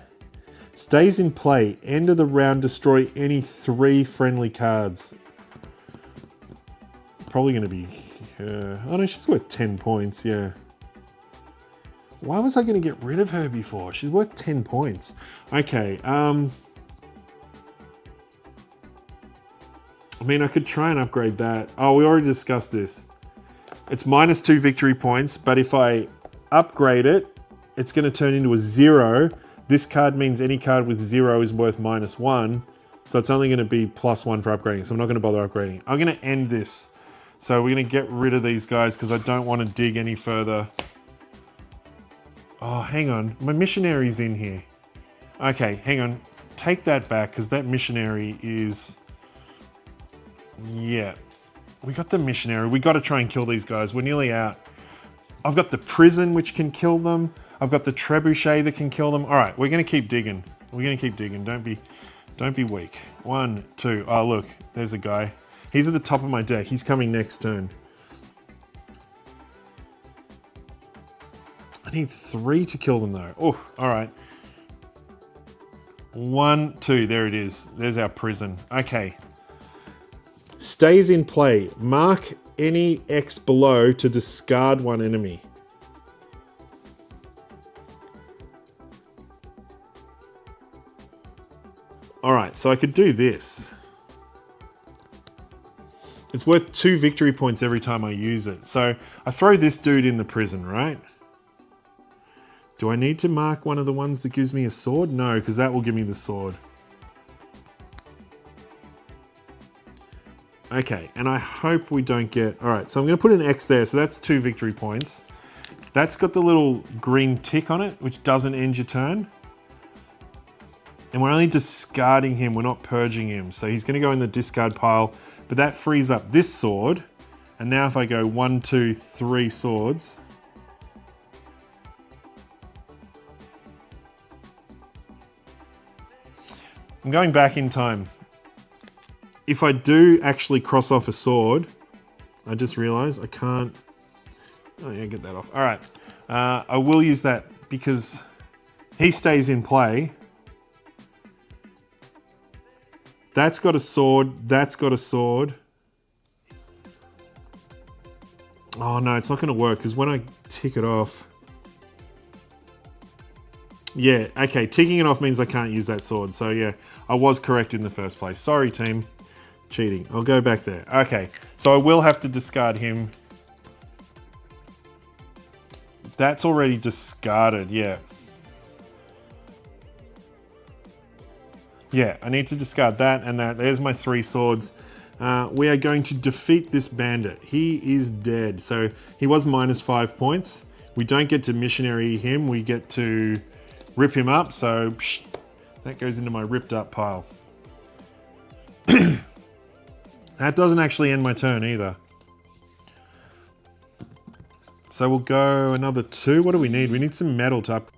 Stays in play. End of the round, destroy any 3 friendly cards. Probably going to be... oh no, she's worth 10 points, yeah. Why was I going to get rid of her before? She's worth 10 points. Okay, I mean, I could try and upgrade that. Oh, we already discussed this. It's -2 victory points, but if I upgrade it, it's going to turn into a 0. This card means any card with 0 is worth -1. So it's only going to be +1 for upgrading. So I'm not going to bother upgrading. I'm going to end this. So we're going to get rid of these guys because I don't want to dig any further. Oh, hang on. My missionary's in here. Okay, hang on. Take that back because that missionary is... Yeah. We got the missionary. We got to try and kill these guys. We're nearly out. I've got the prison which can kill them. I've got the trebuchet that can kill them. All right, we're going to keep digging. We're going to keep digging. Don't be weak. 1, 2. Oh, look. There's a guy. He's at the top of my deck. He's coming next turn. I need 3 to kill them though. Oh, all right. 1, 2, there it is. There's our prison. Okay. Stays in play. Mark any X below to discard one enemy. All right, so I could do this. It's worth 2 victory points every time I use it. So I throw this dude in the prison, right? Do I need to mark one of the ones that gives me a sword? No, because that will give me the sword. Okay, and I hope we don't get... All right, so I'm going to put an X there, so that's 2 victory points. That's got the little green tick on it, which doesn't end your turn. And we're only discarding him, we're not purging him. So he's going to go in the discard pile, but that frees up this sword. And now if I go 1, 2, 3 swords... I'm going back in time. If I do actually cross off a sword, I just realized I can't... Oh yeah, get that off. All right, I will use that because he stays in play. That's got a sword, that's got a sword. Oh no, it's not gonna work because when I tick it off... Yeah, okay, ticking it off means I can't use that sword. So yeah, I was correct in the first place. Sorry, team. Cheating. I'll go back there. Okay, so I will have to discard him. That's already discarded, yeah. Yeah, I need to discard that and that. There's my 3 swords. We are going to defeat this bandit. He is dead. So he was -5 points. We don't get to missionary him. We get to rip him up. So psh, that goes into my ripped up pile. That doesn't actually end my turn either. So we'll go another 2. What do we need? We need some metal to upgrade.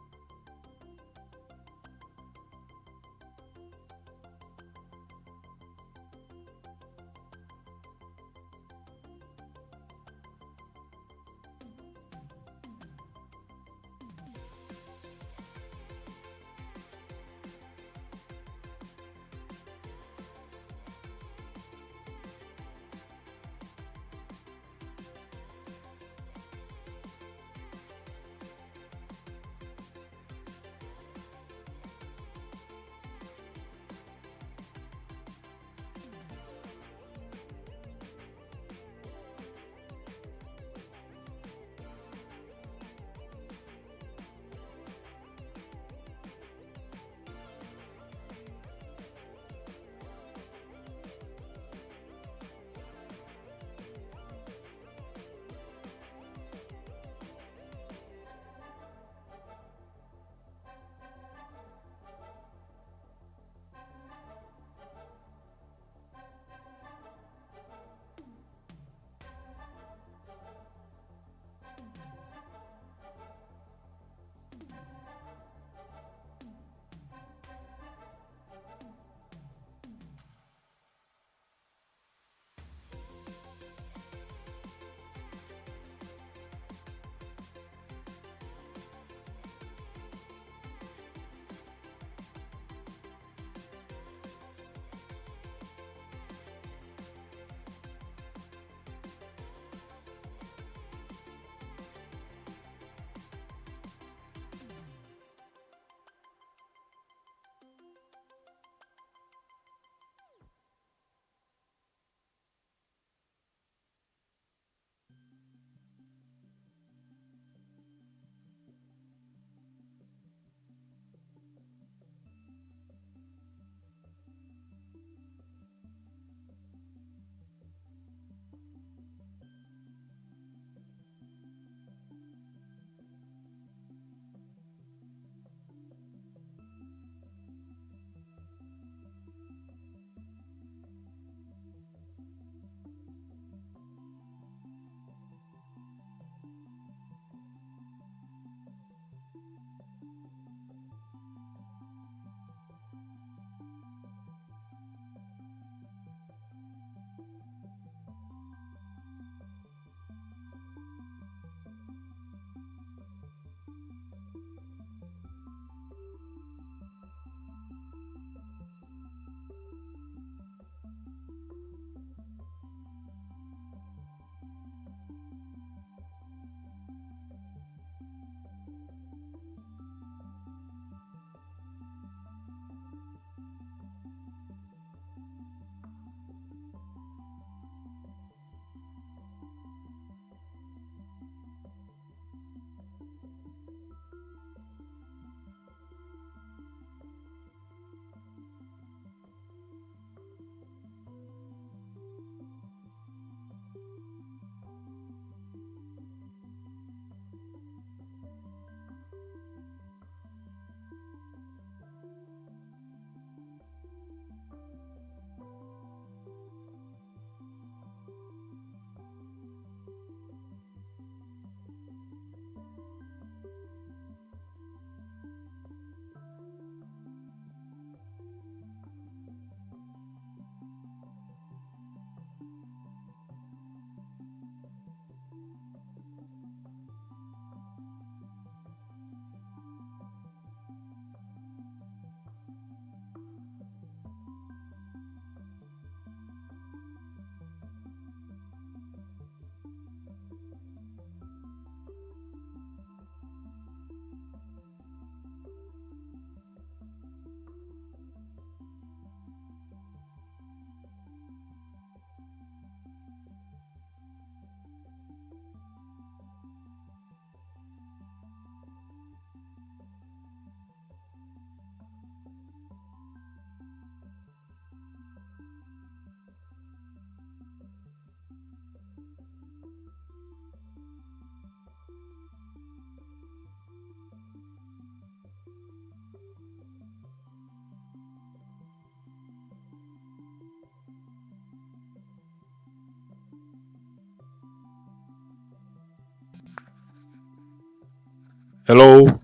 Hello. There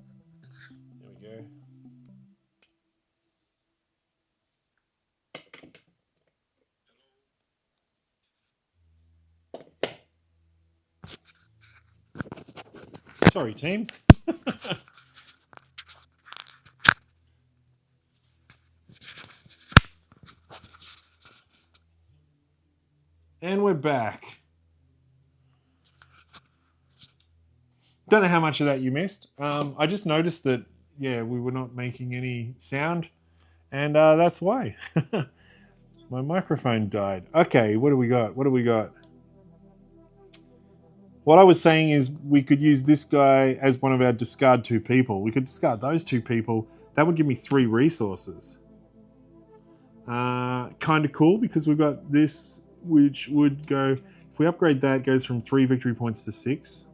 we go. Sorry, team. And we're back. Don't know how much of that you missed. I just noticed that, yeah, we were not making any sound, and that's why. My microphone died. Okay, what do we got? What do we got? What I was saying is we could use this guy as one of our discard 2 people. We could discard those 2 people. That would give me 3 resources. Kind of cool because we've got this, which would go... If we upgrade that, it goes from 3 victory points to 6.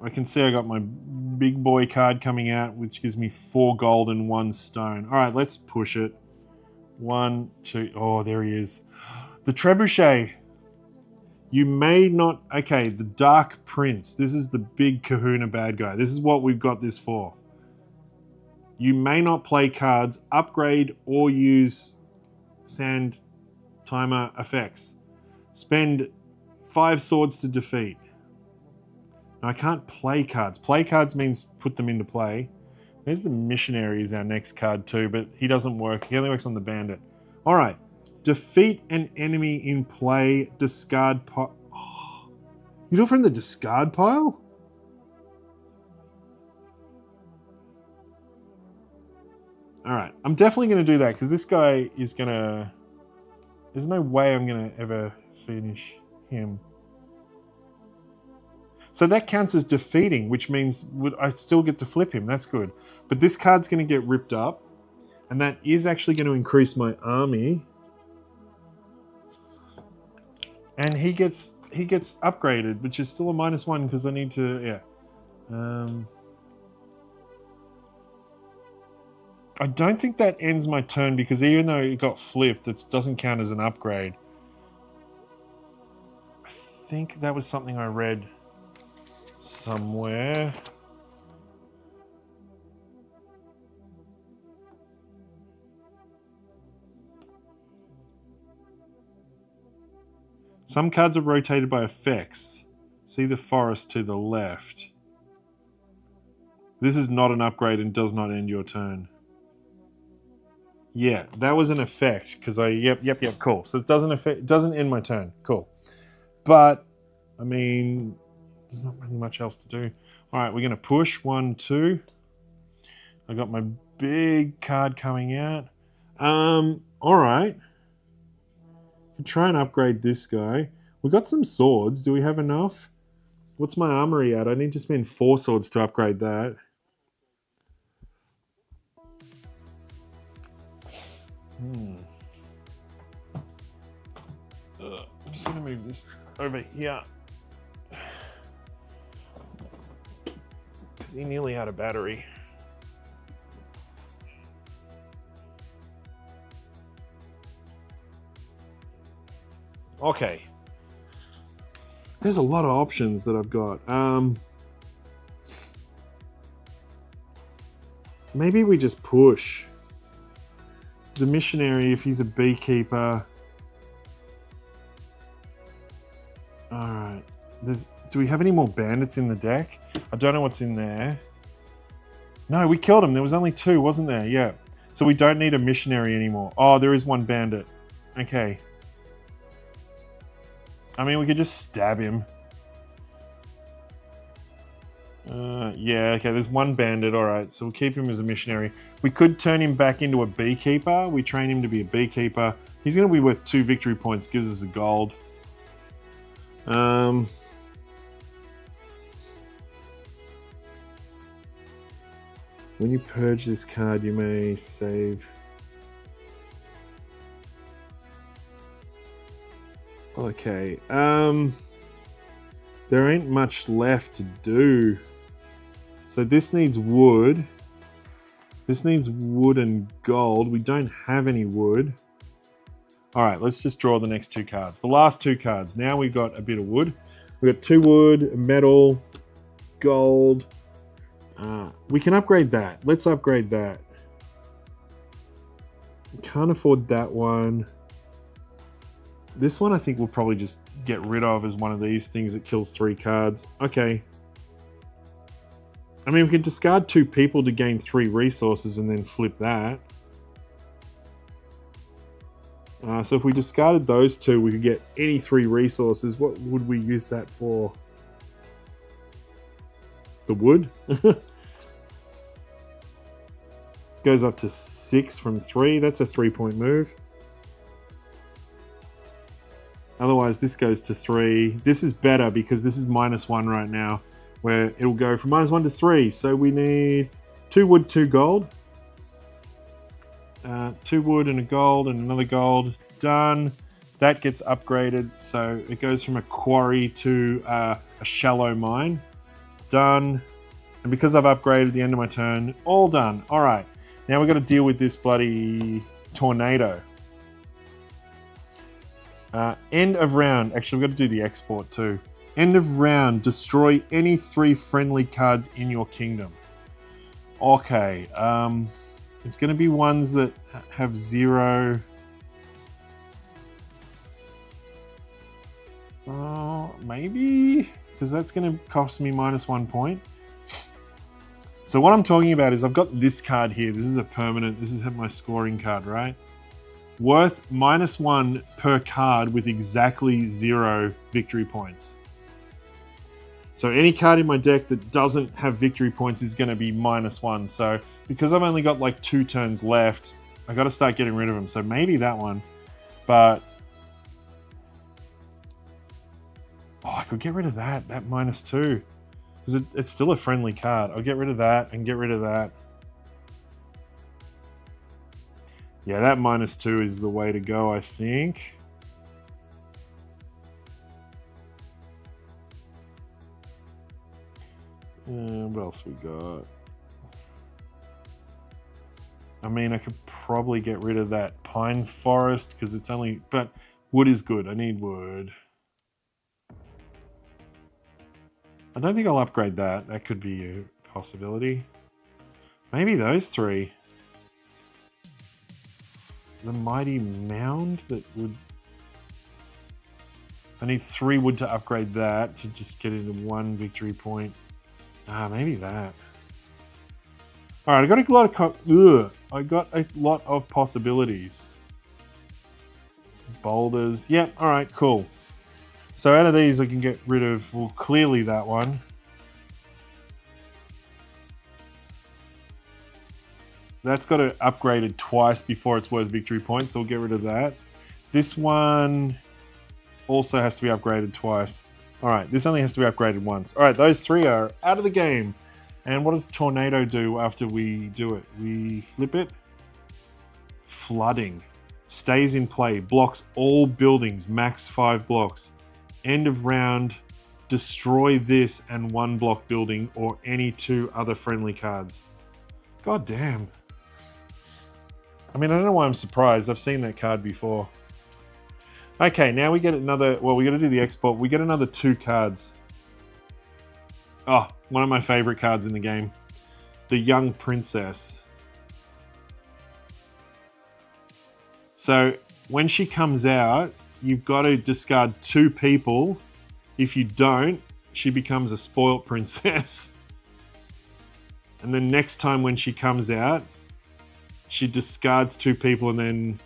I can see I got my big boy card coming out, which gives me 4 gold and 1 stone. All right, let's push it. 1, 2... Oh, there he is. The Trebuchet. You may not... Okay, the Dark Prince. This is the big kahuna bad guy. This is what we've got this for. You may not play cards, upgrade, or use sand timer effects. Spend 5 swords to defeat. Now, I can't play cards. Play cards means put them into play. There's the Missionary is our next card too, but he doesn't work. He only works on the Bandit. All right. Defeat an enemy in play. Discard pile. Oh, you do it from the discard pile? All right. I'm definitely going to do that because this guy is going to... There's no way I'm going to ever finish him. So that counts as defeating, which means I still get to flip him. That's good. But this card's going to get ripped up. And that is actually going to increase my army. And he gets upgraded, which is still a -1 because I need to... Yeah. I don't think that ends my turn because even though it got flipped, it doesn't count as an upgrade. I think that was something I read somewhere. Some cards are rotated by effects. See the forest to the left. This is not an upgrade and does not end your turn. Yeah, that was an effect because yep, cool. So it doesn't end my turn. Cool. But I mean, there's not really much else to do. All right, we're going to push 1, 2. I got my big card coming out. All right. Try and upgrade this guy. We got some swords. Do we have enough? What's my armory at? I need to spend 4 swords to upgrade that. I'm just going to move this over here. Because he nearly had a battery. Okay. There's a lot of options that I've got. Maybe we just push. The Missionary, if he's a beekeeper. Alright. Do we have any more bandits in the deck? I don't know what's in there. No, we killed him. There was only 2, wasn't there? Yeah. So we don't need a Missionary anymore. Oh, there is 1 bandit. Okay. I mean, we could just stab him. Yeah, okay, there's 1 bandit. All right, so we'll keep him as a Missionary. We could turn him back into a beekeeper. We train him to be a beekeeper. He's going to be worth 2 victory points, gives us a gold. When you purge this card, you may save... Okay, there ain't much left to do. So this needs wood. This needs wood and gold. We don't have any wood. All right, let's just draw the next 2 cards. The last 2 cards. Now we've got a bit of wood. We've got 2 wood, metal, gold. We can upgrade that. Let's upgrade that. Can't afford that one. This one I think we'll probably just get rid of as one of these things that kills 3 cards. Okay. I mean, we can discard 2 people to gain 3 resources and then flip that. So if we discarded those 2, we could get any 3 resources. What would we use that for? The wood? Goes up to 6 from 3. That's a 3-point move. Otherwise, this goes to 3. This is better because this is -1 right now, where it'll go from -1 to 3. So we need 2 wood, 2 gold. 2 wood and a gold and another gold. Done. That gets upgraded. So it goes from a quarry to a shallow mine. Done. And because I've upgraded at the end of my turn, all done. All right. Now we've got to deal with this bloody tornado. End of round. Actually, we've got to do the export too. End of round. Destroy any 3 friendly cards in your kingdom. Okay. It's going to be ones that have 0. Maybe? Because that's going to cost me -1 point. So what I'm talking about is I've got this card here. This is a permanent. This is my scoring card, right? Worth -1 per card with exactly 0 victory points. So any card in my deck that doesn't have victory points is going to be -1. So because I've only got like 2 turns left, I got to start getting rid of them. So maybe that one, but I could get rid of that -2 because it's still a friendly card. I'll get rid of that and get rid of that. Yeah, that -2 is the way to go, I think. What else we got? I mean, I could probably get rid of that pine forest because it's only... But wood is good. I need wood. I don't think I'll upgrade that. That could be a possibility. Maybe those 3. The mighty mound that would... I need 3 wood to upgrade that to just get into 1 victory point. Maybe that. All right, I got a lot of possibilities. Boulders. Yep. All right. Cool. So out of these, I can get rid of, well, clearly that one. That's got to upgraded twice before it's worth victory points, so we'll get rid of that. This one also has to be upgraded twice. All right, this only has to be upgraded once. All right, those 3 are out of the game. And what does Tornado do after we do it? We flip it. Flooding. Stays in play. Blocks all buildings. Max 5 blocks. End of round. Destroy this and 1 block building or any 2 other friendly cards. God damn. I mean, I don't know why I'm surprised. I've seen that card before. Okay, now we get another... Well, we got to do the export. We get another 2 cards. Oh, one of my favorite cards in the game. The Young Princess. So, when she comes out, you've got to discard 2 people. If you don't, she becomes a spoilt princess. And then next time when she comes out, she discards 2 people and then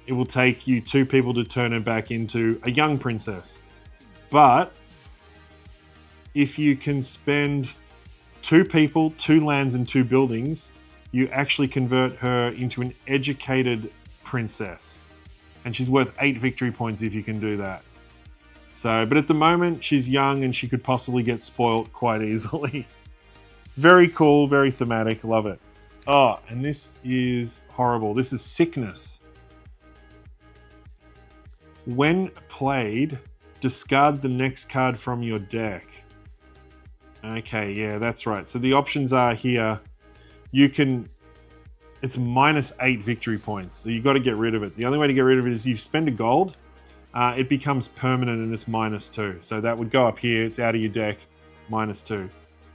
it will take you 2 people to turn her back into a young princess. But if you can spend 2 people, 2 lands and 2 buildings, you actually convert her into an educated princess. And she's worth 8 victory points if you can do that. So, but at the moment, she's young and she could possibly get spoilt quite easily. Very cool, very thematic, love it. Oh, and this is horrible. This is Sickness. When played, discard the next card from your deck. Okay, yeah, that's right. So the options are here. You can... It's -8 victory points, so you've got to get rid of it. The only way to get rid of it is you spend a gold. it becomes permanent and it's -2. So that would go up here, it's out of your deck, -2.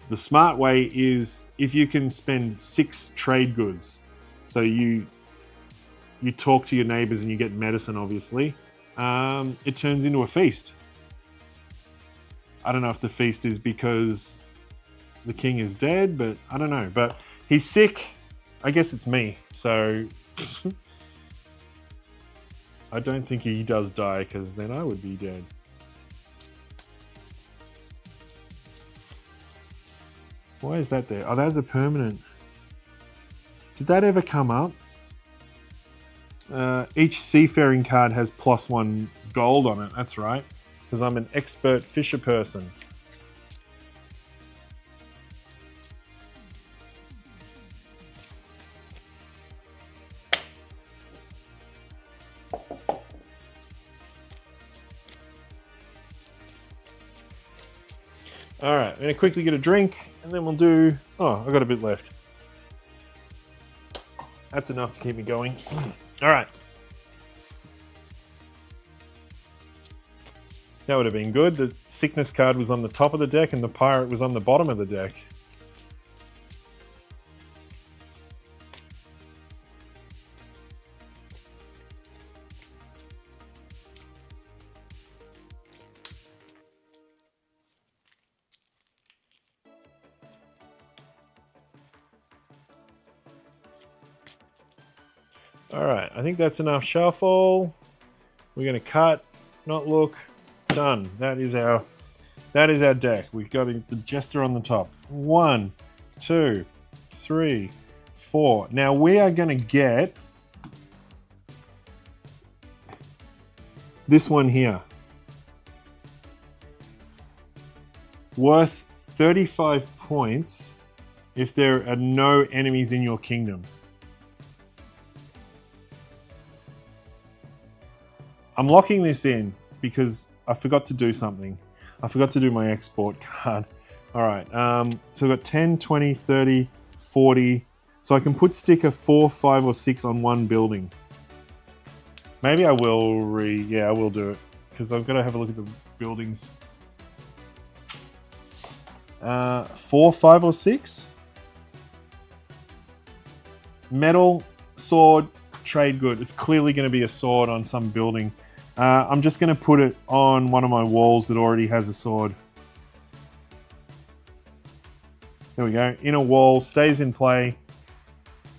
The smart way is if you can spend 6 trade goods. So you talk to your neighbors and you get medicine, obviously. It turns into a feast. I don't know if the feast is because the king is dead, but I don't know. But he's sick. I guess it's me. So I don't think he does die, because then I would be dead. Why is that there? Oh, that's a permanent. Did that ever come up? Each seafaring card has +1 gold on it. That's right, because I'm an expert fisher person. All right, I'm gonna quickly get a drink and then we'll do, oh, I got a bit left. That's enough to keep me going. All right. That would have been good. The sickness card was on the top of the deck and the pirate was on the bottom of the deck. All right, I think that's enough shuffle. We're gonna cut, not look, done. That is our deck. We've got the Jester on the top. 1, 2, 3, 4. Now we are gonna get this one here. Worth 35 points if there are no enemies in your kingdom. I'm locking this in because I forgot to do something. I forgot to do my export card. All right, so I've got 10, 20, 30, 40. So I can put sticker 4, 5, or 6 on one building. Maybe I will I will do it because I've got to have a look at the buildings. 4, 5, or 6. Metal, sword, trade good. It's clearly going to be a sword on some building. I'm just going to put it on one of my walls that already has a sword. There we go. Inner wall stays in play.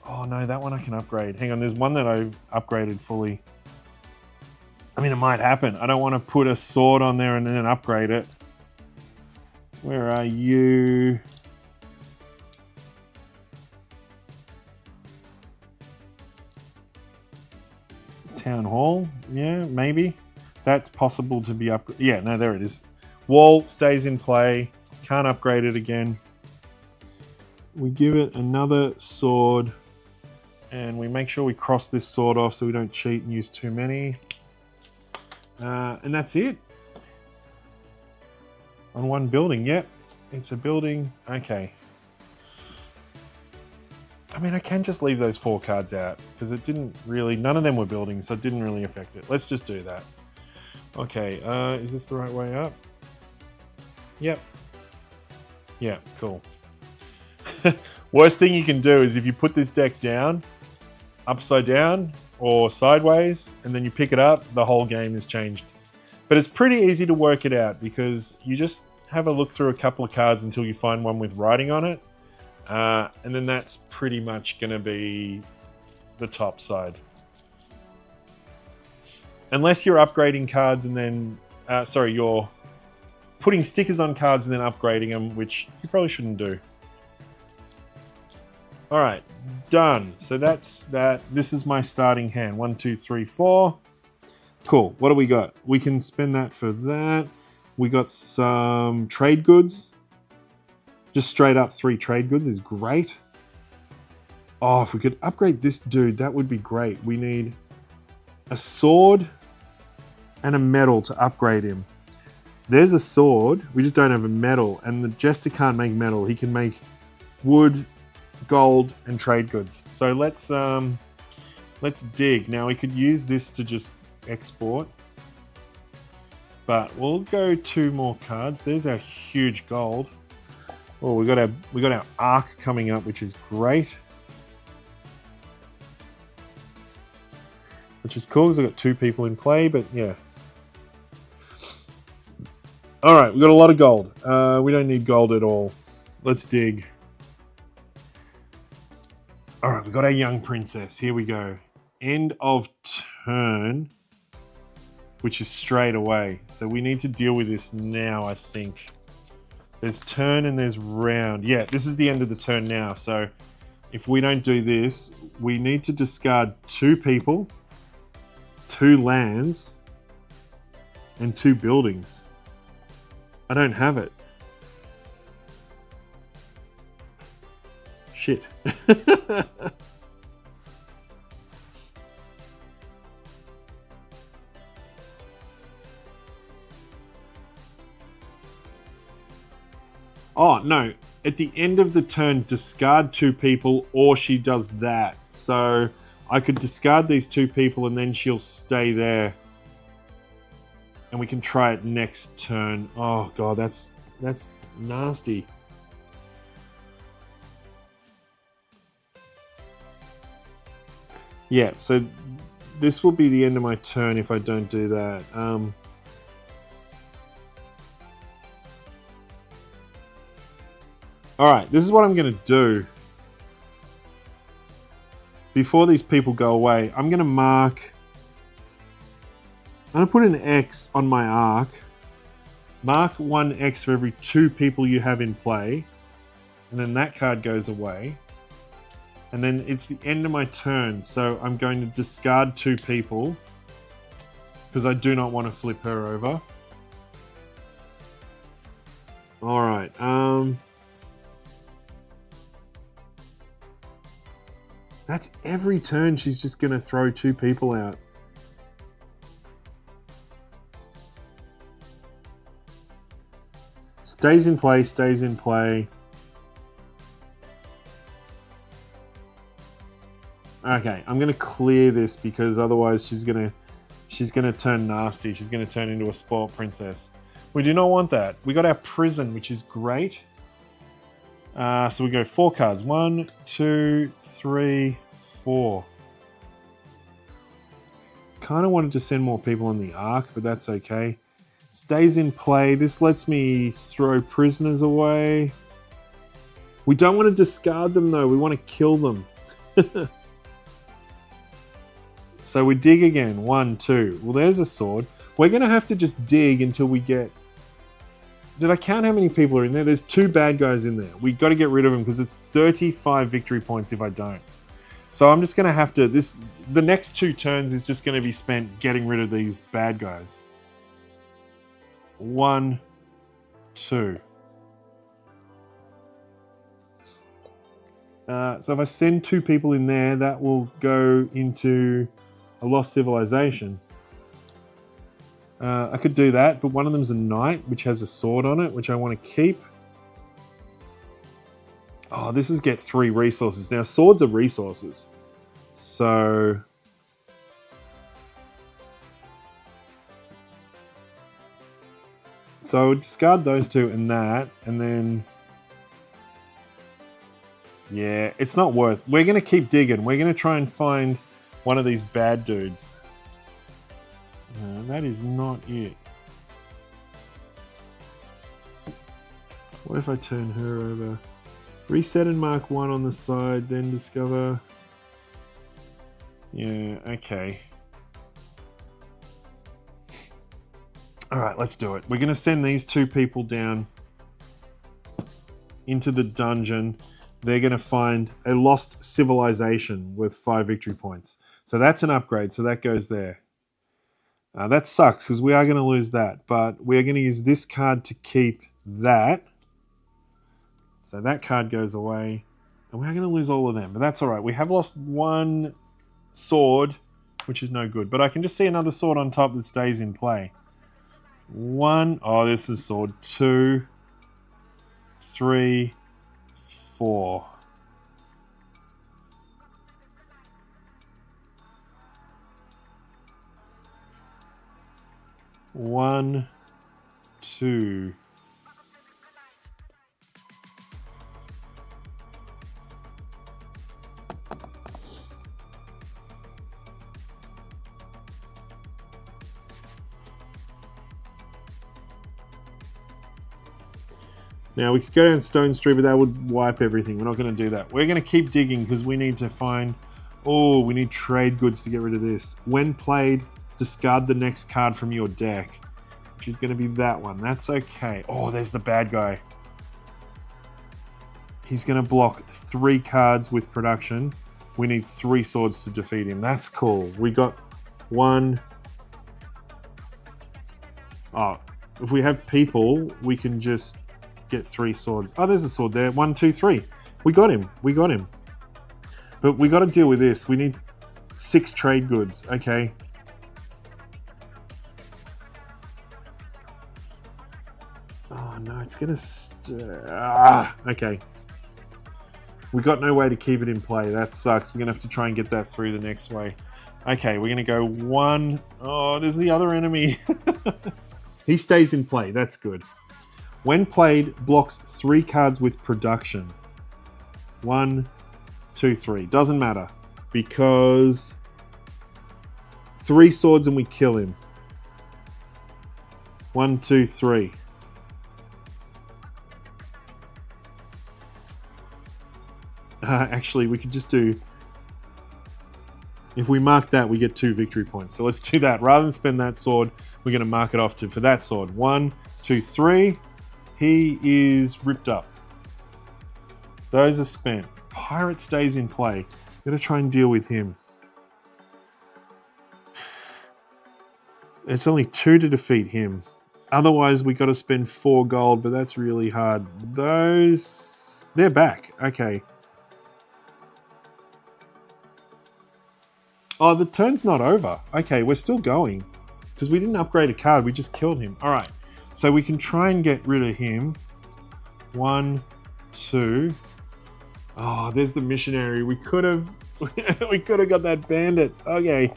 Oh no, that one I can upgrade. Hang on, there's one that I've upgraded fully. I mean, it might happen. I don't want to put a sword on there and then upgrade it. Where are you? Town hall, yeah, maybe. That's possible to be upgraded. Yeah, no, there it is. Wall stays in play. Can't upgrade it again. We give it another sword. And we make sure we cross this sword off so we don't cheat and use too many. And that's it. On one building, yep. It's a building, okay. I mean, I can just leave those 4 cards out because it didn't really, none of them were buildings, so it didn't really affect it. Let's just do that. Okay, is this the right way up? Yep. Yeah, cool. Worst thing you can do is if you put this deck down, upside down or sideways, and then you pick it up, the whole game is changed. But it's pretty easy to work it out because you just have a look through a couple of cards until you find one with writing on it. And then that's pretty much going to be the top side. Unless you're upgrading cards and then, you're putting stickers on cards and then upgrading them, which you probably shouldn't do. All right, done. So that's that. This is my starting hand. 1, 2, 3, 4. Cool. What do we got? We can spend that for that. We got some trade goods. Just straight up 3 trade goods is great. Oh, if we could upgrade this dude, that would be great. We need a sword and a medal to upgrade him. There's a sword. We just don't have a medal. And the Jester can't make metal. He can make wood, gold, and trade goods. So let's dig. Now we could use this to just export. But we'll go 2 more cards. There's our huge gold. Oh, we got our arc coming up, which is great. Which is cool because I've got 2 people in play, but yeah. All right, we've got a lot of gold. We don't need gold at all. Let's dig. All right, we've got our young princess. Here we go. End of turn, which is straight away. So we need to deal with this now, I think. There's turn and there's round. Yeah, this is the end of the turn now. So if we don't do this, we need to discard 2 people, 2 lands, and 2 buildings. I don't have it. Shit. Oh, no. At the end of the turn, discard 2 people, or she does that. So I could discard these 2 people and then she'll stay there. And we can try it next turn. Oh god, that's nasty. Yeah, so this will be the end of my turn if I don't do that. Alright, this is what I'm going to do. Before these people go away, I'm going to mark... I'm going to put an X on my arc. Mark 1 X for every 2 people you have in play. And then that card goes away. And then it's the end of my turn, so I'm going to discard 2 people. Because I do not want to flip her over. Alright, that's every turn she's just going to throw 2 people out. Stays in play, stays in play. Okay, I'm gonna clear this because otherwise she's gonna turn nasty. She's gonna turn into a spoiled princess. We do not want that. We got our prison, which is great. So we go 4 cards. 1, 2, 3, 4. Kind of wanted to send more people on the arc, but that's okay. Stays in play. This lets me throw prisoners away. We don't want to discard them though. We want to kill them. So we dig again. 1, 2. Well, there's a sword. We're going to have to just dig until we get... Did I count how many people are in there? There's 2 bad guys in there. We got to get rid of them because it's 35 victory points if I don't. So I'm just going to have to... The next 2 turns is just going to be spent getting rid of these bad guys. 1, 2. So if I send 2 people in there, that will go into a lost civilization. I could do that, but one of them's a knight, which has a sword on it, which I want to keep. Oh, this is get 3 resources. Now, swords are resources. So... So I would discard those 2 and that, and then... Yeah, it's not worth... We're going to keep digging. We're going to try and find one of these bad dudes. No, that is not it. What if I turn her over? Reset and mark 1 on the side, then discover... Yeah, okay. Alright, let's do it. We're going to send these 2 people down into the dungeon. They're going to find a lost civilization with 5 victory points. So that's an upgrade, so that goes there. That sucks because we are going to lose that, but we're going to use this card to keep that. So that card goes away, and we're going to lose all of them, but that's all right. We have lost 1 sword, which is no good, but I can just see another sword on top that stays in play. 1, oh, this is sword. 2, 3, 4. 1, 2. Now we could go down Stone Street, but that would wipe everything. We're not going to do that. We're going to keep digging because we need to find... Oh, we need trade goods to get rid of this. When played, discard the next card from your deck, which is going to be that one. That's okay. Oh, there's the bad guy. He's going to block 3 cards with production. We need 3 swords to defeat him. That's cool. We got 1. Oh, if we have people, we can just get 3 swords. Oh, there's a sword there. 1, 2, 3. We got him. We got him. But we got to deal with this. We need 6 trade goods. Okay. Oh no, it's gonna. Okay. We got no way to keep it in play. That sucks. We're gonna have to try and get that through the next way. Okay, we're gonna go 1. Oh, there's the other enemy. He stays in play. That's good. When played, blocks 3 cards with production. 1, 2, 3. Doesn't matter because 3 swords and we kill him. 1, 2, 3. Actually, we could just do... If we mark that, we get 2 victory points. So let's do that. Rather than spend that sword, we're going to mark it off for that sword. 1, 2, 3. He is ripped up. Those are spent. Pirate stays in play. Gotta try and deal with him. It's only 2 to defeat him. Otherwise, we gotta spend 4 gold, but that's really hard. Those... They're back. Okay. Oh, the turn's not over. Okay, we're still going. Because we didn't upgrade a card, we just killed him. Alright, so we can try and get rid of him. 1, 2... Oh, there's the missionary. We could have we could have got that bandit. Okay.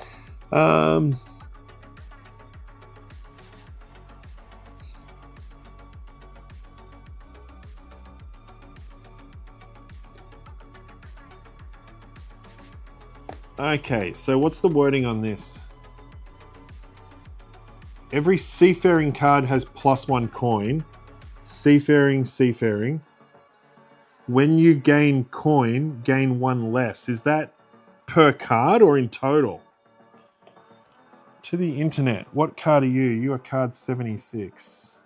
Okay, so what's the wording on this? Every seafaring card has +1 coin. Seafaring, seafaring. When you gain coin, gain 1 less. Is that per card or in total? To the internet. What card are you? You are card 76.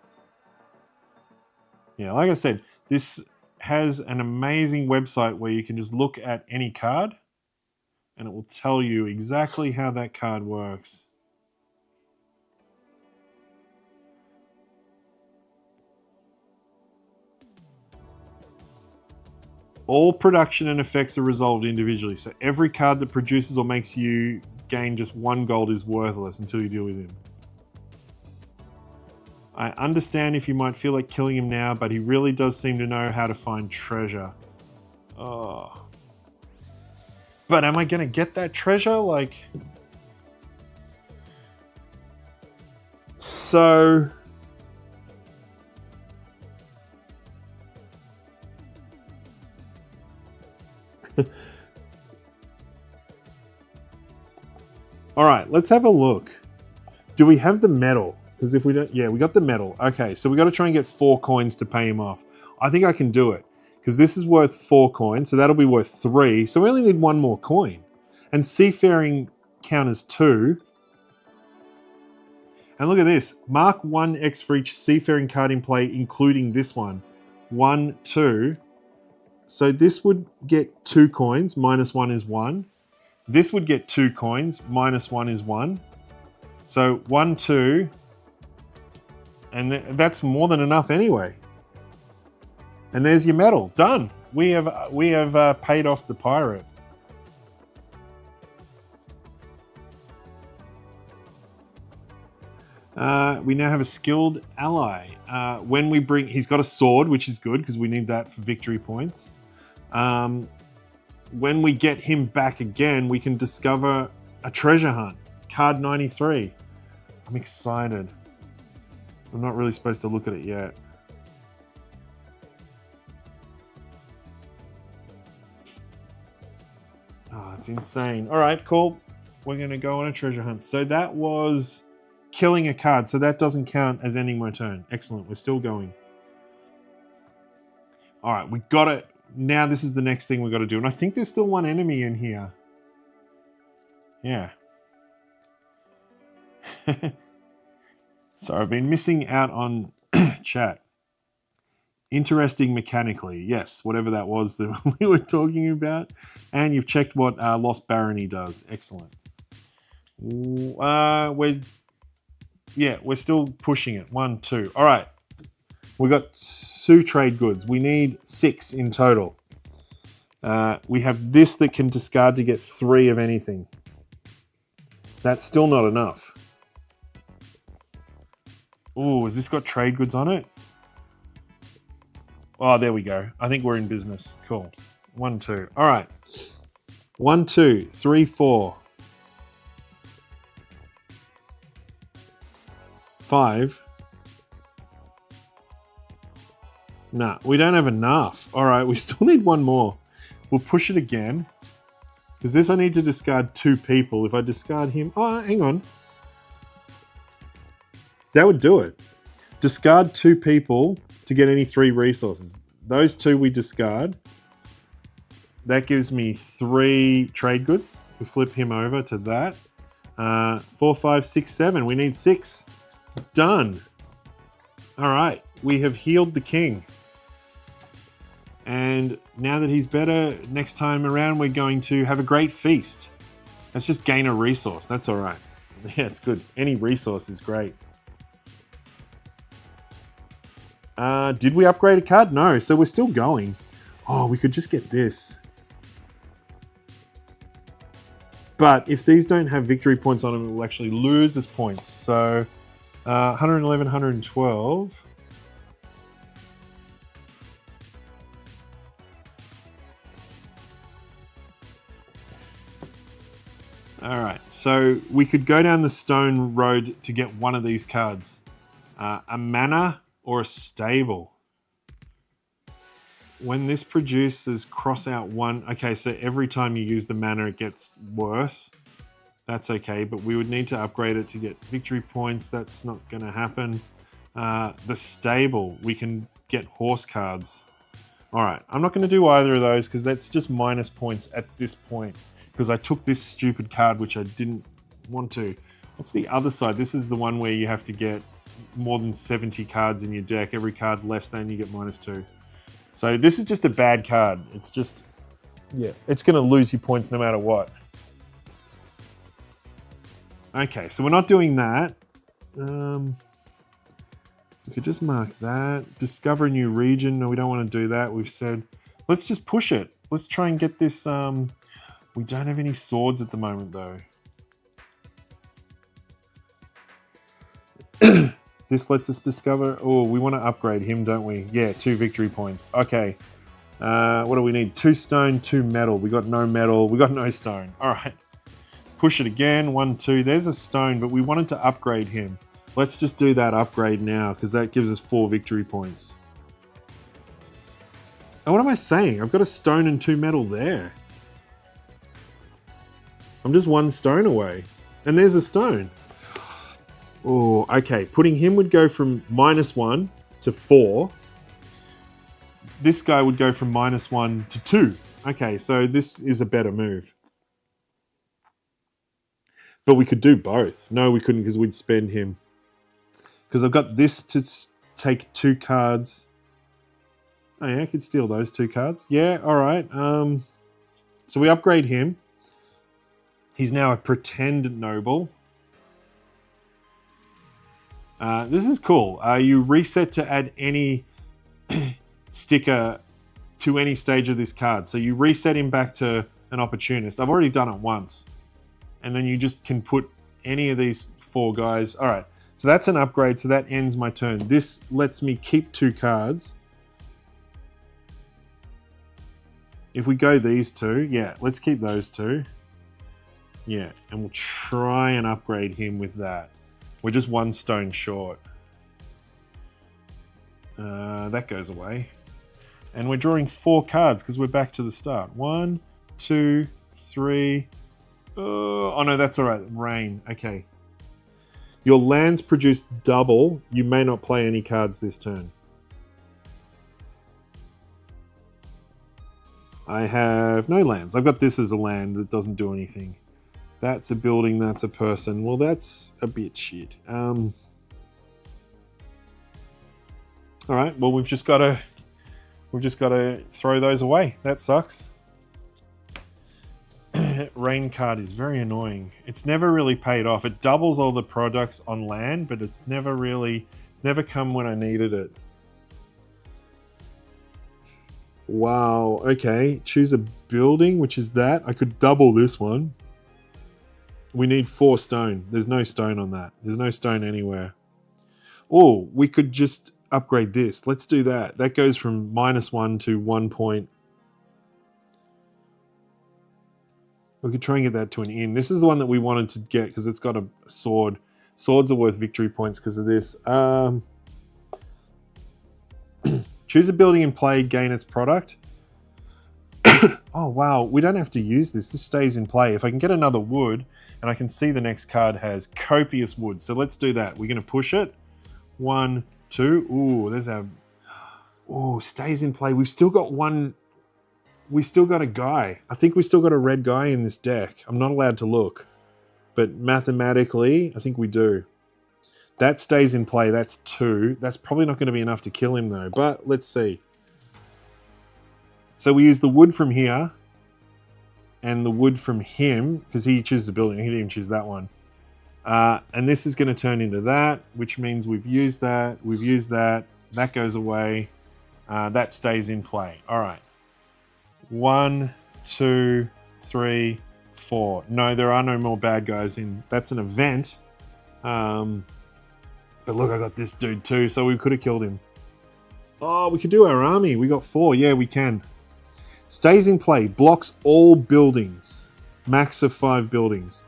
Yeah, like I said, this has an amazing website where you can just look at any card and it will tell you exactly how that card works. All production and effects are resolved individually, so every card that produces or makes you gain just 1 gold is worthless until you deal with him. I understand if you might feel like killing him now, but he really does seem to know how to find treasure. Oh. But am I going to get that treasure? Like... So... All right, let's have a look. Do we have the medal? Because if we don't, yeah, we got the medal. Okay, so we got to try and get 4 coins to pay him off. I think I can do it because this is worth 4 coins, so that'll be worth 3. So we only need 1 more coin. And seafaring counters 2. And look at this. Mark 1x for each seafaring card in play, including this one. 1, 2. So this would get 2 coins, -1 is 1. This would get 2 coins, -1 is 1. So 1, 2, and that's more than enough anyway. And there's your medal, done. We have paid off the pirate. We now have a skilled ally. When we bring, he's got a sword, which is good because we need that for victory points. When we get him back again, we can discover a treasure hunt. Card 93. I'm excited. I'm not really supposed to look at it yet. Oh, it's insane. All right, cool. We're going to go on a treasure hunt. So that was killing a card. So that doesn't count as ending my turn. Excellent. We're still going. All right, we got it. Now this is the next thing we got to do. And I think there's still one enemy in here. Yeah. So I've been missing out on chat. Interesting mechanically. Yes, whatever that was that we were talking about. And you've checked what Lost Barony does. Excellent. We're still pushing it. 1, 2. All right. We got 2 trade goods. We need 6 in total. We have this that can discard to get 3 of anything. That's still not enough. Oh, has this got trade goods on it? Oh, there we go. I think we're in business. Cool. 1, 2. All right. 1, 2, 3, 4. 5. Nah, we don't have enough. All right, we still need 1 more. We'll push it again. Because this I need to discard 2 people. If I discard him... Oh, hang on. That would do it. Discard 2 people to get any 3 resources. Those 2 we discard. That gives me 3 trade goods. We flip him over to that. 4, 5, 6, 7. We need 6. Done. All right. We have healed the king. And now that he's better, next time around we're going to have a great feast. Let's just gain a resource. That's all right. Yeah, it's good. Any resource is great. Did we upgrade a card? No, so we're still going. Oh, we could just get this. But if these don't have victory points on them, it will actually lose us points. So 111, 112. All right, so we could go down the stone road to get one of these cards. A mana or a stable. When this produces, cross out 1. Okay, so every time you use the mana, it gets worse. That's okay, but we would need to upgrade it to get victory points. That's not going to happen. The stable, we can get horse cards. All right, I'm not going to do either of those because that's just minus points at this point. Because I took this stupid card, which I didn't want to. What's the other side? This is the one where you have to get more than 70 cards in your deck. Every card less than, you get -2. So this is just a bad card. It's just, yeah, it's going to lose you points no matter what. Okay, so we're not doing that. We could just mark that. Discover a new region. No, we don't want to do that. We've said, let's just push it. Let's try and get this... we don't have any swords at the moment, though. This lets us discover... Oh, we want to upgrade him, don't we? Yeah, 2 victory points. Okay. What do we need? 2 stone, 2 metal. We got no metal. We got no stone. All right. Push it again. 1, 2. There's a stone, but we wanted to upgrade him. Let's just do that upgrade now, because that gives us 4 victory points. Oh, what am I saying? I've got a stone and 2 metal there. I'm just 1 stone away. And there's a stone. Oh, okay. Putting him would go from -1 to 4. This guy would go from -1 to 2. Okay, so this is a better move. But we could do both. No, we couldn't because we'd spend him. Because I've got this to take 2 cards. Oh yeah, I could steal those 2 cards. Yeah, all right. So we upgrade him. He's now a pretend noble. This is cool. You reset to add any sticker to any stage of this card. So you reset him back to an opportunist. I've already done it once. And then you just can put any of these 4 guys. All right, so that's an upgrade. So that ends my turn. This lets me keep 2 cards. If we go these 2, yeah, let's keep those 2. Yeah, and we'll try and upgrade him with that. We're just 1 stone short. That goes away. And we're drawing 4 cards because we're back to the start. 1, 2, 3. Oh no, that's all right. Rain. Okay. Your lands produce double. You may not play any cards this turn. I have no lands. I've got this as a land that doesn't do anything. That's a building, that's a person. Well, that's a bit shit. All right, well, we've just got to throw those away. That sucks. Rain card is very annoying. It's never really paid off. It doubles all the products on land, but it's never come when I needed it. Wow, okay. Choose a building, which is that. I could double this one. We need 4 stone. There's no stone on that. There's no stone anywhere. Oh, we could just upgrade this. Let's do that. That goes from -1 to 1 point. We could try and get that to an inn. This is the one that we wanted to get because it's got a sword. Swords are worth victory points because of this. Choose a building and play, gain its product. Oh, wow. We don't have to use this. This stays in play. If I can get another wood, and I can see the next card has copious wood. So let's do that. We're going to push it. 1, 2. Ooh, there's our... Ooh, stays in play. We've still got one... We still got a guy. I think we still got a red guy in this deck. I'm not allowed to look. But mathematically, I think we do. That stays in play. That's 2. That's probably not going to be enough to kill him, though. But let's see. So we use the wood from here. And the wood from him, because he chooses the building. He didn't even choose that one. And this is going to turn into that, which means we've used that. We've used that. That goes away. That stays in play. All right. 1, 2, 3, 4. No, there are no more bad guys in. That's an event. But look, I got this dude too, so we could have killed him. Oh, we could do our army. We got 4. Yeah, we can. Stays in play. Blocks all buildings. Max of 5 buildings.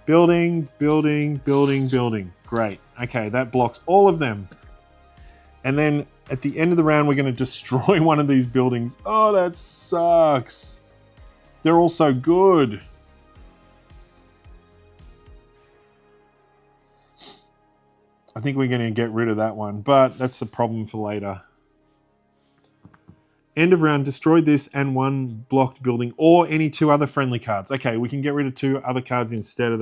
Building, building, building, building. Great. Okay, that blocks all of them. And then at the end of the round, we're going to destroy one of these buildings. Oh, that sucks. They're all so good. I think we're going to get rid of that one, but that's a problem for later. End of round, destroy this and 1 blocked building or any 2 other friendly cards. Okay, we can get rid of 2 other cards instead of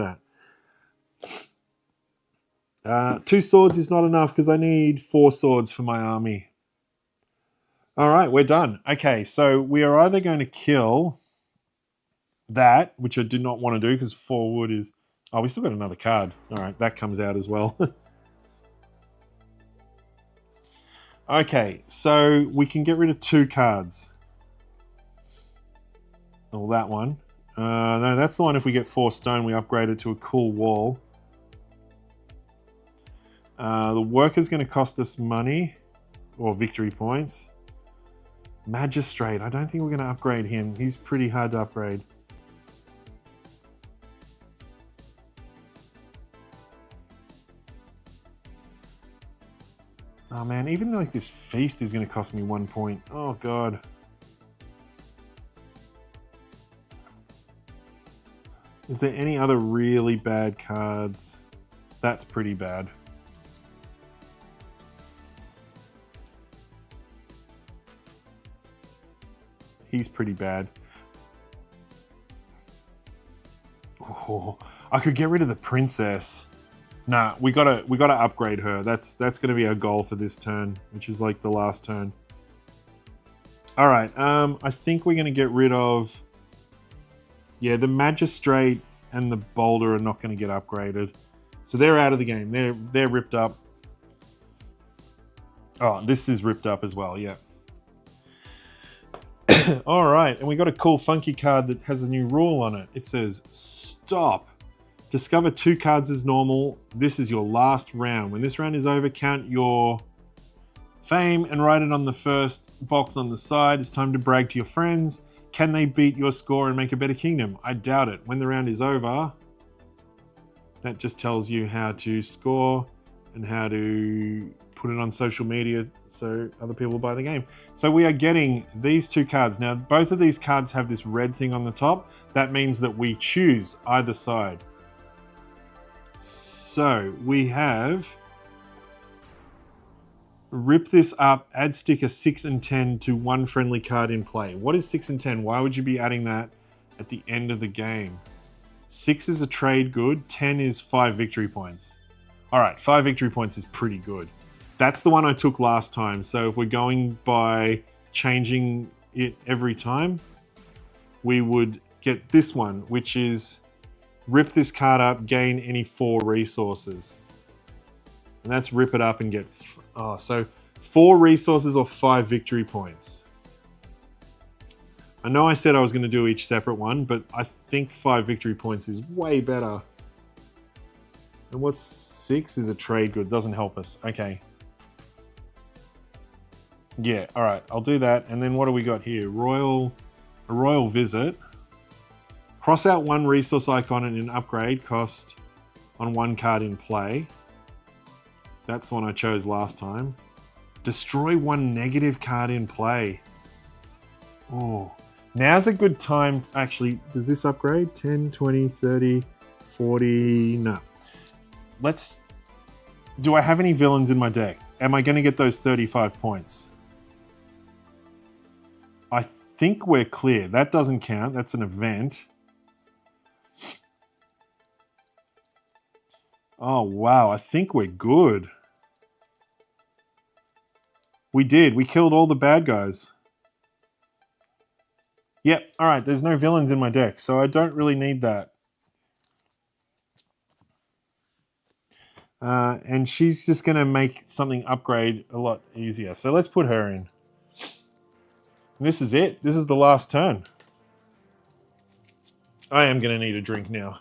that. 2 swords is not enough because I need 4 swords for my army. All right, we're done. Okay, so we are either going to kill that, which I do not want to do because 4 wood is... Oh, we still got another card. All right, that comes out as well. Okay, so we can get rid of 2 cards. Oh, that one. No, that's the one if we get 4 stone, we upgrade it to a cool wall. The worker's going to cost us money, or victory points. Magistrate, I don't think we're going to upgrade him. He's pretty hard to upgrade. Oh man, even like this feast is going to cost me 1 point. Oh god. Is there any other really bad cards? That's pretty bad. He's pretty bad. Oh, I could get rid of the princess. Nah, we gotta upgrade her. That's gonna be our goal for this turn, which is like the last turn. All right, I think we're gonna get rid of... Yeah, the magistrate and the boulder are not gonna get upgraded. So they're out of the game. They're ripped up. Oh, this is ripped up as well, yeah. All right, and we got a cool funky card that has a new rule on it. It says, stop. Discover 2 cards as normal. This is your last round. When this round is over, count your fame and write it on the first box on the side. It's time to brag to your friends. Can they beat your score and make a better kingdom? I doubt it. When the round is over, that just tells you how to score and how to put it on social media so other people buy the game. So we are getting these two cards. Now, both of these cards have this red thing on the top. That means that we choose either side. So we have rip this up, add sticker 6 and 10 to one friendly card in play. What is 6 and 10? Why would you be adding that at the end of the game? 6 is a trade good, 10 is 5 victory points. All right, 5 victory points is pretty good. That's the one I took last time. So if we're going by changing it every time, we would get this one, which is rip this card up, gain any 4 resources. And that's rip it up and get, so 4 resources or 5 victory points. I know I said I was going to do each separate one, but I think 5 victory points is way better. And what's 6 is a trade good, doesn't help us. Okay. Yeah, all right, I'll do that. And then what do we got here? A royal visit. Cross out 1 resource icon and an upgrade cost on 1 card in play. That's the one I chose last time. Destroy 1 negative card in play. Oh, now's a good time. Actually, does this upgrade? 10, 20, 30, 40, no. Do I have any villains in my deck? Am I going to get those 35 points? I think we're clear. That doesn't count. That's an event. Oh, wow. I think we're good. We did. We killed all the bad guys. Yep. All right. There's no villains in my deck, so I don't really need that. And she's just going to make something upgrade a lot easier. So let's put her in. And this is it. This is the last turn. I am going to need a drink now.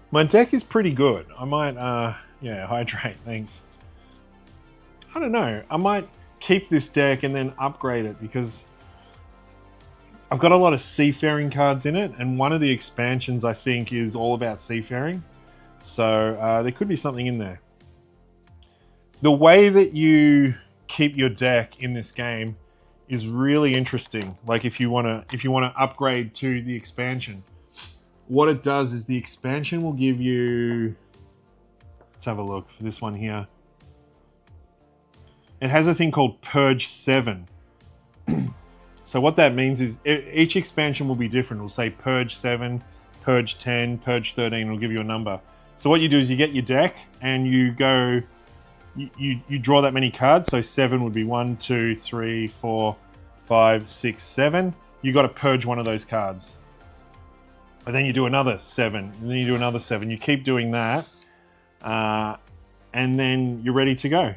My deck is pretty good. I might, yeah, hydrate, thanks. I don't know. I might keep this deck and then upgrade it because I've got a lot of seafaring cards in it, and one of the expansions I think is all about seafaring. So there could be something in there. The way that you keep your deck in this game is really interesting. Like if you wanna upgrade to the expansion. What it does is the expansion will give you, let's have a look for this one here. It has a thing called Purge 7. So what that means is each expansion will be different. It'll say Purge 7, Purge 10, Purge 13, it'll give you a number. So what you do is you get your deck and you go, you draw that many cards. So 7 would be 1, 2, 3, 4, 5, 6, 7. You got to purge one of those cards. And then you do another 7, and then you do another 7. You keep doing that, and then you're ready to go.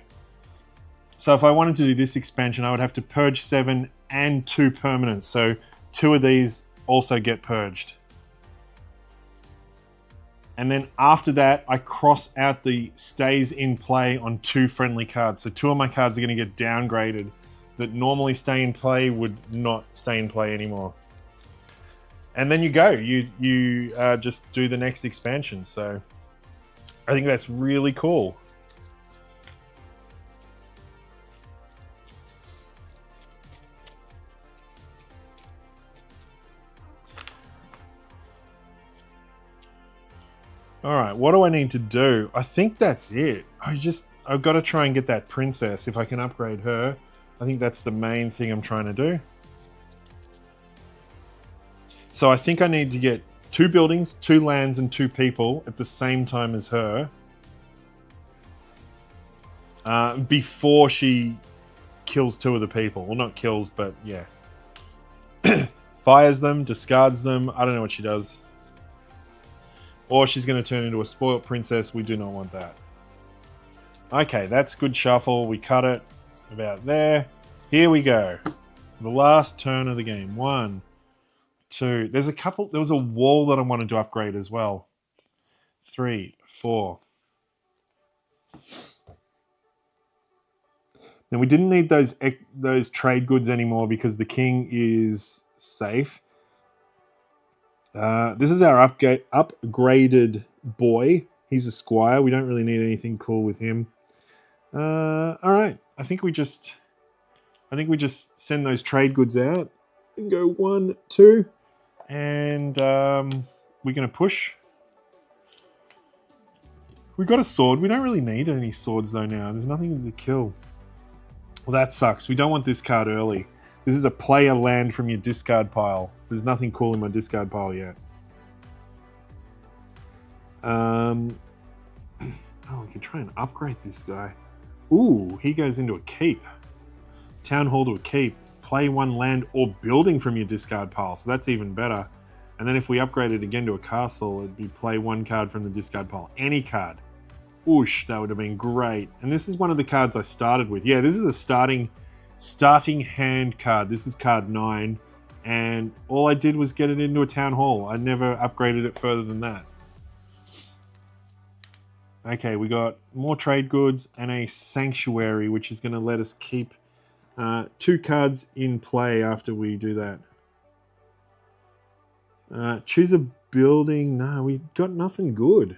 So if I wanted to do this expansion, I would have to purge 7 and 2 permanents. So 2 of these also get purged. And then after that, I cross out the stays in play on 2 friendly cards. So 2 of my cards are going to get downgraded that normally stay in play would not stay in play anymore. And then you go, you just do the next expansion. So I think that's really cool. All right, what do I need to do? I think that's it. I've got to try and get that princess if I can upgrade her. I think that's the main thing I'm trying to do. So I think I need to get 2 buildings, 2 lands, and 2 people at the same time as her. Before she kills 2 of the people. Well, not kills, but yeah. Fires them, discards them. I don't know what she does. Or she's going to turn into a spoiled princess. We do not want that. Okay, that's good shuffle. We cut it about there. Here we go. The last turn of the game. 1, 2. There was a wall that I wanted to upgrade as well. 3, 4. Now we didn't need those trade goods anymore because the king is safe. This is our upgraded boy. He's a squire. We don't really need anything cool with him. All right. I think we just send those trade goods out and go 1, 2, and we're gonna push. We got a sword. We don't really need any swords though now. There's nothing to kill. Well, that sucks. We don't want this card early. This is a player land from your discard pile. There's nothing cool in my discard pile yet. Oh, we could try and upgrade this guy. Ooh, he goes into a keep. Town hall to a keep. Play 1 land or building from your discard pile. So that's even better. And then if we upgrade it again to a castle, it'd be play 1 card from the discard pile. Any card. Whoosh, that would have been great. And this is one of the cards I started with. Yeah, this is a starting hand card. This is card 9. And all I did was get it into a town hall. I never upgraded it further than that. Okay, we got more trade goods and a sanctuary, which is going to let us keep 2 cards in play after we do that. Choose a building. No, we got nothing good.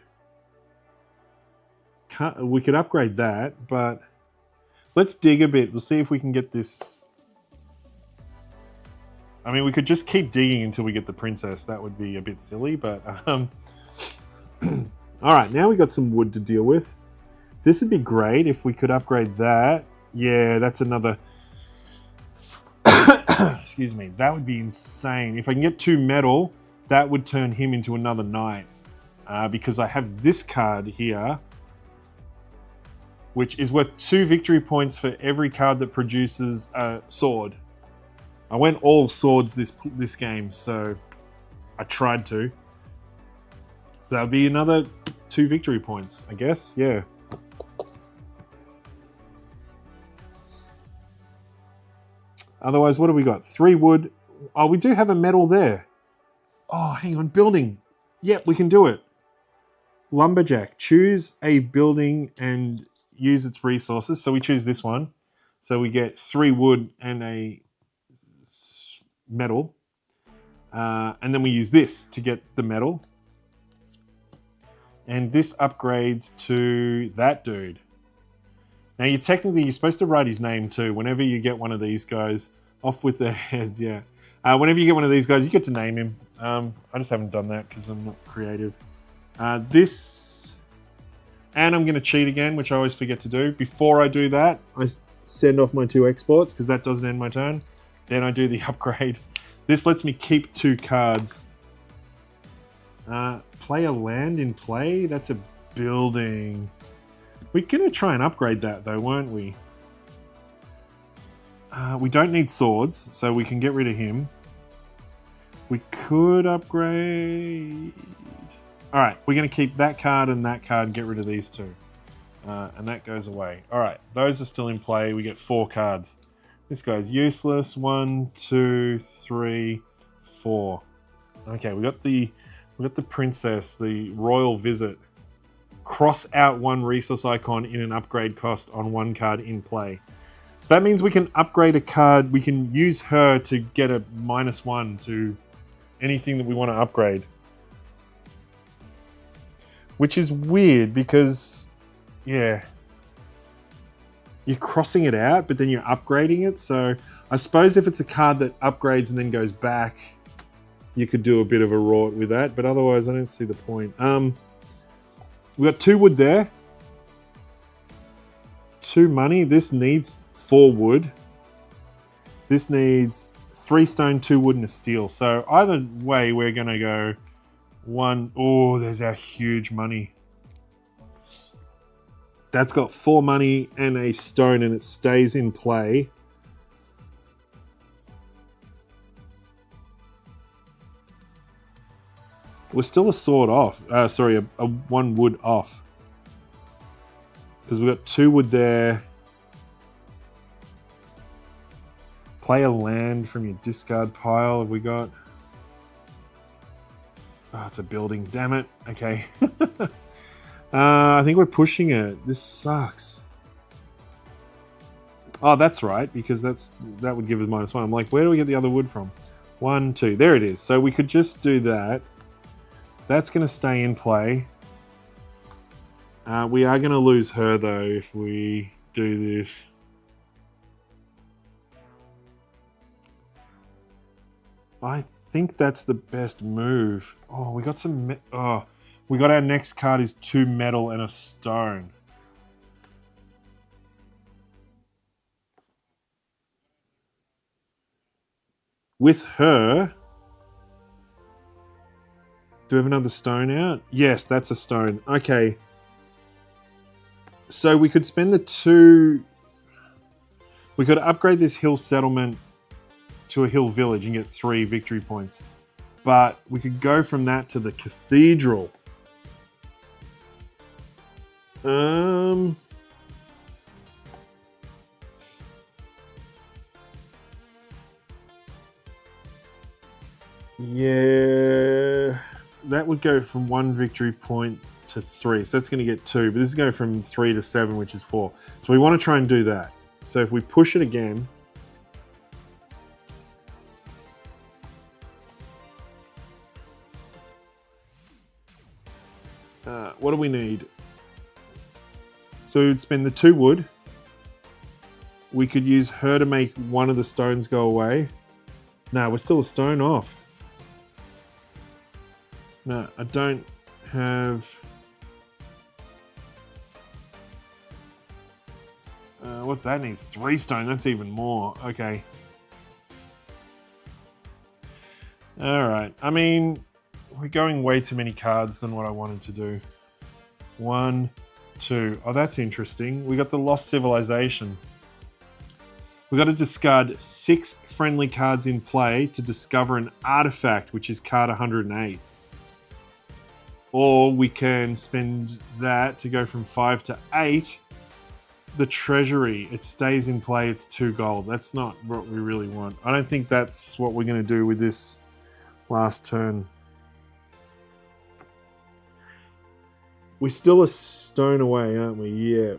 We could upgrade that, but let's dig a bit. We'll see if we can get this. I mean, we could just keep digging until we get the princess. That would be a bit silly, but all right, now we got some wood to deal with. This would be great if we could upgrade that. Yeah, that's another. Excuse me. That would be insane. If I can get 2 metal, that would turn him into another knight. Because I have this card here, which is worth 2 victory points for every card that produces a sword. I went all swords this game, so I tried to. So that would be another 2 victory points, I guess. Yeah. Otherwise, what do we got? 3 wood. Oh, we do have a metal there. Oh, hang on. Building. Yep, we can do it. Lumberjack. Choose a building and use its resources. So we choose this one. So we get 3 wood and a metal. And then we use this to get the metal. And this upgrades to that dude. Now you're supposed to write his name too. Whenever you get one of these guys, off with their heads, yeah. Whenever you get one of these guys, you get to name him. I just haven't done that because I'm not creative. This, and I'm going to cheat again, which I always forget to do. Before I do that, I send off my 2 exports because that doesn't end my turn. Then I do the upgrade. This lets me keep 2 cards. Play a land in play? That's a building. We're going to try and upgrade that though, weren't we? We don't need swords, so we can get rid of him. We could upgrade. All right, we're going to keep that card and that card and get rid of these 2. And that goes away. All right, those are still in play. We get 4 cards. This guy's useless. 1, 2, 3, 4. Okay, we got the princess, the royal visit. Cross out 1 resource icon in an upgrade cost on 1 card in play. So that means we can upgrade a card. We can use her to get a -1 to anything that we want to upgrade. Which is weird because, yeah, you're crossing it out, but then you're upgrading it. So I suppose if it's a card that upgrades and then goes back, you could do a bit of a rort with that. But otherwise, I don't see the point. We got 2 wood there. 2 money. This needs 4 wood. This needs 3 stone, 2 wood, and a steel. So either way, we're going to go 1. Oh, there's our huge money. That's got 4 money and a stone, and it stays in play. We're still a sword off. Sorry, a 1 wood off. Because we've got 2 wood there. Play a land from your discard pile. Have we got? Oh, it's a building. Damn it. Okay. I think we're pushing it. This sucks. Oh, that's right, because that would give us -1. I'm like, where do we get the other wood from? 1, 2. There it is. So we could just do that. That's going to stay in play. We are going to lose her, though, if we do this. I think that's the best move. Oh, we got some... Oh, we got our next card is 2 metal and a stone. With her... Do we have another stone out? Yes, that's a stone. Okay. So we could spend the 2... We could upgrade this hill settlement to a hill village and get 3 victory points. But we could go from that to the cathedral. Yeah, that would go from 1 victory point to 3. So that's going to get 2, but this is going from 3 to 7, which is 4. So we want to try and do that. So if we push it again, what do we need? So we would spend the 2 wood. We could use her to make one of the stones go away. No, we're still a stone off. No, I don't have... what's that needs? 3 stone, that's even more. Okay. Alright, I mean, we're going way too many cards than what I wanted to do. 1, 2. Oh, that's interesting. We got the Lost Civilization. We got to discard 6 friendly cards in play to discover an artifact, which is card 108. Or we can spend that to go from 5 to 8. The treasury, it stays in play, it's 2 gold. That's not what we really want. I don't think that's what we're going to do with this last turn. We're still a stone away, aren't we? Yeah.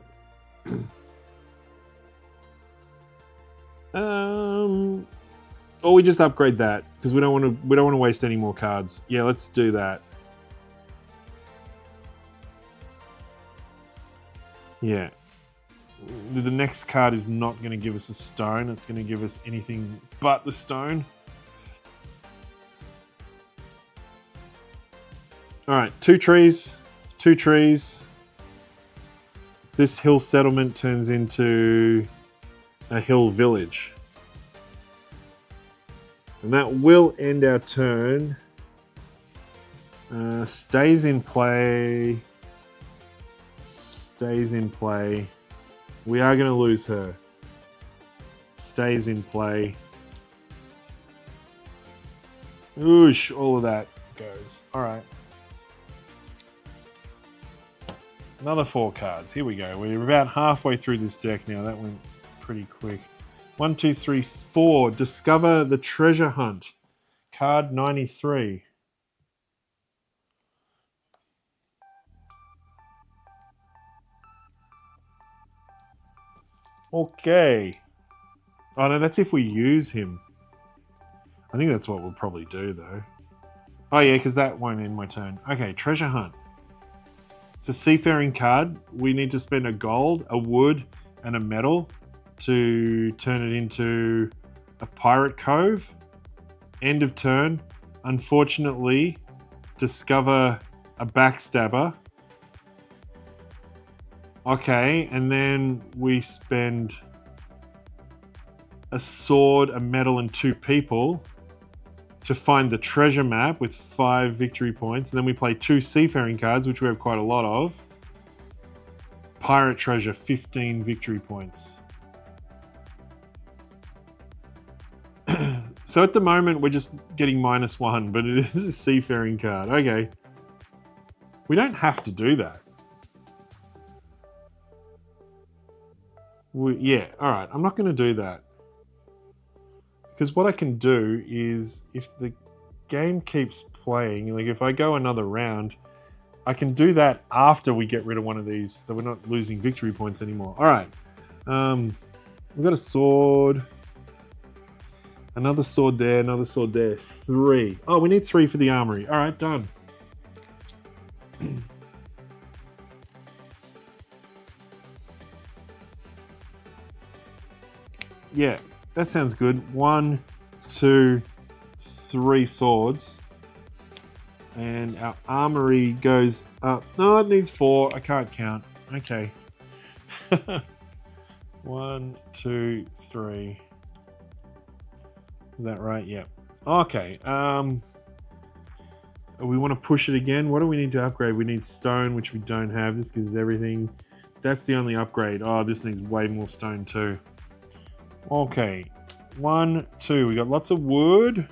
Or we just upgrade that because we don't want to waste any more cards. Yeah, let's do that. Yeah. The next card is not going to give us a stone. It's going to give us anything but the stone. All right, 2 trees. 2 trees. This hill settlement turns into a hill village. And that will end our turn. Stays in play. Stays in play. We are going to lose her. Stays in play. Oosh, all of that goes. All right. Another 4 cards. Here we go. We're about halfway through this deck now. That went pretty quick. 1, 2, 3, 4. Discover the treasure hunt. Card 93. Okay. Oh no, that's if we use him. I think that's what we'll probably do though. Oh yeah, because that won't end my turn. Okay, treasure hunt. It's a seafaring card. We need to spend a gold, a wood, and a metal to turn it into a pirate cove. End of turn. Unfortunately, discover a backstabber. Okay, and then we spend a sword, a metal, and 2 people to find the treasure map with 5 victory points. And then we play 2 seafaring cards, which we have quite a lot of. Pirate treasure, 15 victory points. So at the moment, we're just getting -1, but it is a seafaring card. Okay. We don't have to do that. Yeah, all right. I'm not going to do that. Because what I can do is, if the game keeps playing, like if I go another round, I can do that after we get rid of one of these, so we're not losing victory points anymore. All right. We've got a sword. Another sword there, another sword there. 3. Oh, we need 3 for the armory. All right, done. Yeah, that sounds good. 1, 2, 3 swords. And our armory goes up. No, it needs 4. I can't count. Okay. 1, 2, 3. Is that right? Yep. Okay. We want to push it again. What do we need to upgrade? We need stone, which we don't have. This gives everything. That's the only upgrade. Oh, this needs way more stone too. Okay. 1, 2. We got lots of wood.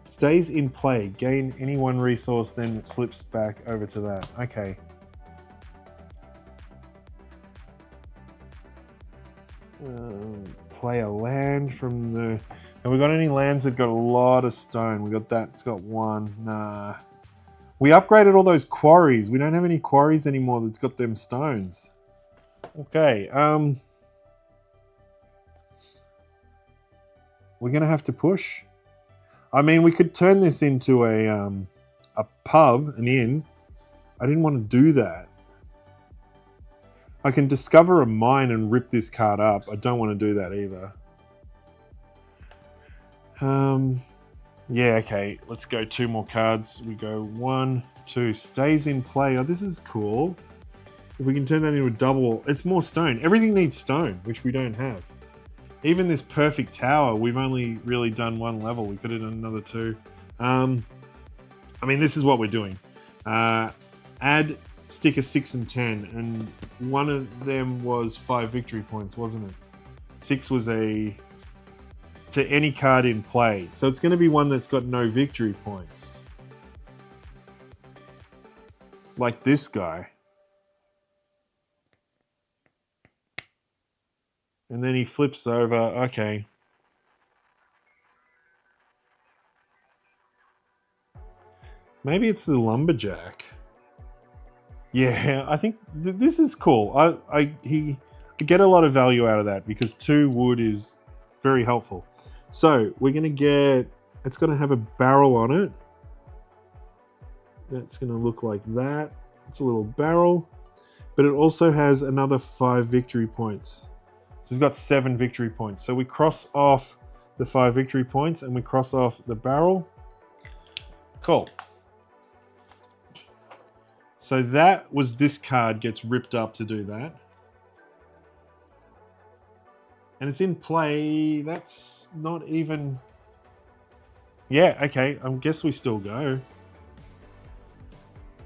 Stays in play. Gain any one resource, then flips back over to that. Okay. Play a land from the... Have we got any lands that got a lot of stone? We got that. It's got 1. Nah. We upgraded all those quarries. We don't have any quarries anymore that's got them stones. Okay. We're going to have to push. I mean, we could turn this into a pub, an inn. I didn't want to do that. I can discover a mine and rip this card up. I don't want to do that either. Yeah, okay. Let's go 2 more cards. We go 1, 2. Stays in play. Oh, this is cool. If we can turn that into a double, it's more stone. Everything needs stone, which we don't have. Even this perfect tower, we've only really done 1 level. We could have done another 2. I mean, this is what we're doing. Add sticker 6 and 10, and one of them was 5 victory points, wasn't it? 6 was to any card in play. So it's going to be one that's got no victory points. Like this guy. And then he flips over. Okay. Maybe it's the lumberjack. Yeah, I think this is cool. I get a lot of value out of that because 2 wood is very helpful. So we're going to get... It's going to have a barrel on it. That's going to look like that. It's a little barrel. But it also has another 5 victory points. So it's got 7 victory points. So we cross off the 5 victory points and we cross off the barrel. Cool. So that was this card gets ripped up to do that. And it's in play. That's not even... Yeah, okay. I guess we still go.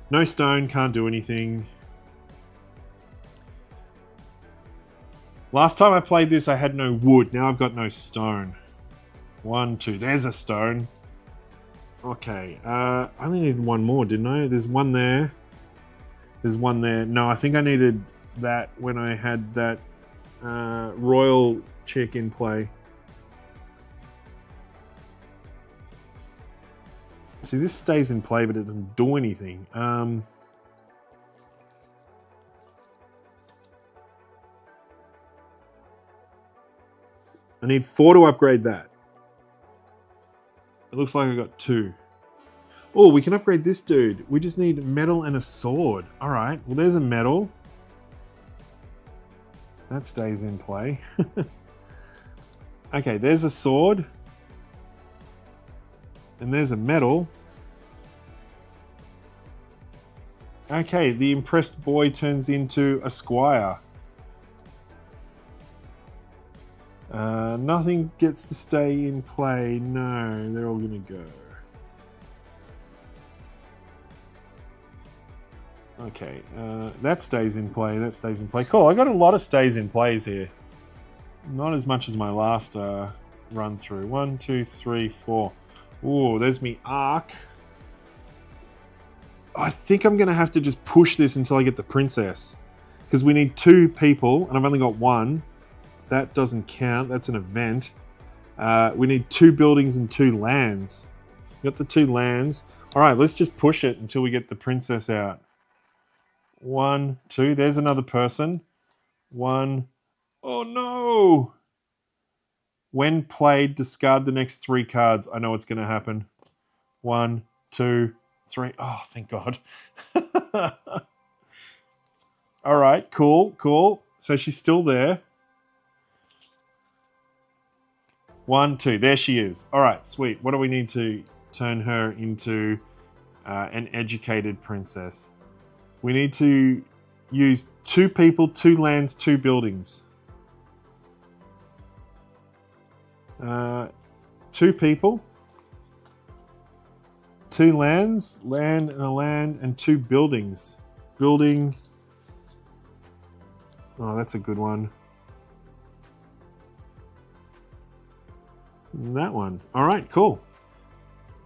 No stone, can't do anything. Last time I played this, I had no wood. Now I've got no stone. 1, 2. There's a stone. Okay. I only needed 1 more, didn't I? There's 1 there. There's 1 there. No, I think I needed that when I had that royal chick in play. See, this stays in play, but it doesn't do anything. I need 4 to upgrade that. It looks like I got 2. Oh, we can upgrade this dude. We just need metal and a sword. All right, well, there's a metal. That stays in play. Okay, there's a sword. And there's a metal. Okay, the impressed boy turns into a squire. Nothing gets to stay in play. No, they're all going to go. Okay, that stays in play. That stays in play. Cool, I got a lot of stays in plays here. Not as much as my last run through. 1, 2, 3, 4. Ooh, there's me arc. I think I'm going to have to just push this until I get the princess. Because we need 2 people, and I've only got 1. That doesn't count. That's an event. We need 2 buildings and 2 lands. Got the 2 lands. All right, let's just push it until we get the princess out. 1, 2. There's another person. 1. Oh, no. When played, discard the next 3 cards. I know what's going to happen. 1, 2, 3. Oh, thank God. All right, cool, cool. So she's still there. 1, 2. There she is. All right, sweet. What do we need to turn her into an educated princess? We need to use 2 people, 2 lands, 2 buildings. 2 people, 2 lands, land and a land, and 2 buildings. Building. Oh, that's a good one. That one. All right, cool.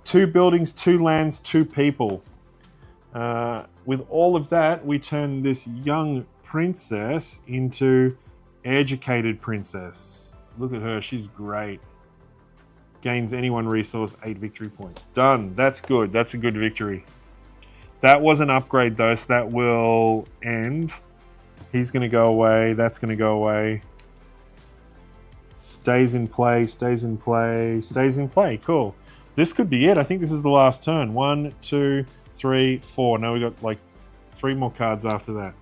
2 buildings, 2 lands, 2 people. With all of that, we turn this young princess into educated princess. Look at her, she's great. Gains any 1 resource, 8 victory points. Done, that's good, that's a good victory. That was an upgrade though, so that will end. He's gonna go away, that's gonna go away. Stays in play, stays in play, stays in play, cool. This could be it, I think this is the last turn. 1, 2, 3, 4. Now we got like 3 more cards after that.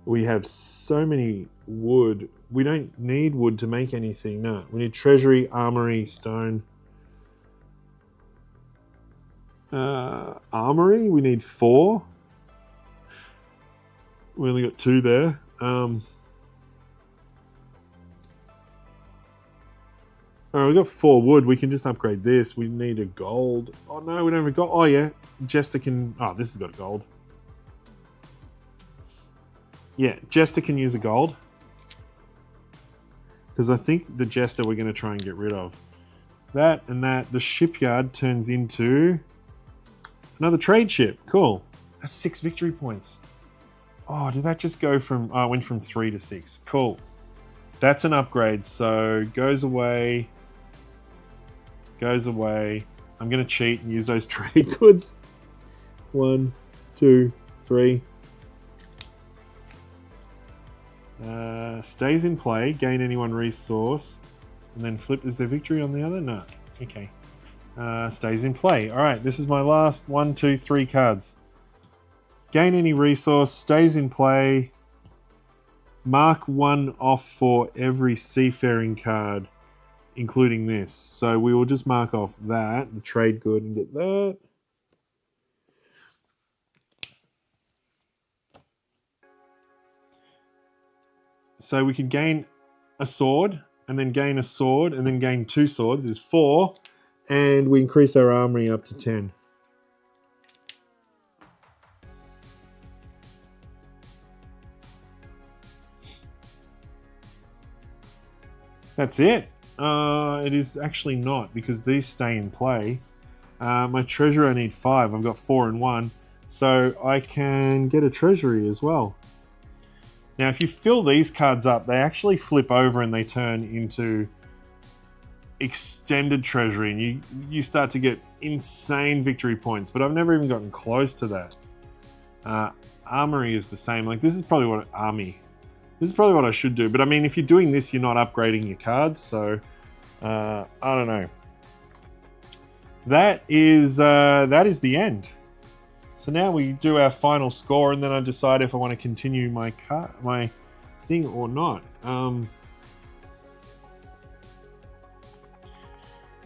We have so many wood. We don't need wood to make anything, no. We need treasury, armory, stone. Armory, we need 4. We only got 2 there. Alright, we got 4 wood. We can just upgrade this. We need a gold. Oh no, we don't have a gold. Oh yeah, Jester can. Oh, this has got gold. Yeah, Jester can use a gold. Because I think the Jester we're going to try and get rid of. That and that. The shipyard turns into another trade ship. Cool. That's 6 victory points. Oh, did that just go from... Oh, it went from 3 to 6. Cool. That's an upgrade. So, goes away. Goes away. I'm going to cheat and use those trade goods. 1, 2, 3. Stays in play. Gain any 1 resource. And then flip. Is there victory on the other? No. Okay. Stays in play. Alright, this is my last 1, 2, 3 cards. Gain any resource, stays in play. Mark 1 off for every seafaring card, including this. So we will just mark off that, the trade good, and get that. So we could gain a sword, and then gain a sword, and then gain 2 swords is 4. And we increase our armory up to 10. That's it. It is actually not, because these stay in play. My treasury, I need 5. I've got 4 and 1. So I can get a treasury as well. Now, if you fill these cards up, they actually flip over and they turn into extended treasury, and you start to get insane victory points, but I've never even gotten close to that. Armory is the same. Like, this is probably what army. This is probably what I should do, but I mean, if you're doing this, you're not upgrading your cards, so I don't know. That is the end. So now we do our final score, and then I decide if I want to continue my thing or not.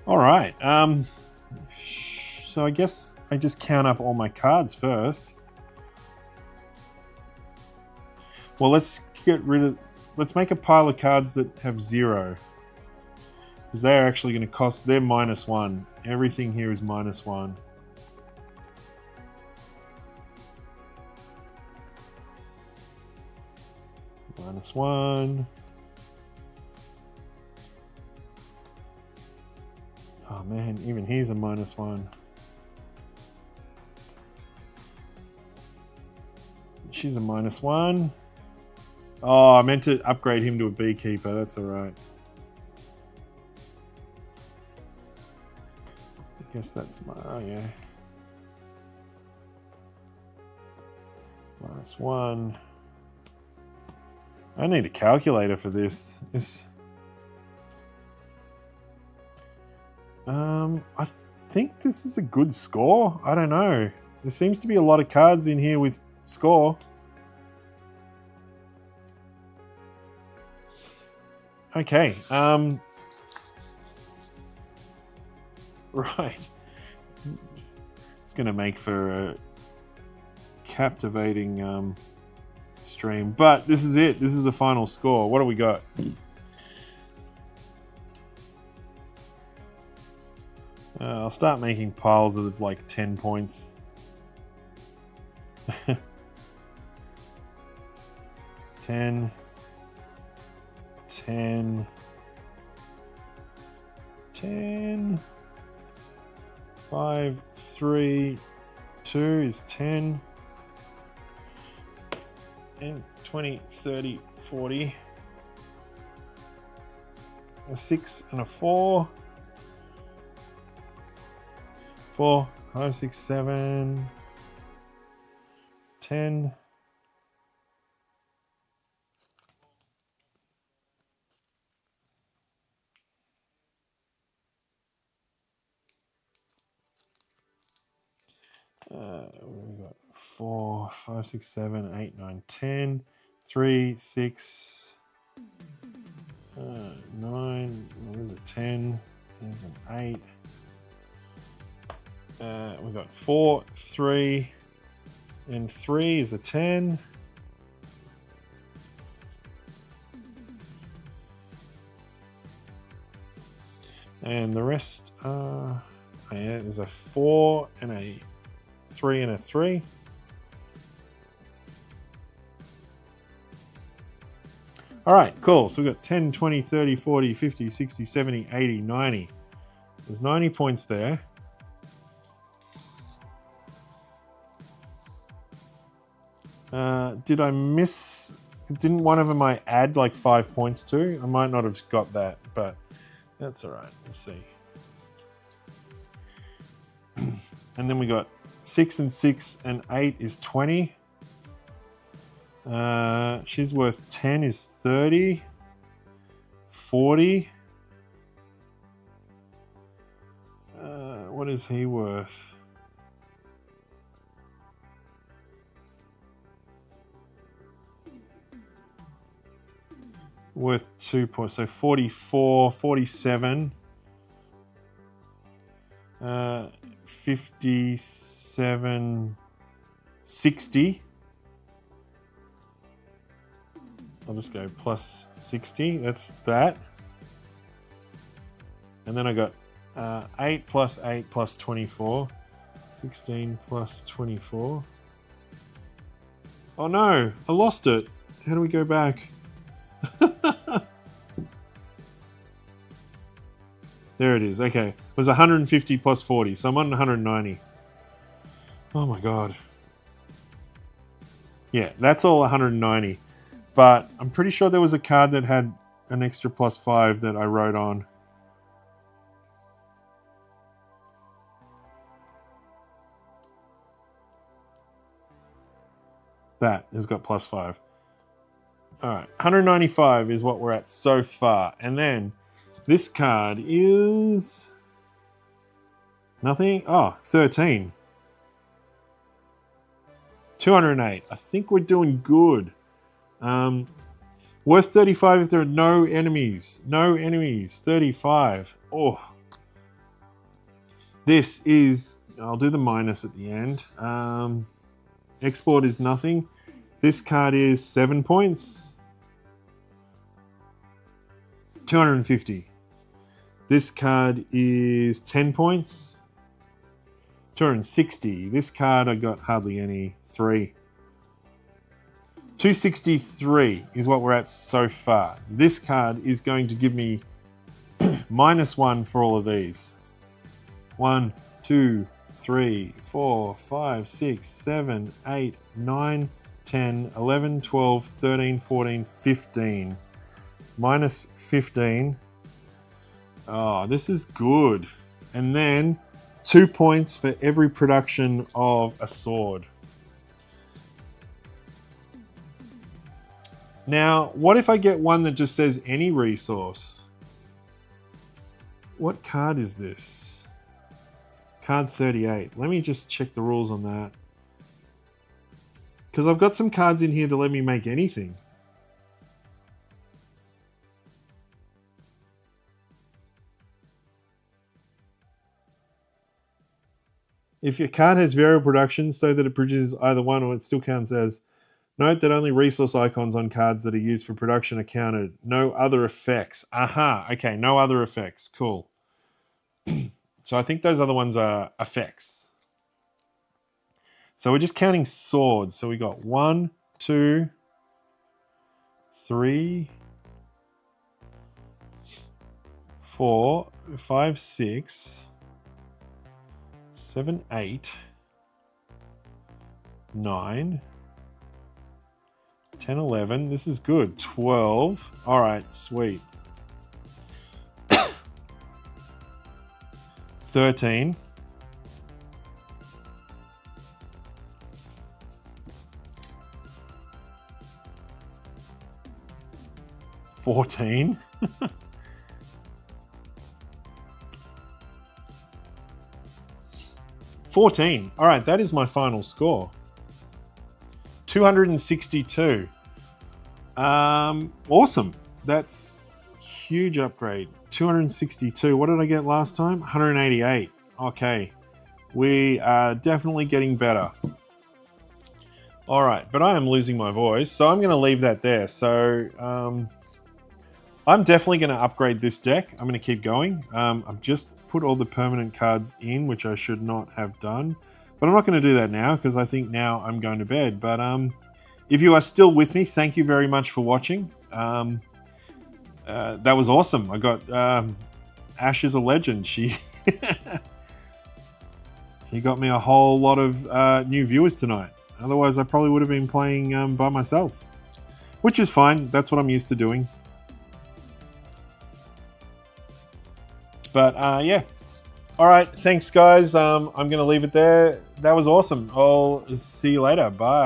All right. So I guess I just count up all my cards first. Well, let's make a pile of cards that have 0. Because they're actually going to cost, they're -1. Everything here is -1. -1. Oh, Oh man, even here's a -1. She's a -1. Oh, I meant to upgrade him to a beekeeper. That's all right. I guess that's my, oh yeah. -1. I need a calculator for this. I think this is a good score. I don't know. There seems to be a lot of cards in here with score. Okay. Right. It's going to make for a captivating stream, but this is it. This is the final score. What do we got? I'll start making piles of like 10 points. 10, 10, 10, 5, 3, 2 is 10, 10, 20, 30, 40, a 6 and a 4, 4, 5, 6, 7, 10, 4, 5, 6, 7, 8, 9, 10, 3, 6, 9, there's a 10, there's an 8. We've got 4, 3, and 3 is a 10. And the rest are, yeah, there's a 4 and a 3 and a 3. All right, cool. So we've got 10, 20, 30, 40, 50, 60, 70, 80, 90. There's 90 points there. Did I miss? Didn't one of them I add like 5 points to? I might not have got that, but that's all right. We'll see. And then we got 6 and 6 and 8 is 20. She's worth 10 is 30. 40. What is he worth? Worth 2 points. So 44, 47. 57, 60. I'll just go plus 60. That's that. And then I got 8 plus 8 plus 24. 16 plus 24. Oh no, I lost it. How do we go back? There it is. Okay. It was 150 plus 40. So I'm on 190. Oh my God. Yeah, that's all 190. But I'm pretty sure there was a card that had an extra plus 5 that I wrote on. That has got plus 5. All right, 195 is what we're at so far. And then this card is nothing. Oh, 13. 208. I think we're doing good. Worth 35 if there are no enemies. No enemies. 35. Oh. This is, I'll do the minus at the end. Export is nothing. This card is 7 points. 250. This card is 10 points. 260. This card I got hardly any. 3. 263 is what we're at so far. This card is going to give me -1 for all of these. 1, 2, 3, 4, 5, 6, 7, 8, 9, 10, 11, 12, 13, 14, 15. Minus 15. Oh, this is good. And then 2 points for every production of a sword. Now, what if I get one that just says any resource? What card is this? Card 38. Let me just check the rules on that. Because I've got some cards in here that let me make anything. If your card has variable production so that it produces either one or it still counts as. Note that only resource icons on cards that are used for production are counted. No other effects. Aha, okay, no other effects. Cool. So I think those other ones are effects. So we're just counting swords. So we got 1, 2, 3, 4, 5, 6, 7, 8, 9, 10, 11. This is good. 12. All right, sweet. 13. 14. 14. All right, that is my final score. 262. Awesome. That's huge upgrade. 262. What did I get last time? 188. Okay. We are definitely getting better. All right, but I am losing my voice, so I'm going to leave that there. So I'm definitely going to upgrade this deck. I'm going to keep going. I've just put all the permanent cards in, which I should not have done. But I'm not going to do that now because I think now I'm going to bed. But if you are still with me, thank you very much for watching. That was awesome. I got Ash is a legend. She got me a whole lot of new viewers tonight. Otherwise, I probably would have been playing by myself, which is fine. That's what I'm used to doing. But yeah. All right. Thanks, guys. I'm going to leave it there. That was awesome. I'll see you later. Bye.